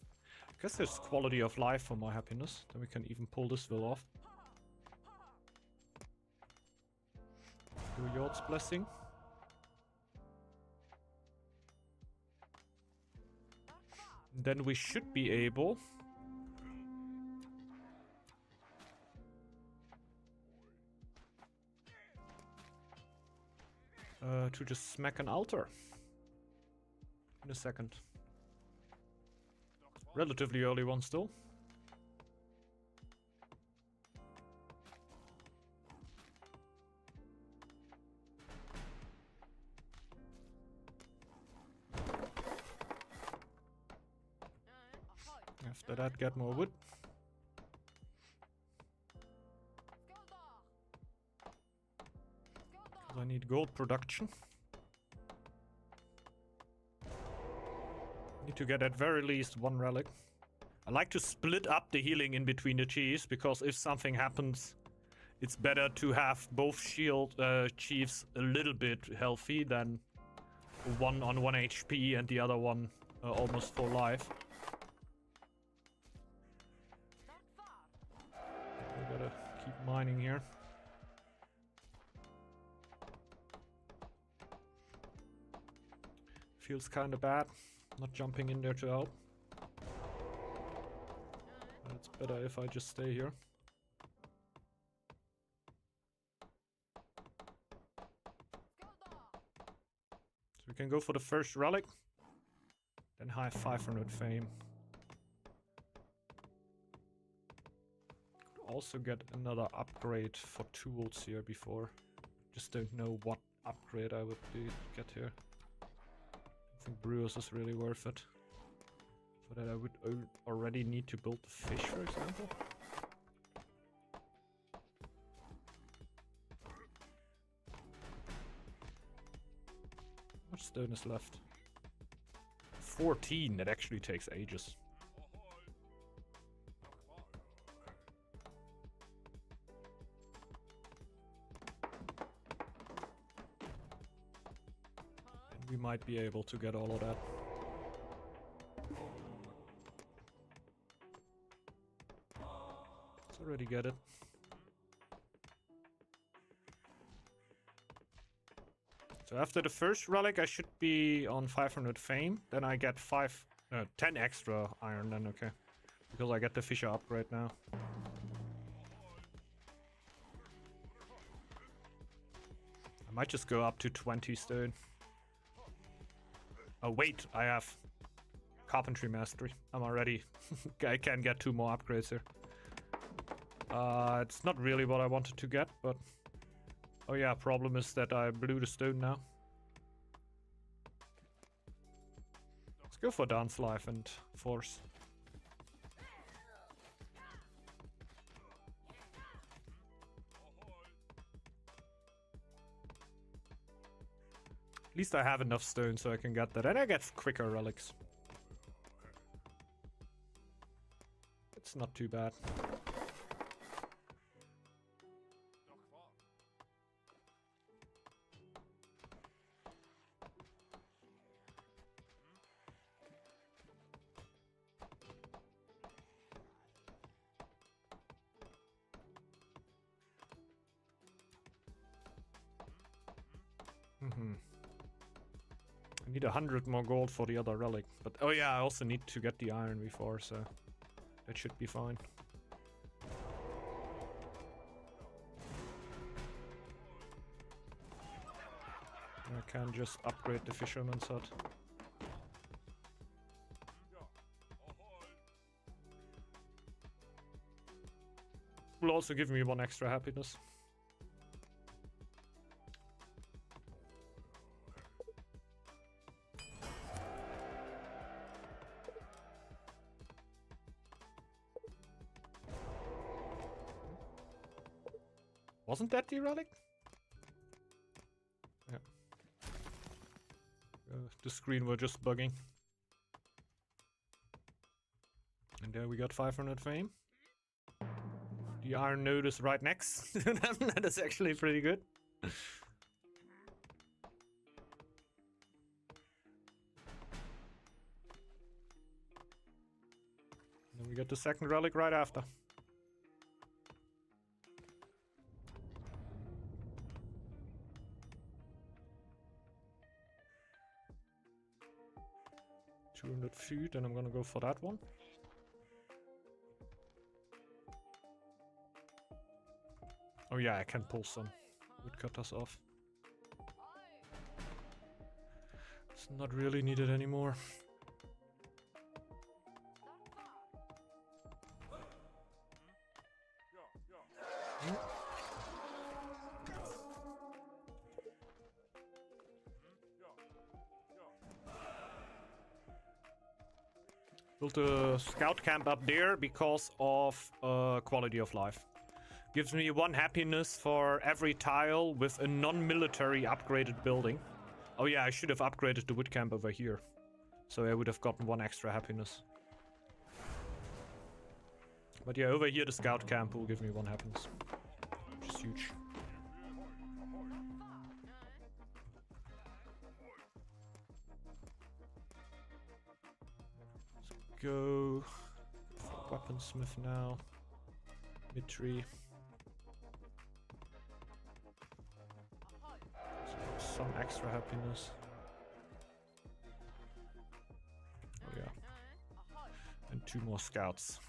I guess there's quality of life for my happiness. Then we can even pull this will off. Do Yord's blessing. Then we should be able to just smack an altar in a second. Relatively early one still. After that, get more wood. Because I need gold production. Need to get at very least one relic. I like to split up the healing in between the chiefs, because if something happens, it's better to have both shield chiefs a little bit healthy than one on 1 HP and the other one almost full life. I gotta keep mining here. Feels kinda bad not jumping in there to help. But it's better if I just stay here. So we can go for the first relic. Then have 500 fame. Could also get another upgrade for tools here before. Just don't know what upgrade I would do get here. I think Brewers is really worth it. For that I would already need to build the fish, for example. How much stone is left? 14, that actually takes ages. And we might be able to get all of that. Let's already get it. So after the first relic, I should be on 500 fame. Then I get 10 extra iron then, okay. Because I get the Fisher upgrade now. I might just go up to 20 stone. Oh wait, I have carpentry mastery. I'm already... I can get 2 more upgrades here. It's not really what I wanted to get, but... Oh yeah, problem is that I blew the stone now. Let's go for dance life and force. At least I have enough stone so I can get that. And I get quicker relics. It's not too bad. I need 100 more gold for the other relic. But oh yeah, I also need to get the iron before, so that should be fine. I can just upgrade the fisherman's hut. Will also give me 1 extra happiness. Wasn't that the relic? Yeah. The screen were just bugging. And there we got 500 fame. The iron node is right next. That is actually pretty good. Then we get the second relic right after. Food, and I'm gonna go for that one. Oh yeah, I can pull some woodcutters off. It's not really needed anymore. Built a scout camp up there because of quality of life. Gives me 1 happiness for every tile with a non-military upgraded building. Oh yeah, I should have upgraded the wood camp over here. So I would have gotten 1 extra happiness. But yeah, over here the scout camp will give me 1 happiness. Which is huge. Go weaponsmith now. Mid-tree. Some extra happiness. Oh yeah. And 2 more scouts.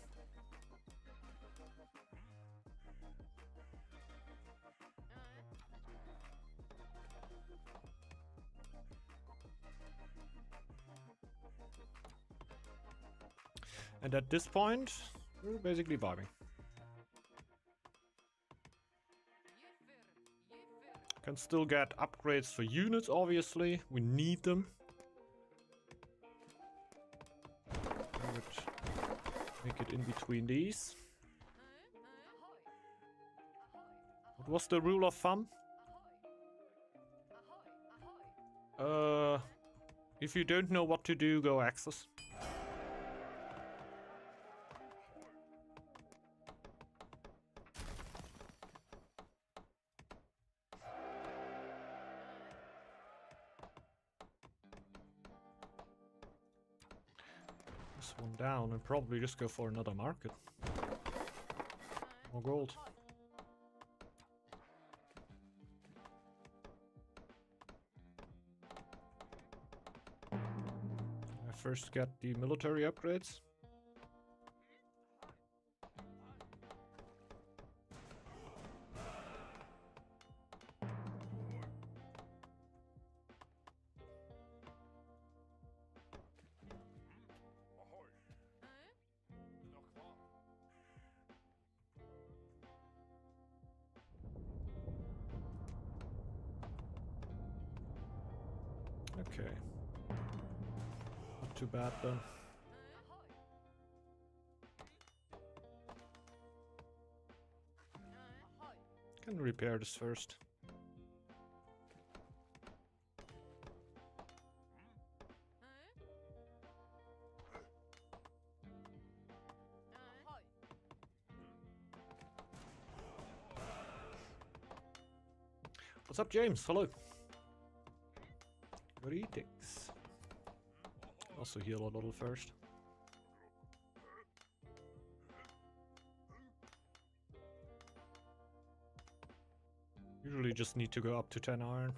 And at this point, we're basically vibing. Can still get upgrades for units, obviously. We need them. I would make it in between these. What was the rule of thumb? If you don't know what to do, go access. One down and probably just go for another market. More gold. I first get the military upgrades. Okay. Not too bad then. Can repair this first. What's up, James? Hello. Greetings. Also heal a little first. Usually just need to go up to 10 iron.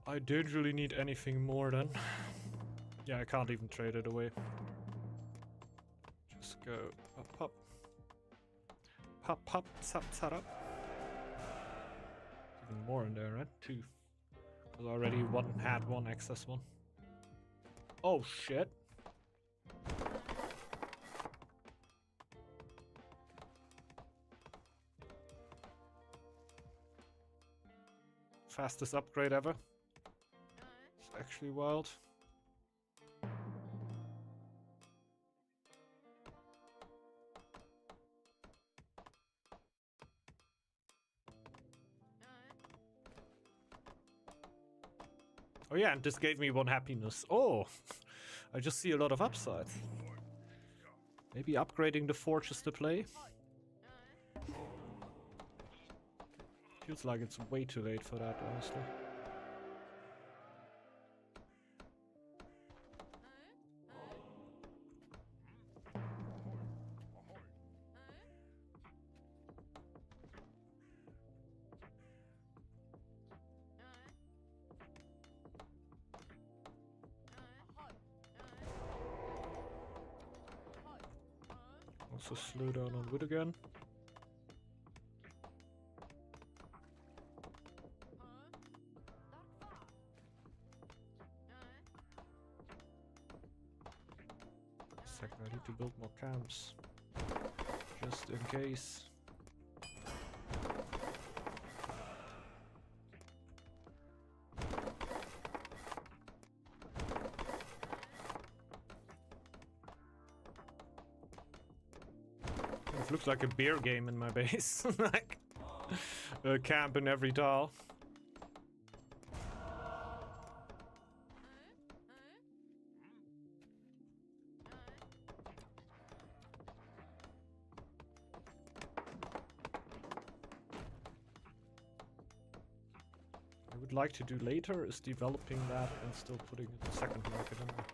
I don't really need anything more then. Yeah, I can't even trade it away. Just go up, up. Pop, pop, tap, tap up. Even more in there, right? 2. Because already had one excess one. Oh shit. Fastest upgrade ever. It's actually wild. Oh yeah, and this gave me 1 happiness. Oh, I just see a lot of upside. Maybe upgrading the forge is the play. Feels like it's way too late for that, honestly. Also slow down on wood again. Second, I need to build more camps. Just in case. It looks like a beer game in my base. Like a camp in every tile. I would like to do later is developing that and still putting a second market in there.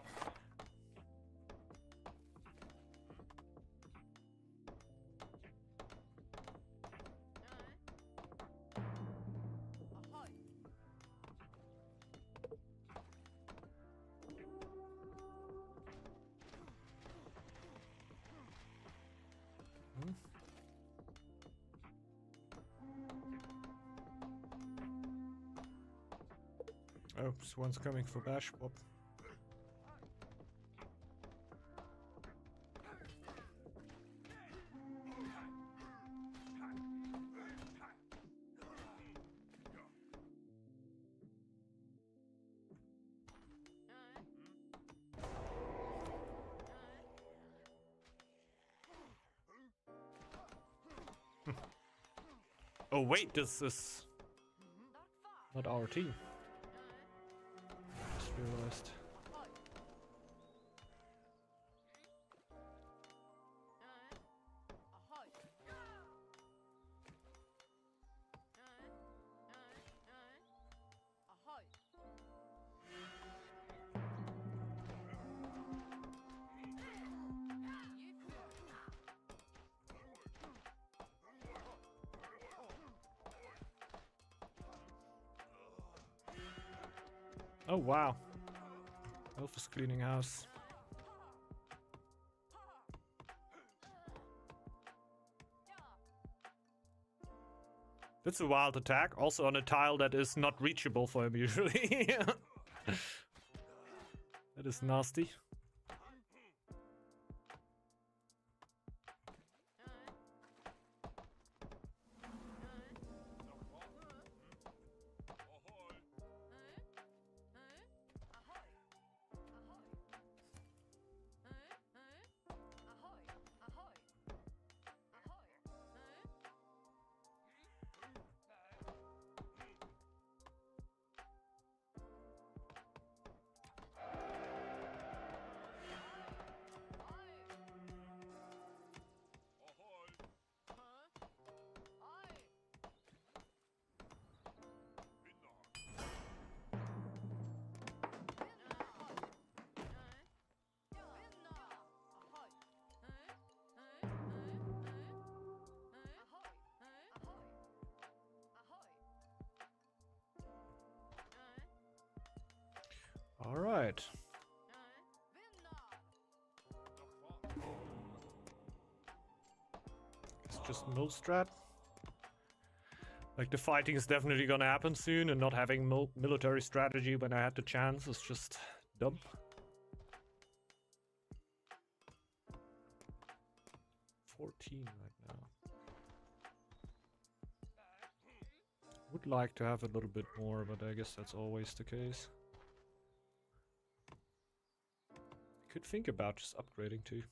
Oh, this one's coming for Bash Pop. Oh wait, this is not our team. Just realized. Oh wow. Elf is cleaning house. That's a wild attack, also on a tile that is not reachable for him usually. That is nasty. right. It's just no strat. Like, the fighting is definitely gonna happen soon, and not having military strategy when I had the chance is just dumb. $14 right now. Would like to have a little bit more, but I guess that's always the case. Could think about just upgrading too.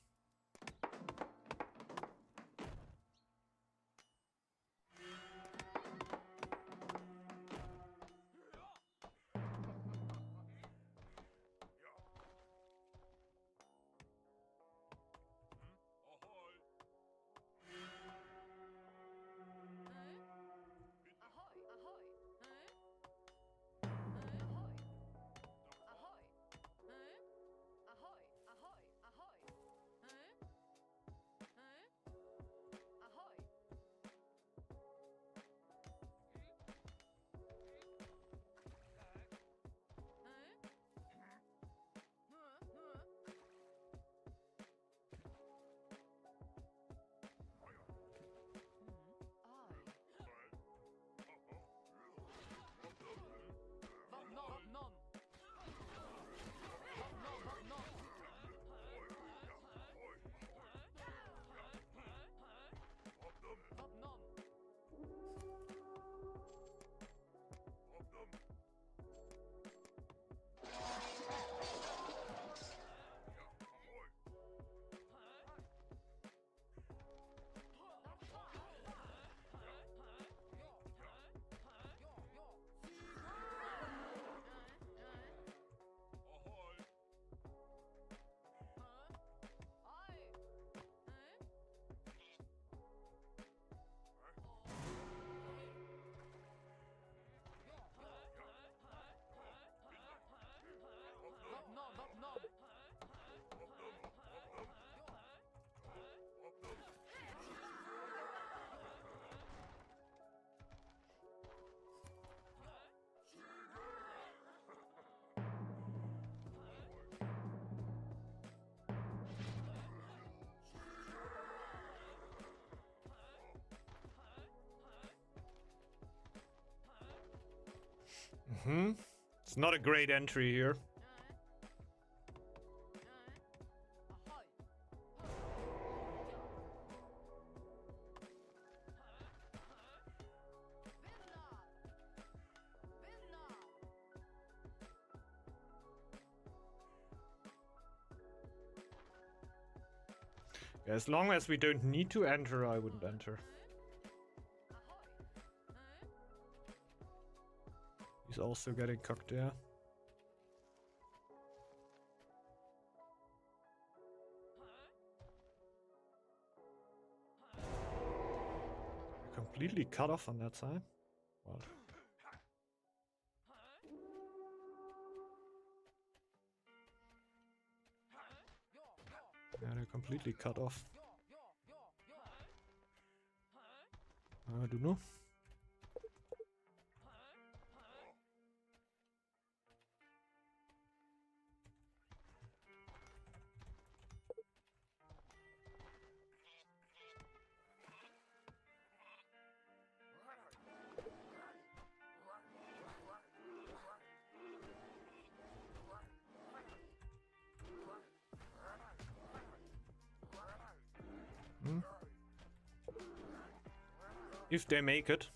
It's not a great entry here. As long as we don't need to enter, I wouldn't enter. He's also getting cocked there. Completely cut off on that side. What? Yeah, they're completely cut off. I don't know. If they make it.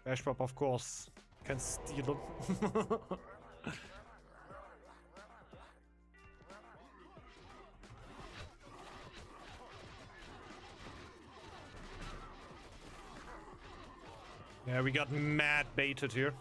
Bashpop, of course, can steal them. Yeah, we got mad baited here.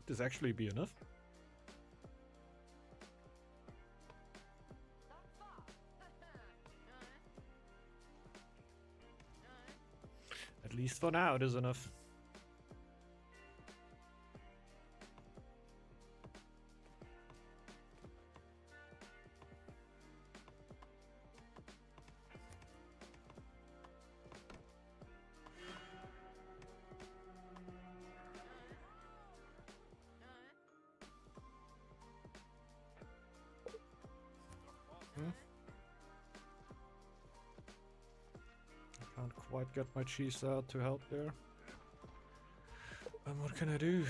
Would this actually be enough? At least for now, it is enough. Can't quite get my cheese out to help there. And what can I do?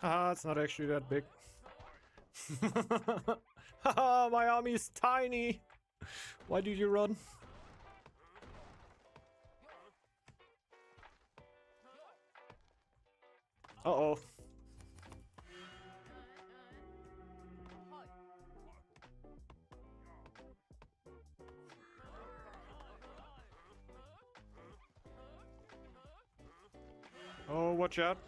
Ah, it's not actually that big. Haha, my army is tiny. Why did you run? Uh-oh. Oh, watch out.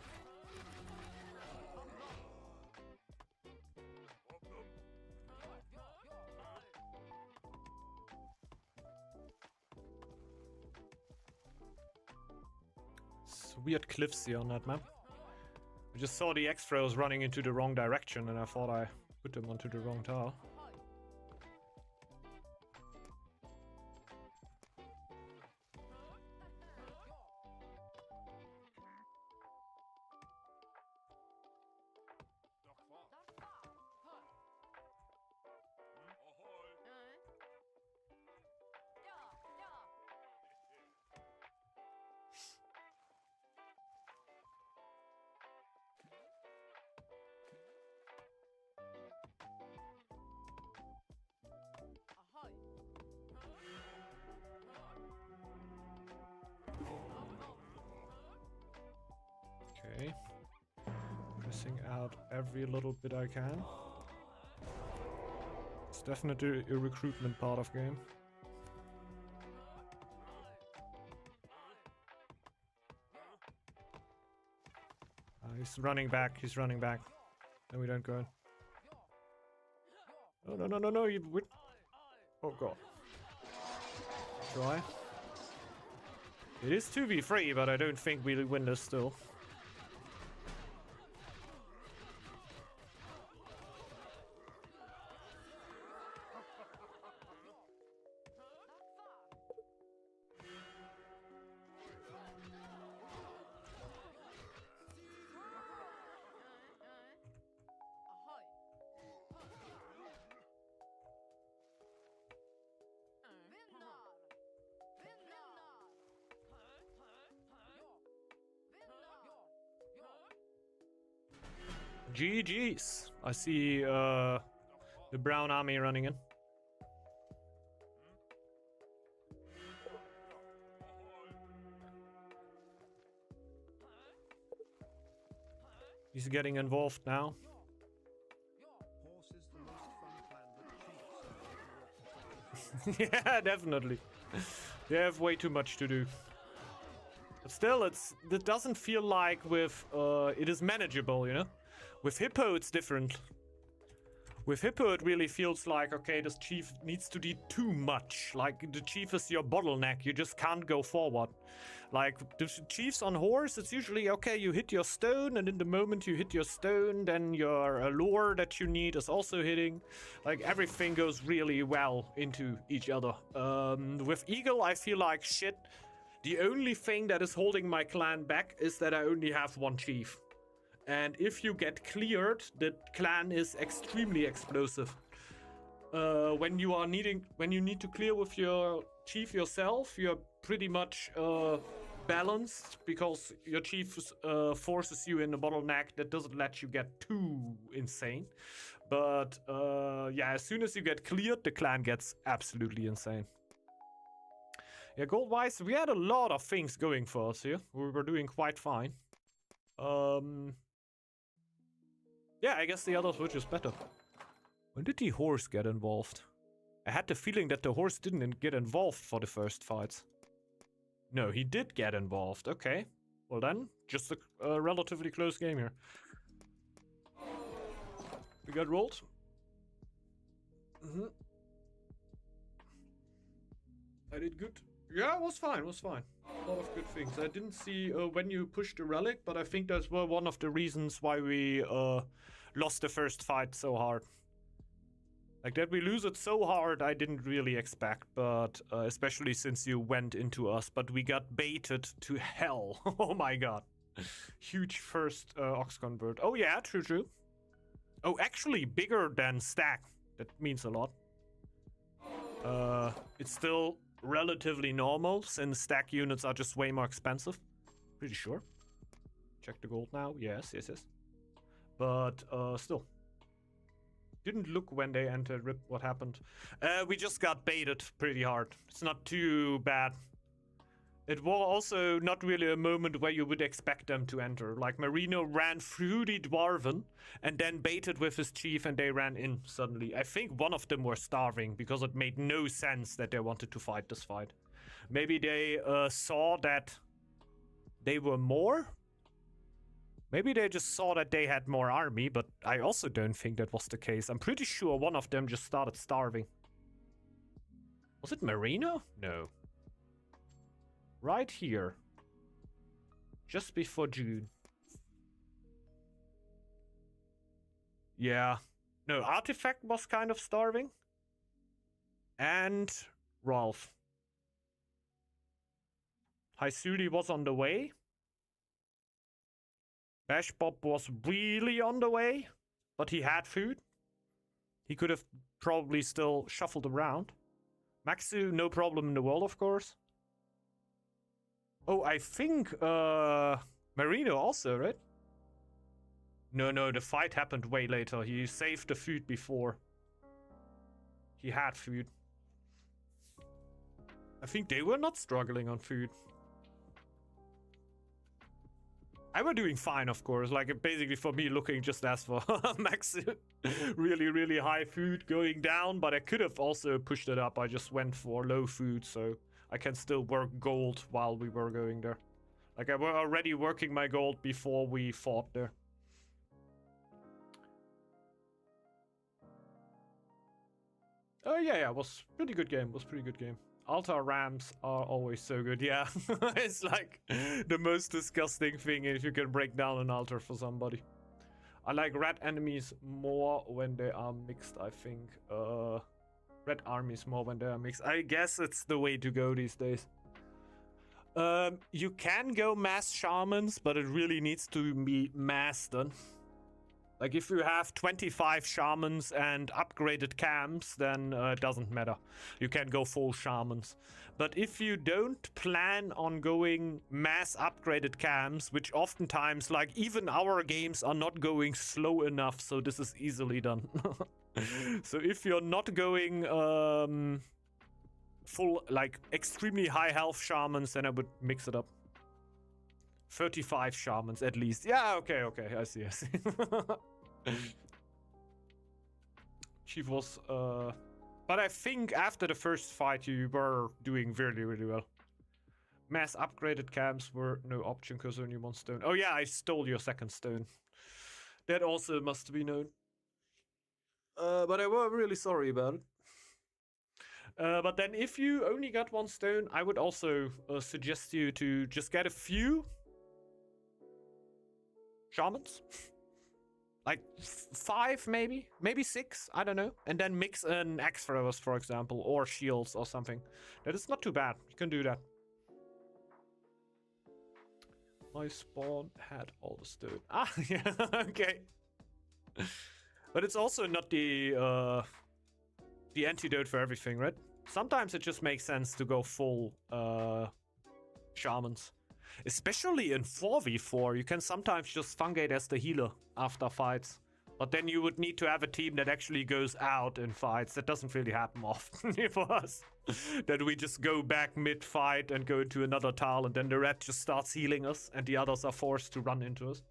Weird cliffs here on that map. I just saw the X-Throws running into the wrong direction and I thought I put them onto the wrong tile. Okay. Pressing out every little bit I can. It's definitely a recruitment part of game. He's running back, he's running back. And we don't go in. Oh, no, no, no, no, you would. Oh god. Try. It is 2v3, but I don't think we'll win this still. GG's. I see the brown army running in. He's getting involved now. Yeah, definitely. They have way too much to do. But still, it doesn't feel like with it is manageable, you know? With Hippo, it's different. With Hippo, it really feels like, okay, this chief needs to do too much. Like, the chief is your bottleneck. You just can't go forward. Like, the chiefs on horse, it's usually, okay, you hit your stone, and in the moment you hit your stone, then your lure that you need is also hitting. Like, everything goes really well into each other. With Eagle, I feel like shit. The only thing that is holding my clan back is that I only have one chief. And if you get cleared, the clan is extremely explosive. When you need to clear with your chief yourself, you're pretty much balanced because your chief forces you in a bottleneck that doesn't let you get too insane. But yeah, as soon as you get cleared, the clan gets absolutely insane. Yeah, gold-wise, we had a lot of things going for us here. We were doing quite fine. Yeah, I guess the others were just better. When did the horse get involved? I had the feeling that the horse didn't get involved for the first fights. No, he did get involved. Okay. Well then, just a relatively close game here. We got rolled. I did good. Yeah, it was fine, A lot of good things. I didn't see when you pushed the relic, but I think that's one of the reasons why we lost the first fight so hard. Like, that we lose it so hard, I didn't really expect, but especially since you went into us, but we got baited to hell. Oh my god. Huge first Ox convert. Oh yeah, true. Oh, actually bigger than stack. That means a lot. It's still relatively normal since stack units are just way more expensive. Pretty sure. Check the gold now. Yes. But still. Didn't look when they entered. Rip, what happened? We just got baited pretty hard. It's not too bad. It was also not really a moment where you would expect them to enter. Like, Marino ran through the Dwarven and then baited with his chief and they ran in suddenly. I think one of them were starving because it made no sense that they wanted to fight this fight. Maybe they saw that they were more? Maybe they just saw that they had more army, but I also don't think that was the case. I'm pretty sure one of them just started starving. Was it Marino? No. Right here. Just before June. Yeah. No, Artifact was kind of starving. And Rolf. Haisuli was on the way. Bash Bob was really on the way, but he had food. He could have probably still shuffled around. Maxu, no problem in the world, of course. Oh, I think Marino also, right? No, the fight happened way later. He saved the food before. He had food. I think they were not struggling on food. I were doing fine, of course. Like, basically for me, looking just as for max really high food going down, but I could have also pushed it up. I just went for low food, so I can still work gold while we were going there. Like, I were already working my gold before we fought there. Oh yeah, it was pretty good game. Altar rams are always so good, yeah. It's like the most disgusting thing if you can break down an altar for somebody. I like red enemies more when they are mixed, I think. Red armies more when they are mixed. I guess it's the way to go these days. You can go mass shamans, but it really needs to be mass done. Like, if you have 25 shamans and upgraded camps, then it doesn't matter. You can go full shamans. But if you don't plan on going mass upgraded camps, which oftentimes, like, even our games are not going slow enough, so this is easily done. So if you're not going full, like, extremely high health shamans, then I would mix it up. 35 shamans at least. Yeah, okay, I see. Chief was, but I think after the first fight you were doing really well. Mass upgraded camps were no option because only one stone. Oh yeah, I stole your second stone. That also must be known. But I were really sorry about it. But then if you only got 1 stone, I would also suggest you to just get a few shamans. Like 5 maybe 6, I don't know. And then mix an axe throwers, for example, or shields or something. That is not too bad. You can do that. My spawn had all the stone. Ah, yeah, okay. But it's also not the antidote for everything, right? Sometimes it just makes sense to go full shamans. Especially in 4v4, you can sometimes just Funday as the healer after fights. But then you would need to have a team that actually goes out in fights. That doesn't really happen often for us. That we just go back mid-fight and go into another tile, and then the red just starts healing us, and the others are forced to run into us.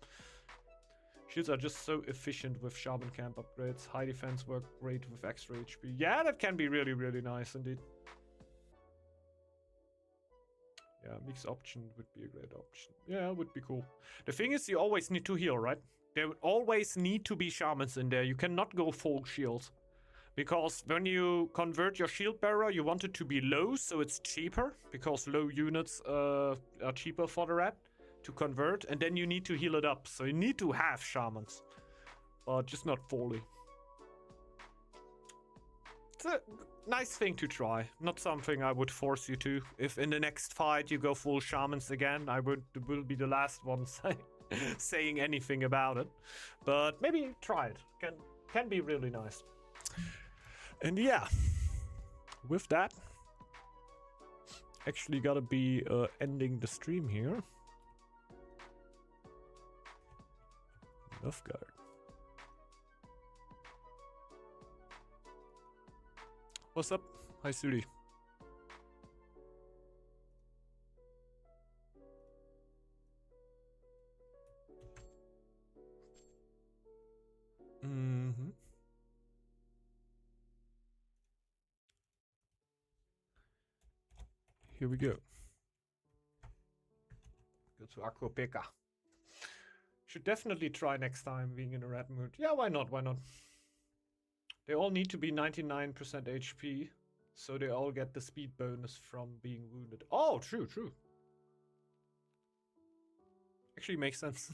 Shields are just so efficient with Shaman Camp upgrades. High defense work great with extra HP. Yeah, that can be really, really nice indeed. Yeah, mix option would be a great option. Yeah, it would be cool. The thing is, you always need to heal, right? There would always need to be shamans in there. You cannot go full shield. Because when you convert your shield bearer, you want it to be low, so it's cheaper. Because low units are cheaper for the red to convert. And then you need to heal it up. So you need to have shamans. But just not fully. It's a nice thing to try. Not something I would force you to. If in the next fight you go full shamans again, I will be the last one saying anything about it. But maybe try it. Can be really nice. And yeah, with that, actually gotta be ending the stream here. Northgard. What's up? Hi, Suri. Mm-hmm. Here we go. Go to Akropeka. Should definitely try next time being in a red mood. Yeah, why not? Why not? They all need to be 99% HP, so they all get the speed bonus from being wounded. Oh, true. Actually makes sense.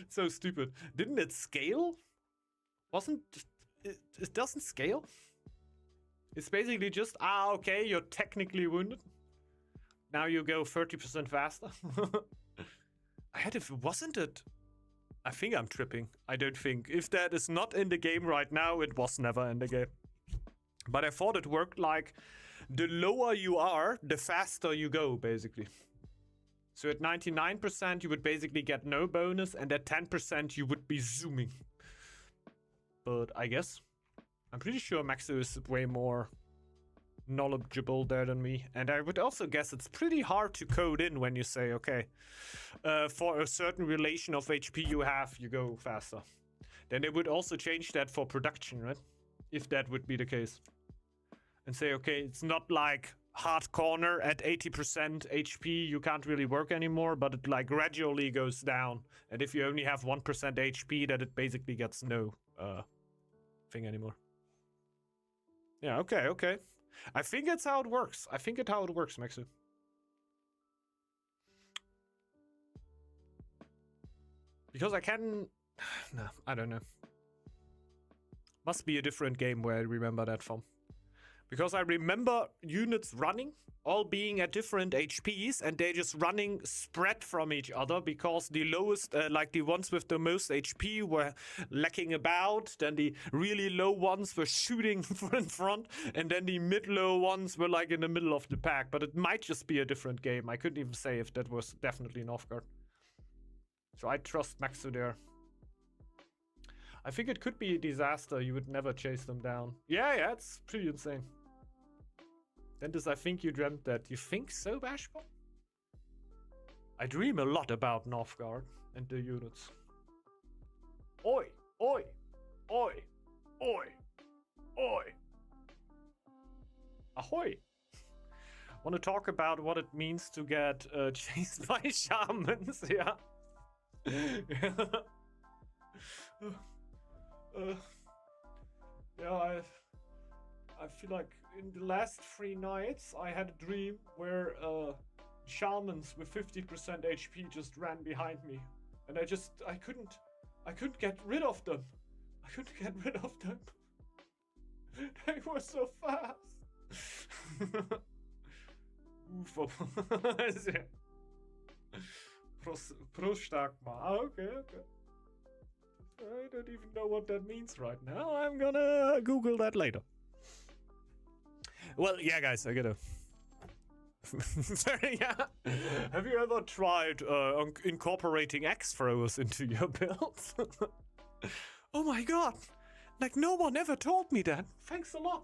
So stupid. Didn't it scale? It doesn't scale? It's basically just, okay, you're technically wounded. Now you go 30% faster. Wasn't it? I think I'm tripping. I don't think. If that is not in the game right now, it was never in the game. But I thought it worked like the lower you are, the faster you go, basically. So at 99%, you would basically get no bonus, and at 10%, you would be zooming. But I guess. I'm pretty sure Maxo is way more knowledgeable there than me. And I would also guess it's pretty hard to code in when you say, okay, for a certain relation of HP you have, you go faster. Then they would also change that for production, right? If that would be the case. And say, okay, it's not like hard corner at 80% HP, you can't really work anymore, but it like gradually goes down. And if you only have 1% HP, that it basically gets no thing anymore. Yeah, okay. I think that's how it works. Maxu. Because I can... No, I don't know. Must be a different game where I remember that from. Because I remember units running, all being at different HPs, and they just running spread from each other, because the lowest, like the ones with the most HP were lacking about, then the really low ones were shooting in front, and then the mid-low ones were like in the middle of the pack. But it might just be a different game. I couldn't even say if that was definitely Northgard. So I trust Maxo there. I think it could be a disaster. You would never chase them down. Yeah, it's pretty insane. Dentist, I think you dreamt that. You think so, Bashful? I dream a lot about Northgard and the units. Oi! Ahoy! Want to talk about what it means to get chased by shamans? Yeah. Yeah, I feel like in the last 3 nights I had a dream where shamans with 50% HP just ran behind me, and I couldn't get rid of them. I couldn't get rid of them. They were so fast. UFO. Prostagma. Okay. I don't even know what that means right now. I'm gonna Google that later. Well, yeah, guys, I gotta. Yeah. Have you ever tried incorporating axe throwers into your builds? Oh my god! Like, no one ever told me that. Thanks a lot.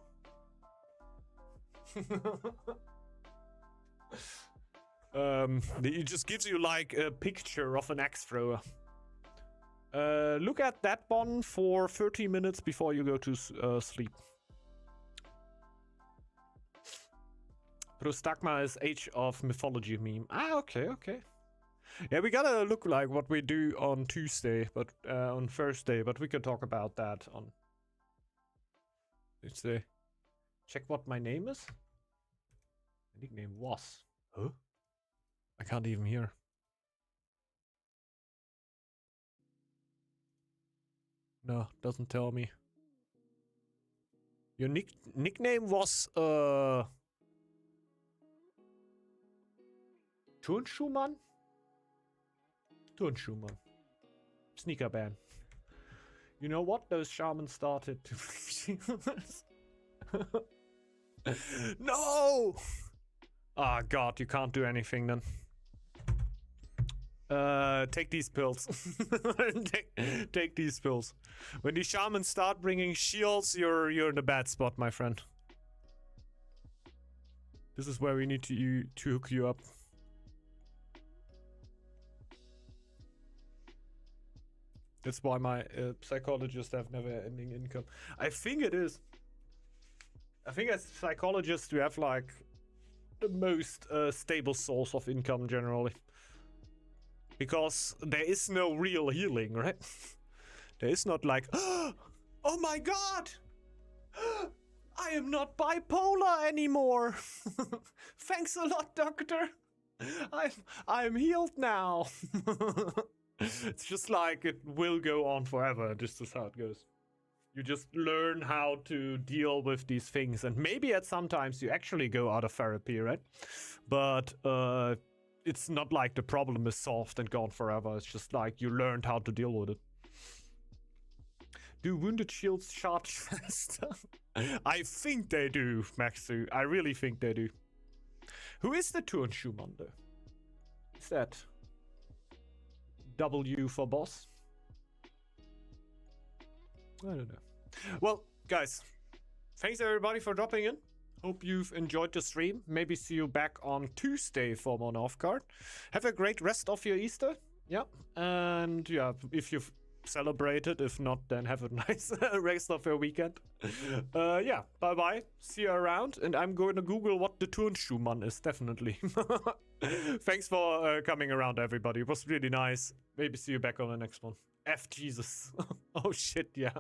It just gives you like a picture of an axe thrower. Look at that one for 30 minutes before you go to sleep. Prostagma is Age of Mythology meme. Ah, okay. Yeah, we gotta look like what we do on Tuesday, but on Thursday, but we can talk about that on Tuesday. Check what my name is. My nickname was. Huh? I can't even hear. No, doesn't tell me. Your nickname was Turnschuhmann? Turnschuhmann. Sneaker ban. You know what? Those shamans started to No! Ah, god, you can't do anything then. Take these pills. take these pills. When the shamans start bringing shields, you're in a bad spot, my friend. This is where we need to hook you up. That's why my psychologists have never-ending income. I think it is. I think as psychologists we have like the most stable source of income generally. Because there is no real healing, right? There is not like, oh my god! I am not bipolar anymore! Thanks a lot, doctor! I'm healed now! It's just like it will go on forever, this is how it goes. You just learn how to deal with these things, and maybe at sometimes you actually go out of therapy, right? But it's not like the problem is solved and gone forever. It's just like you learned how to deal with it. Do wounded shields charge faster? I think they do, Maxu. I really think they do. Who is the Turnschuhmann though? Is that W for boss? I don't know. Well, guys, thanks everybody for dropping in. Hope you've enjoyed the stream. Maybe see you back on Tuesday for more Northgard. Have a great rest of your Easter. Yeah. And yeah, if you've celebrated, if not, then have a nice rest of your weekend. Yeah, bye-bye. See you around. And I'm going to Google what the Turnschuhmann is, definitely. Thanks for coming around, everybody. It was really nice. Maybe see you back on the next one. F Jesus. Oh shit, yeah.